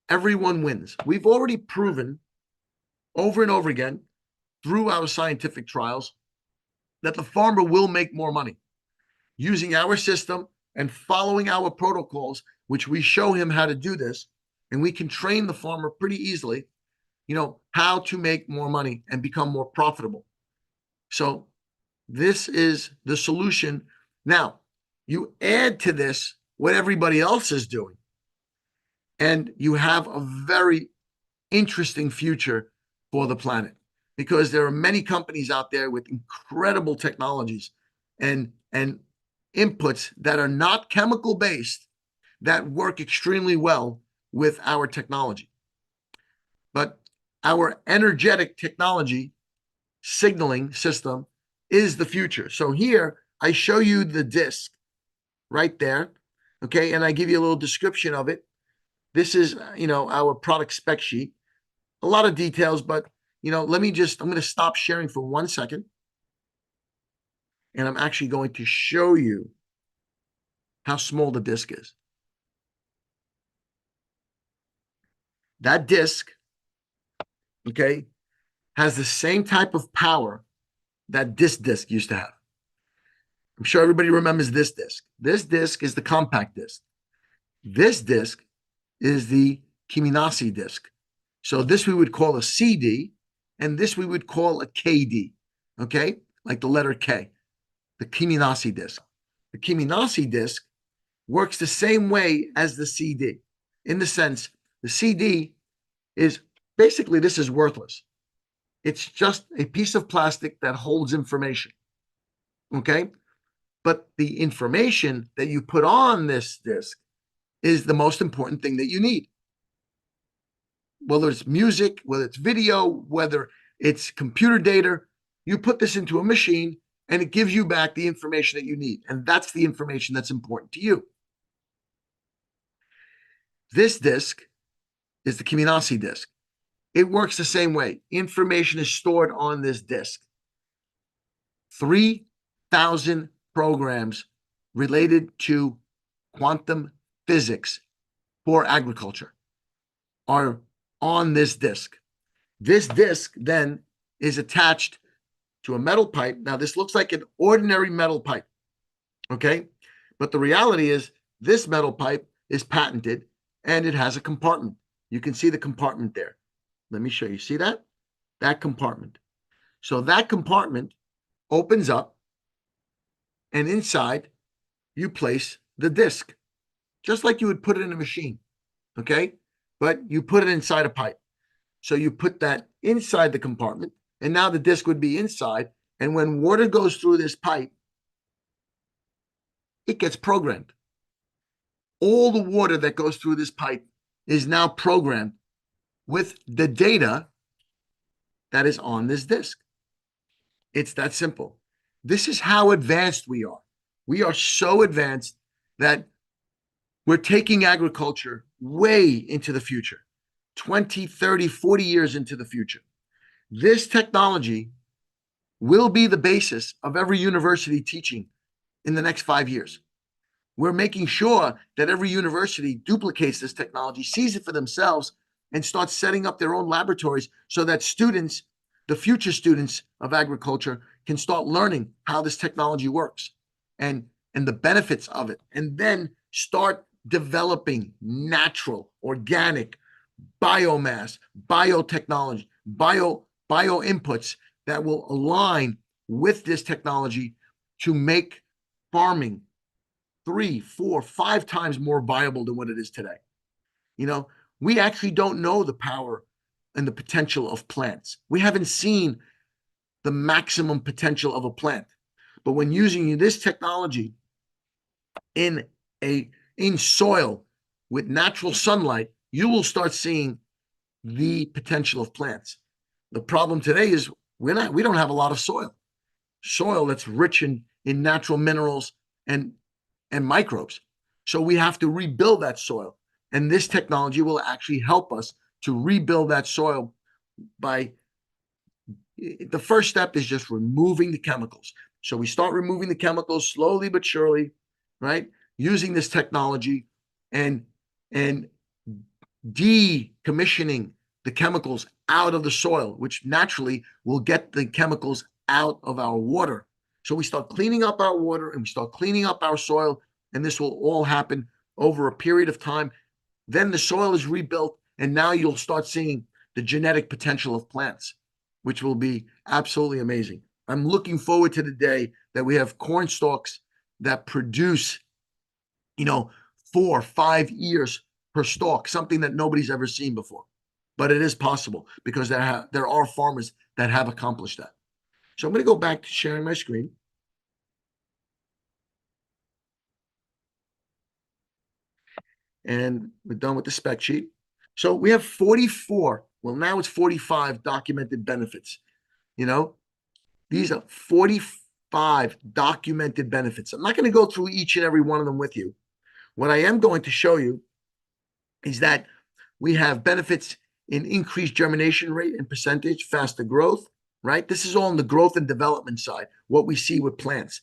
Everyone wins. We've already proven over and over again through our scientific trials that the farmer will make more money using our system and following our protocols, which we show him how to do this. And we can train the farmer pretty easily, how to make more money and become more profitable. So this is the solution. Now, you add to this what everybody else is doing, and you have a very interesting future for the planet, because there are many companies out there with incredible technologies and inputs that are not chemical based that work extremely well with our technology. But our energetic technology signaling system is the future. So here I show you the disc right there, okay, and I give you a little description of it. This is, our product spec sheet. A lot of details, but, I'm going to stop sharing for 1 second. And I'm actually going to show you how small the disc is. That disc, okay, has the same type of power that this disc used to have. I'm sure everybody remembers this disc. This disc is the compact disc. This disc is the Kiminasi disc. So this we would call a CD, and this we would call a KD, okay? Like the letter K, the Kiminasi disc. The Kiminasi disc works the same way as the CD, in the sense the CD is basically, this is worthless. It's just a piece of plastic that holds information, okay? But the information that you put on this disc is the most important thing that you need. Whether it's music, whether it's video, whether it's computer data, you put this into a machine and it gives you back the information that you need. And that's the information that's important to you. This disc is the Kiminasi disc. It works the same way. Information is stored on this disc. 3,000 programs related to quantum physics for agriculture are on this disc. This disc then is attached to a metal pipe. Now, this looks like an ordinary metal pipe, okay? But the reality is this metal pipe is patented and it has a compartment. You can see the compartment there. Let me show you. See that? That compartment. So that compartment opens up, and inside you place the disc, just like you would put it in a machine, okay? But you put it inside a pipe. So you put that inside the compartment, and now the disc would be inside. And when water goes through this pipe, it gets programmed. All the water that goes through this pipe is now programmed with the data that is on this disc. It's that simple. This is how advanced we are. We are so advanced that we're taking agriculture way into the future, 20, 30, 40 years into the future. This technology will be the basis of every university teaching in the next 5 years. We're making sure that every university duplicates this technology, sees it for themselves, and starts setting up their own laboratories so that students, the future students of agriculture, can start learning how this technology works and the benefits of it, and then start developing natural, organic, biomass, biotechnology, bio inputs that will align with this technology to make farming 3, 4, 5 times more viable than what it is today. You know, we actually don't know the power and the potential of plants. We haven't seen the maximum potential of a plant. But when using this technology in soil with natural sunlight, you will start seeing the potential of plants. The problem today is we don't have a lot of soil that's rich in natural minerals and microbes. So we have to rebuild that soil. And this technology will actually help us to rebuild that soil by the first step is just removing the chemicals. So we start removing the chemicals slowly but surely, right? Using this technology and decommissioning the chemicals out of the soil, which naturally will get the chemicals out of our water. So we start cleaning up our water and we start cleaning up our soil, and this will all happen over a period of time. Then the soil is rebuilt, and now you'll start seeing the genetic potential of plants, which will be absolutely amazing. I'm looking forward to the day that we have corn stalks that produce, 4, 5 ears per stalk, something that nobody's ever seen before. But it is possible because there are farmers that have accomplished that. So I'm going to go back to sharing my screen. And we're done with the spec sheet. So we have 44, well, now it's 45 documented benefits. These are 45 documented benefits. I'm not going to go through each and every one of them with you. What I am going to show you is that we have benefits in increased germination rate and percentage, faster growth, right? This is all on the growth and development side, what we see with plants.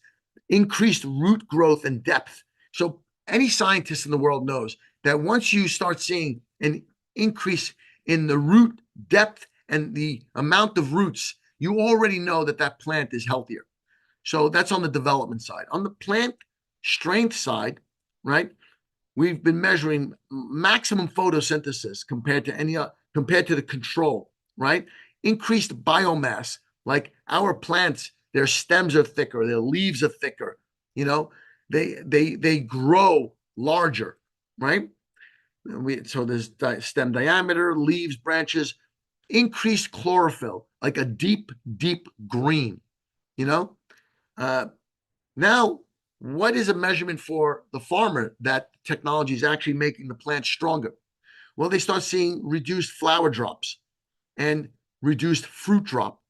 Increased root growth and depth. So any scientist in the world knows that once you start seeing an increase in the root depth and the amount of roots, you already know that that plant is healthier. So that's on the development side. On the plant strength side, right? We've been measuring maximum photosynthesis compared to the control, right? Increased biomass, like our plants, their stems are thicker, their leaves are thicker, they grow larger, right? So there's stem diameter, leaves, branches, increased chlorophyll, like a deep, deep green, Now, what is a measurement for the farmer that technology is actually making the plant stronger? Well, they start seeing reduced flower drops and reduced fruit drop.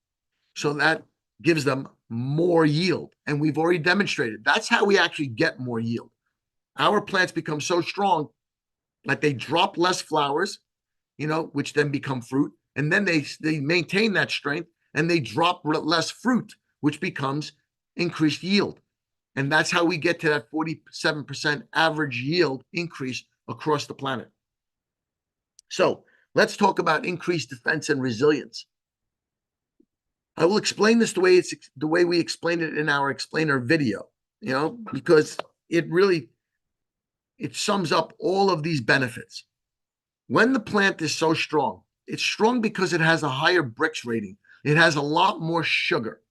So that gives them more yield. And we've already demonstrated that's how we actually get more yield. Our plants become so strong that they drop less flowers, which then become fruit. And then they maintain that strength and they drop less fruit, which becomes increased yield. And that's how we get to that 47% average yield increase across the planet. So let's talk about increased defense and resilience. I will explain this the way we explained it in our explainer video, because it sums up all of these benefits. When the plant is so strong, it's strong because it has a higher Brix rating. It has a lot more sugar.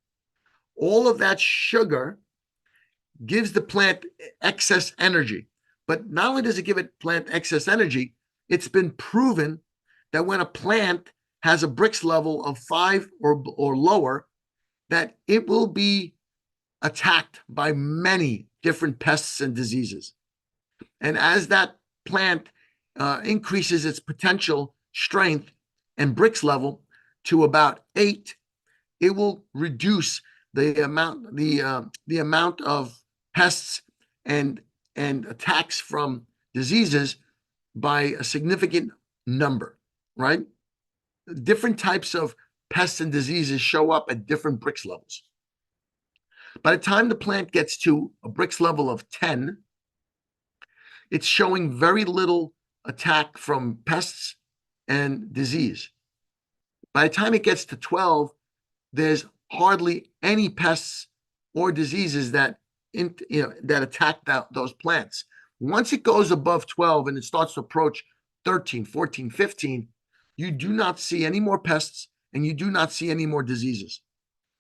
All of that sugar gives the plant excess energy. But not only does it give it plant excess energy, it's been proven that when a plant has a Brix level of 5 or lower, that it will be attacked by many different pests and diseases. And as that plant increases its potential strength and Brix level to about 8, it will reduce the amount of pests and attacks from diseases by a significant number, right? Different types of pests and diseases show up at different Brix levels. By the time the plant gets to a Brix level of 10, it's showing very little attack from pests and disease. By the time it gets to 12, there's hardly any pests or diseases that attack those plants. Once it goes above 12 and it starts to approach 13, 14, 15, you do not see any more pests and you do not see any more diseases.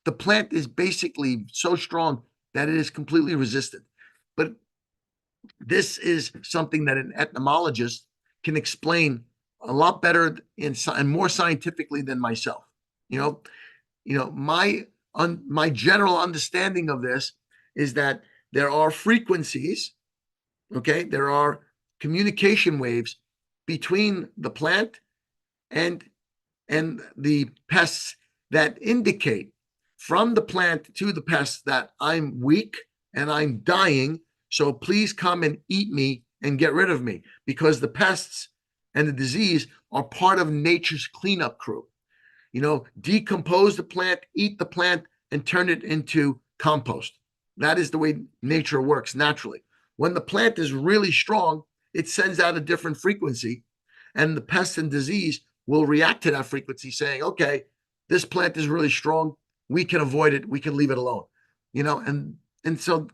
The plant is basically so strong that it is completely resistant. But This is something that an ethnologist can explain a lot better and more scientifically than myself. My general understanding of this is that there are frequencies, okay? There are communication waves between the plant and the pests that indicate from the plant to the pests that I'm weak and I'm dying. So please come and eat me and get rid of me, because the pests and the disease are part of nature's cleanup crew. Decompose the plant, eat the plant, and turn it into compost. That is the way nature works naturally. When the plant is really strong, it sends out a different frequency, and the pest and disease will react to that frequency, saying, okay, this plant is really strong. We can avoid it. We can leave it alone. And so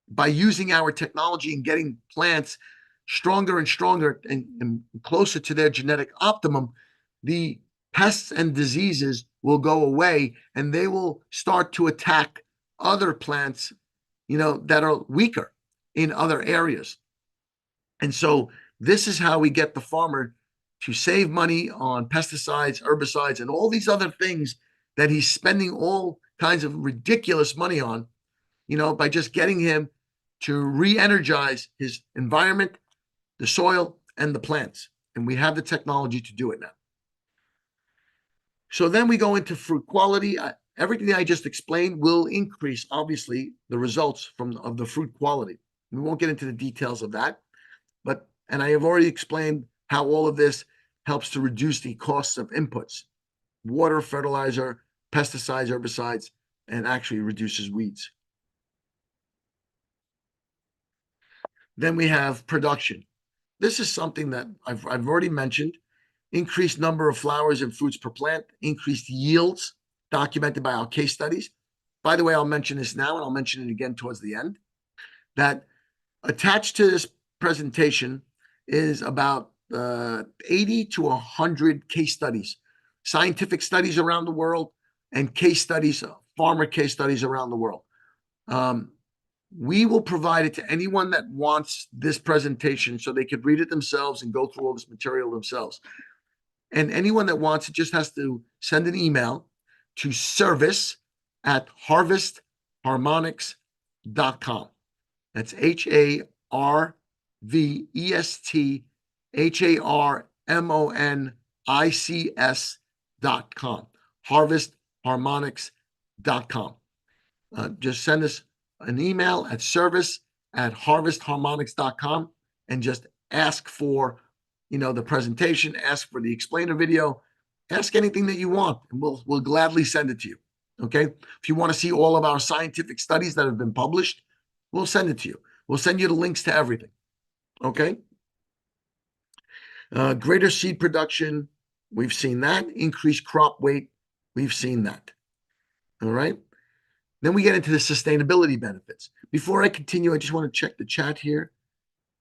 by using our technology and getting plants stronger and stronger and closer to their genetic optimum, the pests and diseases will go away, and they will start to attack other plants, that are weaker in other areas. And so this is how we get the farmer to save money on pesticides, herbicides, and all these other things that he's spending all kinds of ridiculous money on, by just getting him to re-energize his environment, the soil, and the plants. And we have the technology to do it now. So then we go into fruit quality. Everything I just explained will increase, obviously, the results of the fruit quality. We won't get into the details of that, and I have already explained how all of this helps to reduce the costs of inputs, water, fertilizer, pesticides, herbicides, and actually reduces weeds. Then we have production. This is something that I've already mentioned. Increased number of flowers and fruits per plant, increased yields documented by our case studies. By the way, I'll mention this now, and I'll mention it again towards the end, that attached to this presentation is about 80 to 100 case studies, scientific studies around the world, and case studies, farmer case studies around the world. We will provide it to anyone that wants this presentation so they could read it themselves and go through all this material themselves. And anyone that wants it just has to send an email to service@harvestharmonics.com. That's HARVESTHARMONICS.com. Harvestharmonics.com. Just send us an email at service@harvestharmonics.com and just ask for, the presentation, ask for the explainer video, ask anything that you want, and we'll gladly send it to you. Okay. If you want to see all of our scientific studies that have been published, we'll send it to you. We'll send you the links to everything. Okay. Greater seed production. We've seen that. Increased crop weight. We've seen that. All right. Then we get into the sustainability benefits. Before I continue, I just want to check the chat here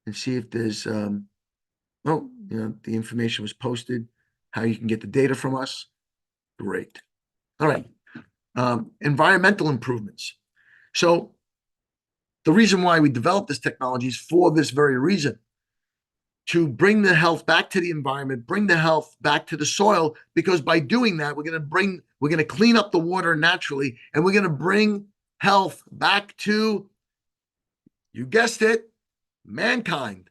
and see if there's, the information was posted, how you can get the data from us. Great. All right. Environmental improvements. So the reason why we developed this technology is for this very reason, to bring the health back to the environment, bring the health back to the soil, because by doing that, we're going to clean up the water naturally, and we're going to bring health back to, you guessed it, mankind.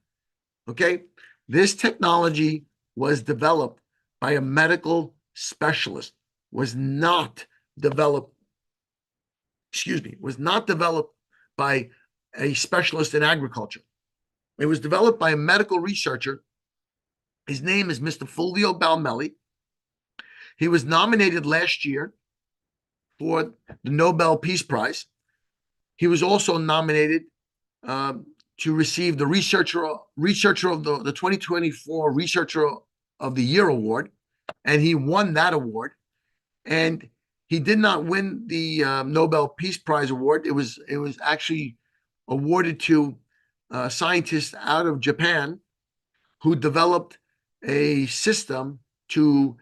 Okay. This technology was developed by a medical specialist, was not developed by a specialist in agriculture. It was developed by a medical researcher. His name is Mr. Fulvio Balmelli. He was nominated last year for the Nobel Peace Prize. He was also nominated to receive the Researcher of the 2024 Researcher of the Year award, and he won that award. And he did not win the Nobel Peace Prize award. It was actually awarded to scientists out of Japan who developed a system to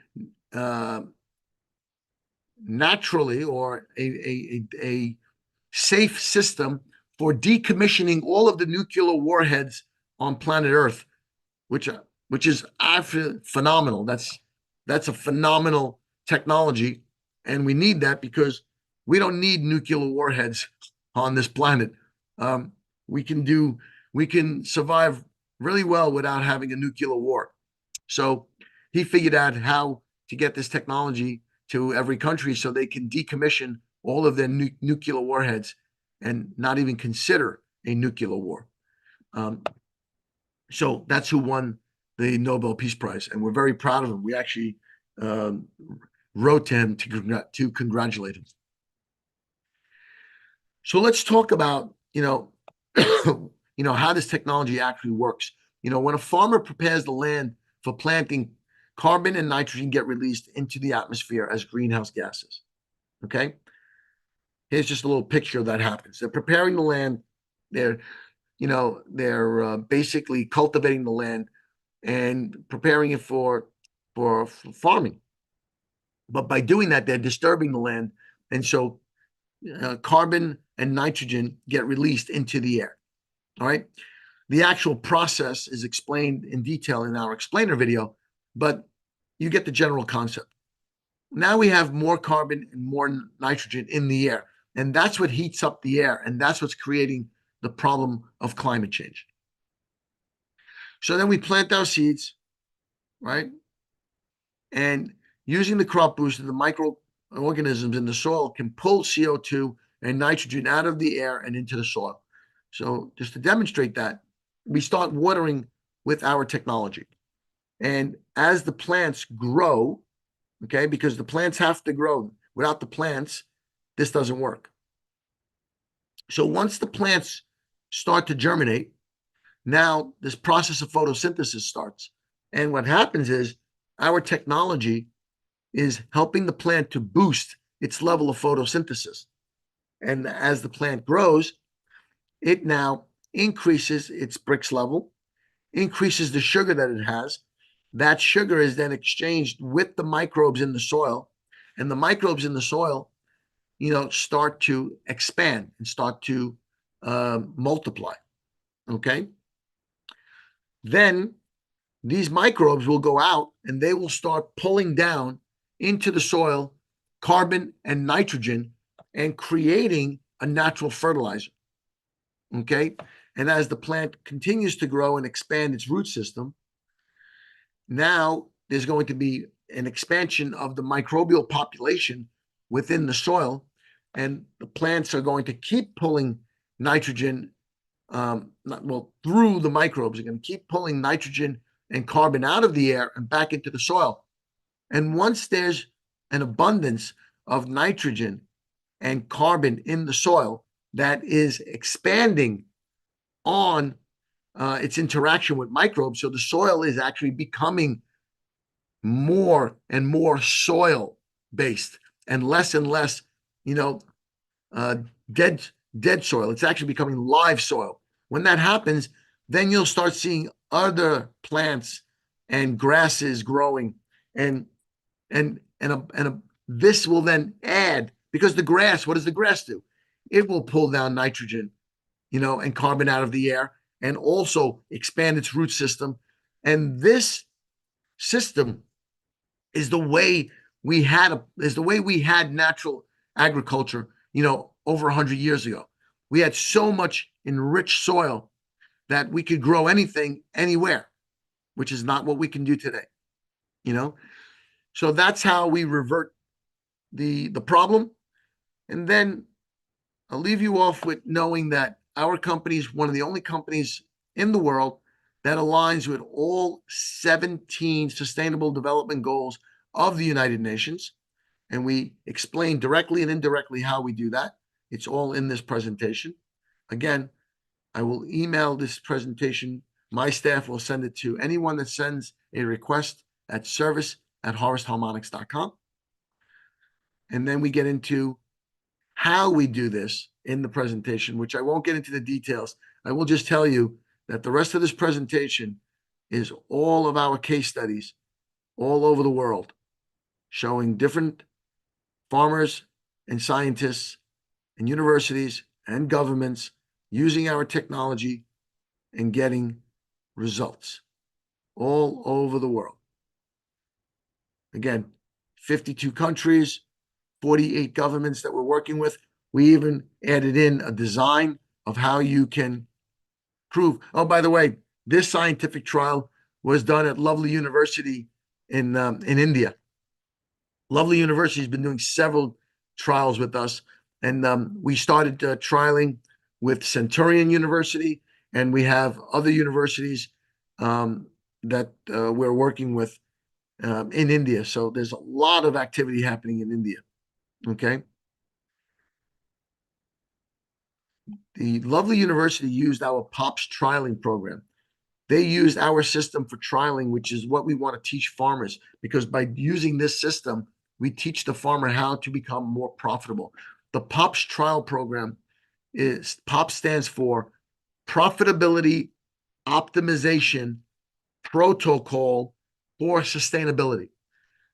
naturally, or a safe system for decommissioning all of the nuclear warheads on planet Earth, which is phenomenal. That's a phenomenal technology, and we need that because we don't need nuclear warheads on this planet. We can survive really well without having a nuclear war. So he figured out how to get this technology to every country so they can decommission all of their nuclear warheads and not even consider a nuclear war. So that's who won the Nobel Peace Prize, and we're very proud of him. We actually wrote to him to congratulate him. So let's talk about, how this technology actually works. When a farmer prepares the land for planting, carbon and nitrogen get released into the atmosphere as greenhouse gases. Okay. Here's just a little picture of that happens. They're preparing the land. They're basically cultivating the land and preparing it for farming. But by doing that, they're disturbing the land. And so carbon and nitrogen get released into the air. All right. The actual process is explained in detail in our explainer video, but you get the general concept. Now we have more carbon and more nitrogen in the air, and that's what heats up the air, and that's what's creating the problem of climate change. So then we plant our seeds, right? And using the crop booster, the microorganisms in the soil can pull CO2 and nitrogen out of the air and into the soil. So just to demonstrate that, we start watering with our technology. And as the plants grow, okay, because the plants have to grow. Without the plants, this doesn't work. So once the plants start to germinate, now this process of photosynthesis starts. And what happens is our technology is helping the plant to boost its level of photosynthesis. And as the plant grows, it now increases its Brix level, increases the sugar that it has. That sugar is then exchanged with the microbes in the soil, and the microbes in the soil, start to expand and start to multiply. Okay. Then these microbes will go out and they will start pulling down into the soil carbon and nitrogen and creating a natural fertilizer. Okay. And as the plant continues to grow and expand its root system, now there's going to be an expansion of the microbial population within the soil, and the plants are going to keep pulling nitrogen, through the microbes. They're going to keep pulling nitrogen and carbon out of the air and back into the soil. And once there's an abundance of nitrogen and carbon in the soil that is expanding on its interaction with microbes, so the soil is actually becoming more and more soil based and less, dead soil. It's actually becoming live soil. When that happens, then you'll start seeing other plants and grasses growing, and this will then add, because the grass, what does the grass do? It will pull down nitrogen, and carbon out of the air, and also expand its root system. And this system is the way we had natural agriculture, over 100 years ago. We had so much enriched soil that we could grow anything, anywhere, which is not what we can do today. So that's how we revert the problem. And then I'll leave you off with knowing that our company is one of the only companies in the world that aligns with all 17 Sustainable Development Goals of the United Nations. And we explain directly and indirectly how we do that. It's all in this presentation. Again, I will email this presentation. My staff will send it to anyone that sends a request at service@harvestharmonics.com. And then we get into how we do this in the presentation, which I won't get into the details. I will just tell you that the rest of this presentation is all of our case studies all over the world, showing different farmers and scientists and universities and governments, using our technology and getting results all over the world. Again, 52 countries, 48 governments that we're working with. We even added in a design of how you can prove. Oh, by the way, this scientific trial was done at Lovely University in India. Lovely University has been doing several trials with us, and we started trialing with Centurion University, and we have other universities that we're working with in India. So there's a lot of activity happening in India. Okay. The Lovely University used our POPs trialing program. They used our system for trialing, which is what we want to teach farmers, because by using this system, we teach the farmer how to become more profitable. The POPs trial program is POPs stands for Profitability Optimization Protocol for Sustainability.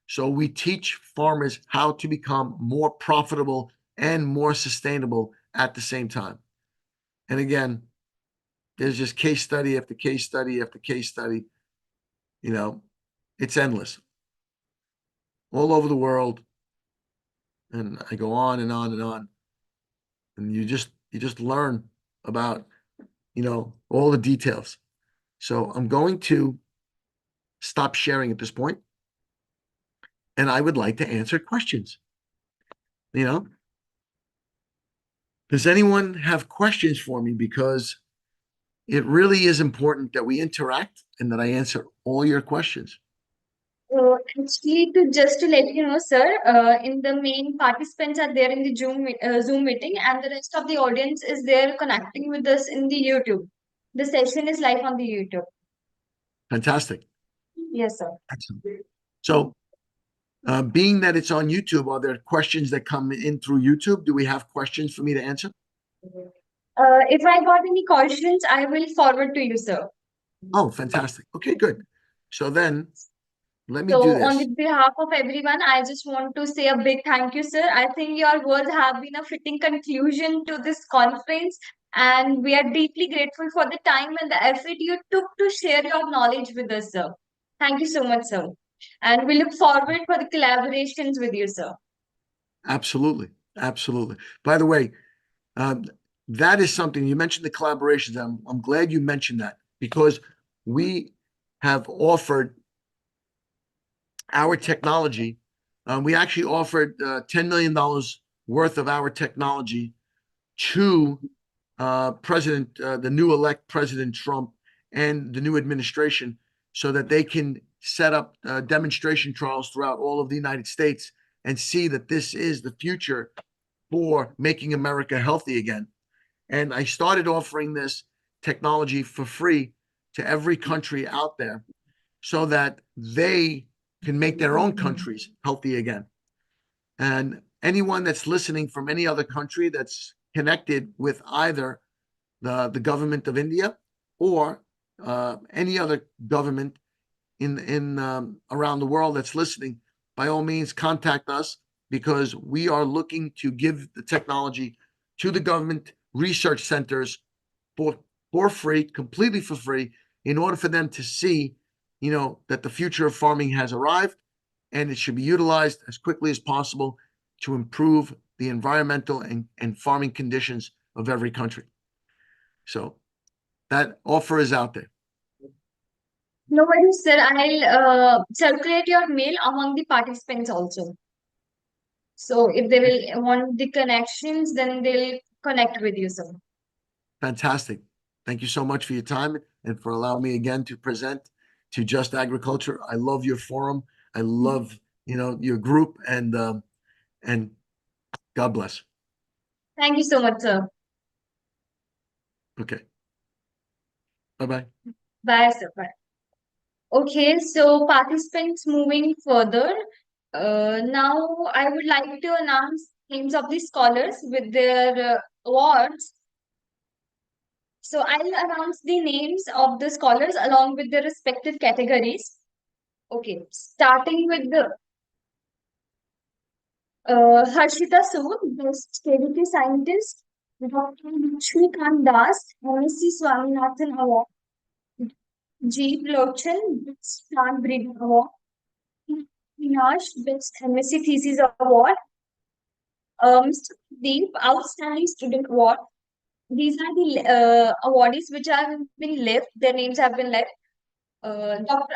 So we teach farmers how to become more profitable and more sustainable at the same time. And again, there's just case study after case study after case study. You know, it's endless all over the world. And I go on and on and on. And you just learn about, all the details. So I'm going to stop sharing at this point, and I would like to answer questions. Does anyone have questions for me? Because it really is important that we interact and that I answer all your questions. Actually, to let you know, sir, in the main participants are there in the Zoom meeting, and the rest of the audience is there connecting with us in the YouTube. The session is live on the YouTube. Fantastic. Yes, sir. Excellent. So, being that it's on YouTube, are there questions that come in through YouTube? Do we have questions for me to answer? If I got any questions, I will forward to you, sir. Oh, fantastic. Okay, good. So then, let me So, do on this. the behalf of everyone, I just want to say a big thank you, sir. I think your words have been a fitting conclusion to this conference, and we are deeply grateful for the time and the effort you took to share your knowledge with us, sir. Thank you so much, sir. And we look forward for the collaborations with you, sir. Absolutely. Absolutely. By the way, that is something you mentioned, the collaborations. I'm glad you mentioned that, because we have offered our technology. We actually offered $10 million worth of our technology to the new elect President Trump and the new administration, so that they can set up demonstration trials throughout all of the United States and see that this is the future for making America healthy again. And I started offering this technology for free to every country out there, so that they can make their own countries healthy again. And anyone that's listening from any other country that's connected with either the government of India or any other government in around the world that's listening, by all means contact us, because we are looking to give the technology to the government research centers for free, completely for free, in order for them to see, that the future of farming has arrived, and it should be utilized as quickly as possible to improve the environmental and farming conditions of every country. So that offer is out there. No worries, sir. I'll circulate your mail among the participants also. So if they will want the connections, then they'll connect with you, sir. Fantastic. Thank you so much for your time and for allowing me again to present to Just Agriculture. I love your forum. I love, your group, and God bless. Thank you so much, sir. Okay. Bye-bye. Bye, sir. Bye. Okay, so participants moving further. Now I would like to announce names of the scholars with their awards. So I'll announce the names of the scholars along with their respective categories. Okay, starting with the Harshita Sood, best chemistry scientist. Dr. Lakshmikant Das, MSc Swaminathan Award, G. Lochan, Best Plant Breeding Award, Vinash, Best MSc Thesis Award, Mr. Deep, Outstanding Student Award. These are the awardees which have been left, their names have been left. Dr.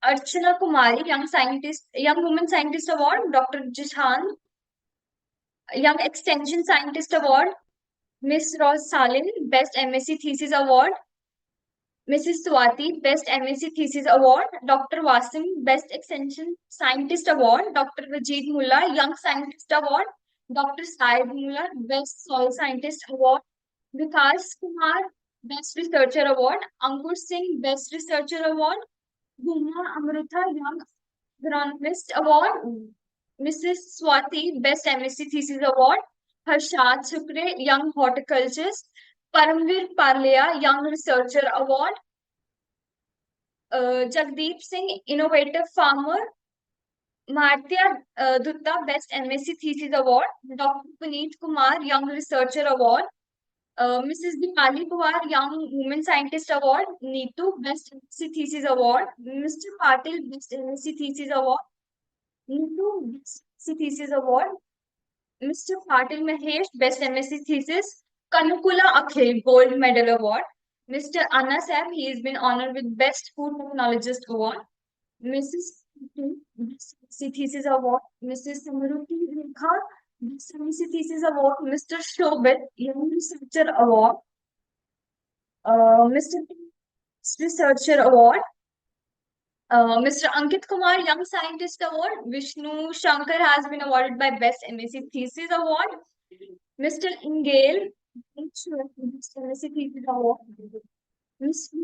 Archana Kumari, Young Woman Scientist Award, Dr. Jishan, Young Extension Scientist Award, Miss Rose Salim, Best MSc Thesis Award, Mrs. Swati, Best MSc Thesis Award, Dr. Wasim, Best Extension Scientist Award, Dr. Vajid Mullah, Young Scientist Award, Dr. Said Mullah, Best Soil Scientist Award, Vikas Kumar, Best Researcher Award, Ankur Singh, Best Researcher Award, Bhuma Amrita, Young Agronomist Award, Mrs. Swati, Best MSc Thesis Award, Harshad Shukre, Young Horticulturist, Paramvir Parlia, Young Researcher Award, Jagdeep Singh, Innovative Farmer, Martia Dutta, Best MSc Thesis Award, Dr. Puneet Kumar, Young Researcher Award, Mrs. Dipali Pawar, Young Women Scientist Award, Neetu, Best MSc Thesis Award, Mr. Patil, Best MSc Thesis Award, Neetu, Best MSc Thesis Award, Mr. Patil Mahesh, Best MSc Thesis, Kanukula Akhil, Gold Medal Award, Mr. Anna Sam, he has been honored with Best Food Technologist Award, Mrs. Best MSc Thesis Award, Mrs. Samruti Rekha, Best MSc Thesis Award, Mr. Shobit, Young Researcher Award, Mr. Researcher Award, Mr. Ankit Kumar, Young Scientist Award. Vishnu Shankar has been awarded by Best MSc Thesis Award. Mr. Ingale, Best MSc Thesis Award. Mr.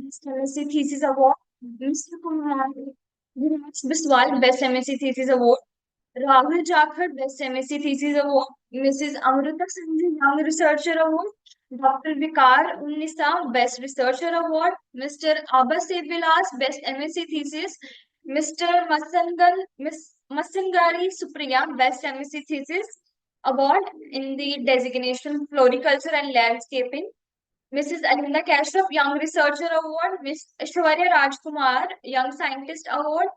Best MSc Thesis Award. Mr. Kumar Biswal, Best MSc Thesis Award. Rahul Jakhar, Best MSc Thesis Award. Mrs. Amrita Singh, Young Researcher Award. Dr. Vikar Unnisa, Best Researcher Award. Mr. Abbas Vilas, Best MSc Thesis. Mr. Miss Masangari Supriya, Best MSc Thesis Award in the designation Floriculture and Landscaping. Mrs. Alinda Kashyap, Young Researcher Award. Miss Aishwarya Rajkumar, Young Scientist Award.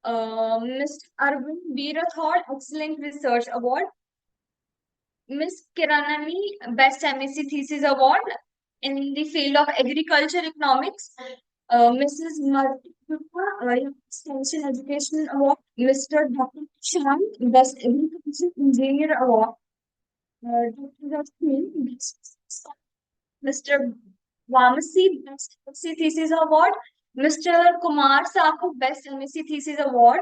Mr. Arvind B. Rathod, Excellent Research Award. Miss Kiranani, Best MSc Thesis Award in the field of Agriculture Economics. Mrs. Martika, Extension Education Award. Mr. Dr. Shant, Best Agriculture Engineer Award. Dr. Rashmi, Mr. Vamasi, Best MSc Thesis Award. Mr. Kumar Sahu, Best MSc Thesis Award.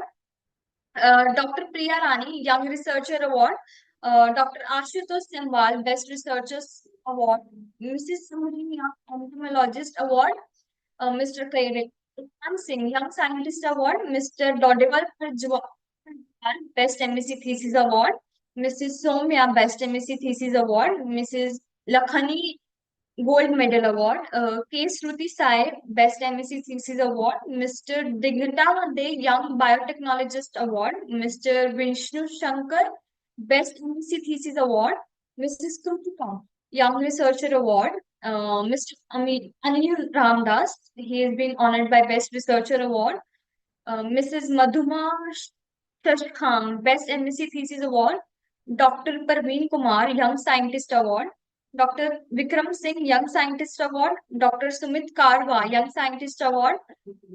Dr. Priya Rani, Young Researcher Award. Dr. Ashutosh Sembal, Best Researchers Award. Mrs. Samari, Young Entomologist Award. Mr. Kairan Singh, Young Scientist Award. Mr. Dodival Prajwal, Best MSc Thesis Award. Mrs. Somya, Best MSc Thesis Award. Mrs. Lakhani, Gold Medal Award. K. Shruti Sai, Best MSc Thesis Award. Mr. Digita De, Young Biotechnologist Award. Mr. Vishnu Shankar, Best MSc Thesis Award. Mrs. Krutika, Young Researcher Award. Mr. Anil Ramdas, he has been honored by Best Researcher Award. Mrs. Madhuma Shashkam, Best MSc Thesis Award. Dr. Parveen Kumar, Young Scientist Award. Dr. Vikram Singh, Young Scientist Award. Dr. Sumit Karwa, Young Scientist Award.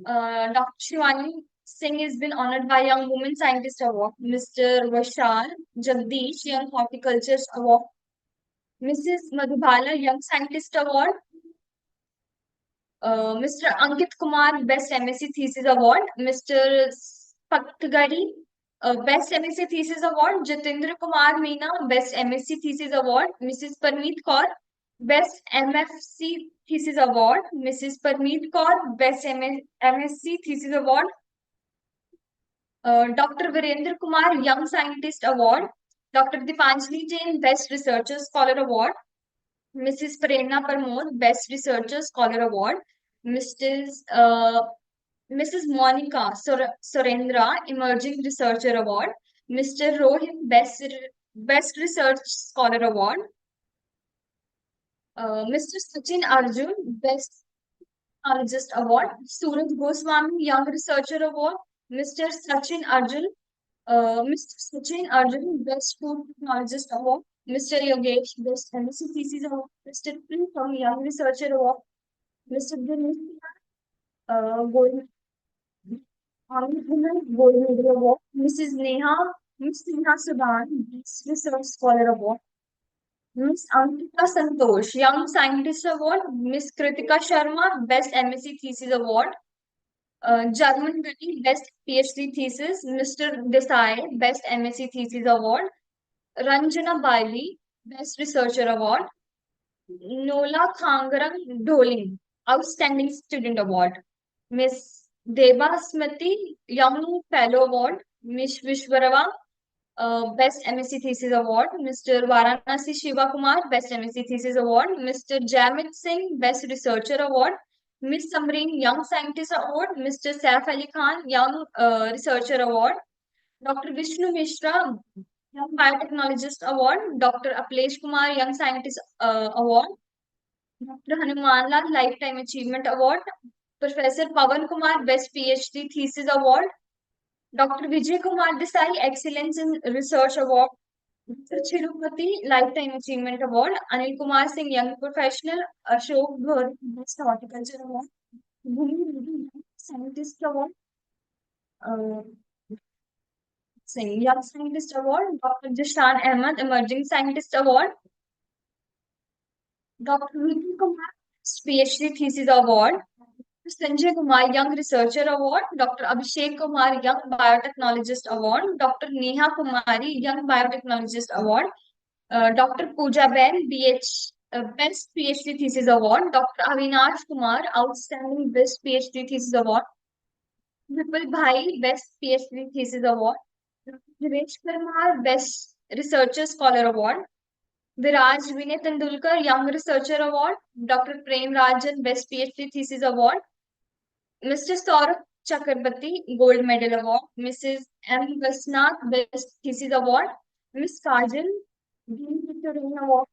Dr. Shivani Singh has been honored by Young Woman Scientist Award. Mr. Vashal Jagdish, Young Horticulturist Award. Mrs. Madhubala, Young Scientist Award. Mr. Ankit Kumar, Best MSc Thesis Award. Mr. Paktgari, Best MSc Thesis Award. Jitendra Kumar Meena, Best MSc Thesis Award. Mrs. Parmeet Kaur, Best MFC Thesis Award. Mrs. Parmeet Kaur, Best MSc Thesis Award. Dr. Virendra Kumar, Young Scientist Award. Dr. Dipanjali Jain, Best Researcher Scholar Award. Mrs. Prerna Parmod, Best Researcher Scholar Award. Mrs. Monica Surendra, Emerging Researcher Award. Mr. Rohit, Best Research Scholar Award. Mr. Sachin Arjun, Best Technologist Award. Suraj Goswami, Young Researcher Award. Mr. Sachin Arjun, Mr. Sachin Arjun, Best Food Technologist Award. Mr. Yogesh, Best MSc Thesis Award. Mr. Pritam, Young Researcher Award. Mr. Dinesh, Gold, Gold Medal Award. Mrs. Neha, Miss Neha Sudan, Best Research Scholar Award. Miss Ankita Santosh, Young Scientist Award. Miss Kritika Sharma, Best MSc Thesis Award. German Gully, Best PhD Thesis. Mr. Desai, Best MSc Thesis Award. Ranjana Bailey, Best Researcher Award. Nola Khangarang Dholing, Outstanding Student Award. Miss Deba Smriti, Young Fellow Award. Miss Vishwarava, Best MSc Thesis Award. Mr. Varanasi Shiva Kumar, Best MSc Thesis Award. Mr. Jamit Singh, Best Researcher Award. Miss Samreen, Young Scientist Award. Mr. Saif Ali Khan, Young Researcher Award. Dr. Vishnu Mishra, Young Biotechnologist Award. Dr. Aplesh Kumar, Young Scientist Award. Dr. Hanumanlal, Lifetime Achievement Award. Professor Pawan Kumar, Best PhD Thesis Award. Dr. Vijay Kumar Desai, Excellence in Research Award. Mr. Chirupati, Lifetime Achievement Award. Anil Kumar Singh, Young Professional. Ashok Ghar, Best Horticulture Award. Bhumi Devi, Scientist Award. Uh, Singh, Young Scientist Award. Dr. Jishan Ahmed, Emerging Scientist Award. Dr. Vipin Kumar, PhD Thesis Award. Sanjay Kumar, Young Researcher Award. Dr. Abhishek Kumar, Young Biotechnologist Award. Dr. Neha Kumari, Young Biotechnologist Award. Dr. Pooja Ben, Best PhD Thesis Award. Dr. Avinash Kumar, Outstanding Best PhD Thesis Award. Vipul Bhai, Best PhD Thesis Award. Dr. Dinesh Kumar, Best Researcher Scholar Award. Viraj Vinay Tendulkar, Young Researcher Award. Dr. Prem Rajan, Best PhD Thesis Award. Mr. Saurabh Chakrabarti, Gold Medal Award. Mrs. M. Vasnath, Best Thesis Award. Miss Kajal, Dean Victorine Award.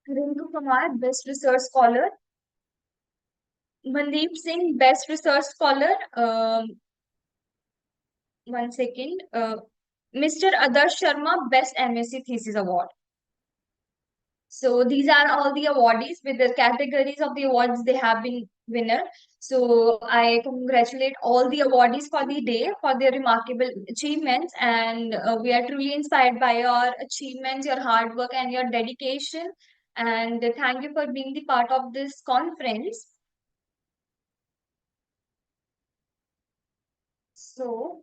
Rinku Kumar, Best Research Scholar. Mandeep Singh, Best Research Scholar. One second. Mr. Adarsh Sharma, Best MSc Thesis Award. So these are all the awardees with the categories of the awards they have been winner. So I congratulate all the awardees for the day for their remarkable achievements, and we are truly inspired by your achievements, your hard work, and your dedication. And thank you for being the part of this conference. So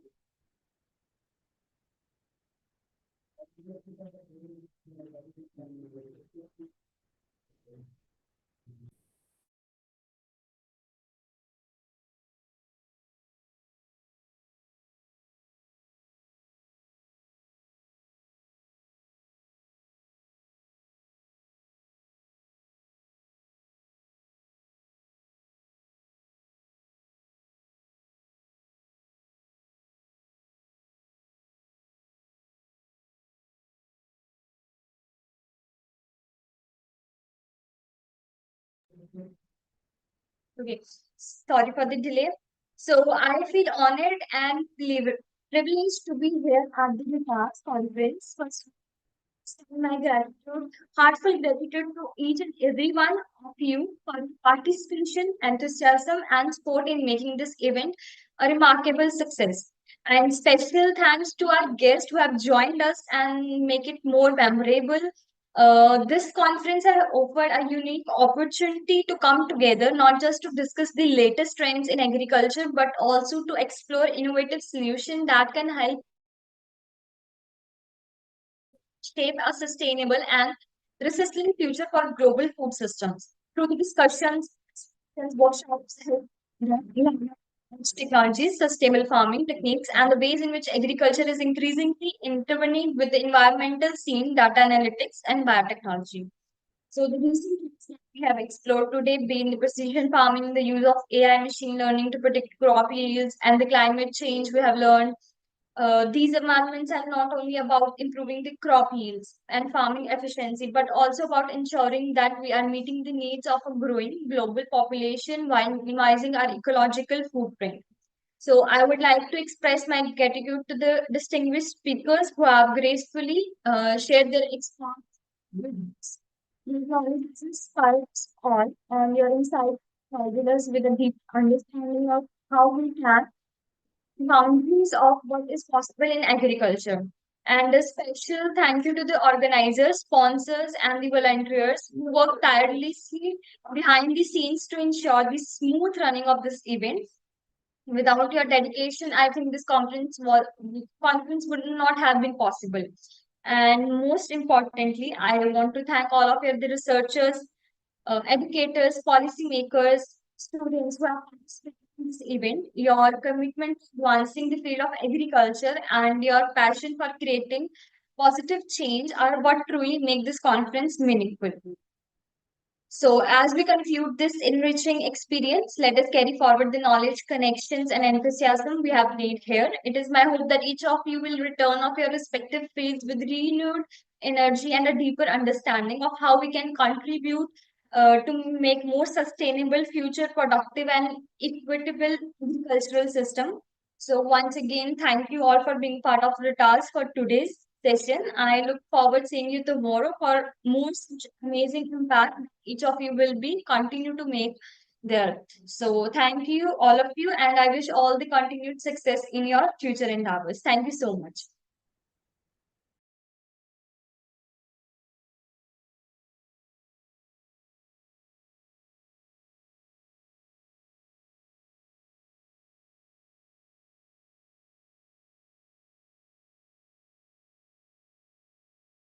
okay, sorry for the delay. So I feel honored and privileged to be here at the RTAAAS conference. First, my gratitude, heartfelt gratitude to each and every one of you for participation, enthusiasm, and support in making this event a remarkable success. And special thanks to our guests who have joined us and make it more memorable. This conference has offered a unique opportunity to come together, not just to discuss the latest trends in agriculture, but also to explore innovative solutions that can help shape a sustainable and resilient future for global food systems. Through the discussions, workshops, technologies, sustainable farming techniques, and the ways in which agriculture is increasingly intervening with the environmental scene, data analytics, and biotechnology. So the recent topics that we have explored today being the precision farming, the use of AI machine learning to predict crop yields, and the climate change we have learned, These amendments are not only about improving the crop yields and farming efficiency, but also about ensuring that we are meeting the needs of a growing global population while minimizing our ecological footprint. So I would like to express my gratitude to the distinguished speakers who have gracefully shared their experience with us. Your knowledge inspires all, and your insight provided us with a deep understanding of how we can boundaries of what is possible in agriculture. And a special thank you to the organizers, sponsors, and the volunteers who work tirelessly behind the scenes to ensure the smooth running of this event. Without your dedication, I think this conference would not have been possible. And most importantly, I want to thank all of you, the researchers, educators, policymakers, students who have participated in this event. Your commitment to advancing the field of agriculture and your passion for creating positive change are what truly make this conference meaningful. So, as we conclude this enriching experience, let us carry forward the knowledge, connections, and enthusiasm we have made here. It is my hope that each of you will return of your respective fields with renewed energy and a deeper understanding of how we can contribute to make more sustainable, future productive, and equitable agricultural system. So, once again, thank you all for being part of the task for today's session. I look forward seeing you tomorrow for more such amazing impact each of you will be continue to make there. So thank you all of you, and I wish all the continued success in your future endeavors. Thank you so much.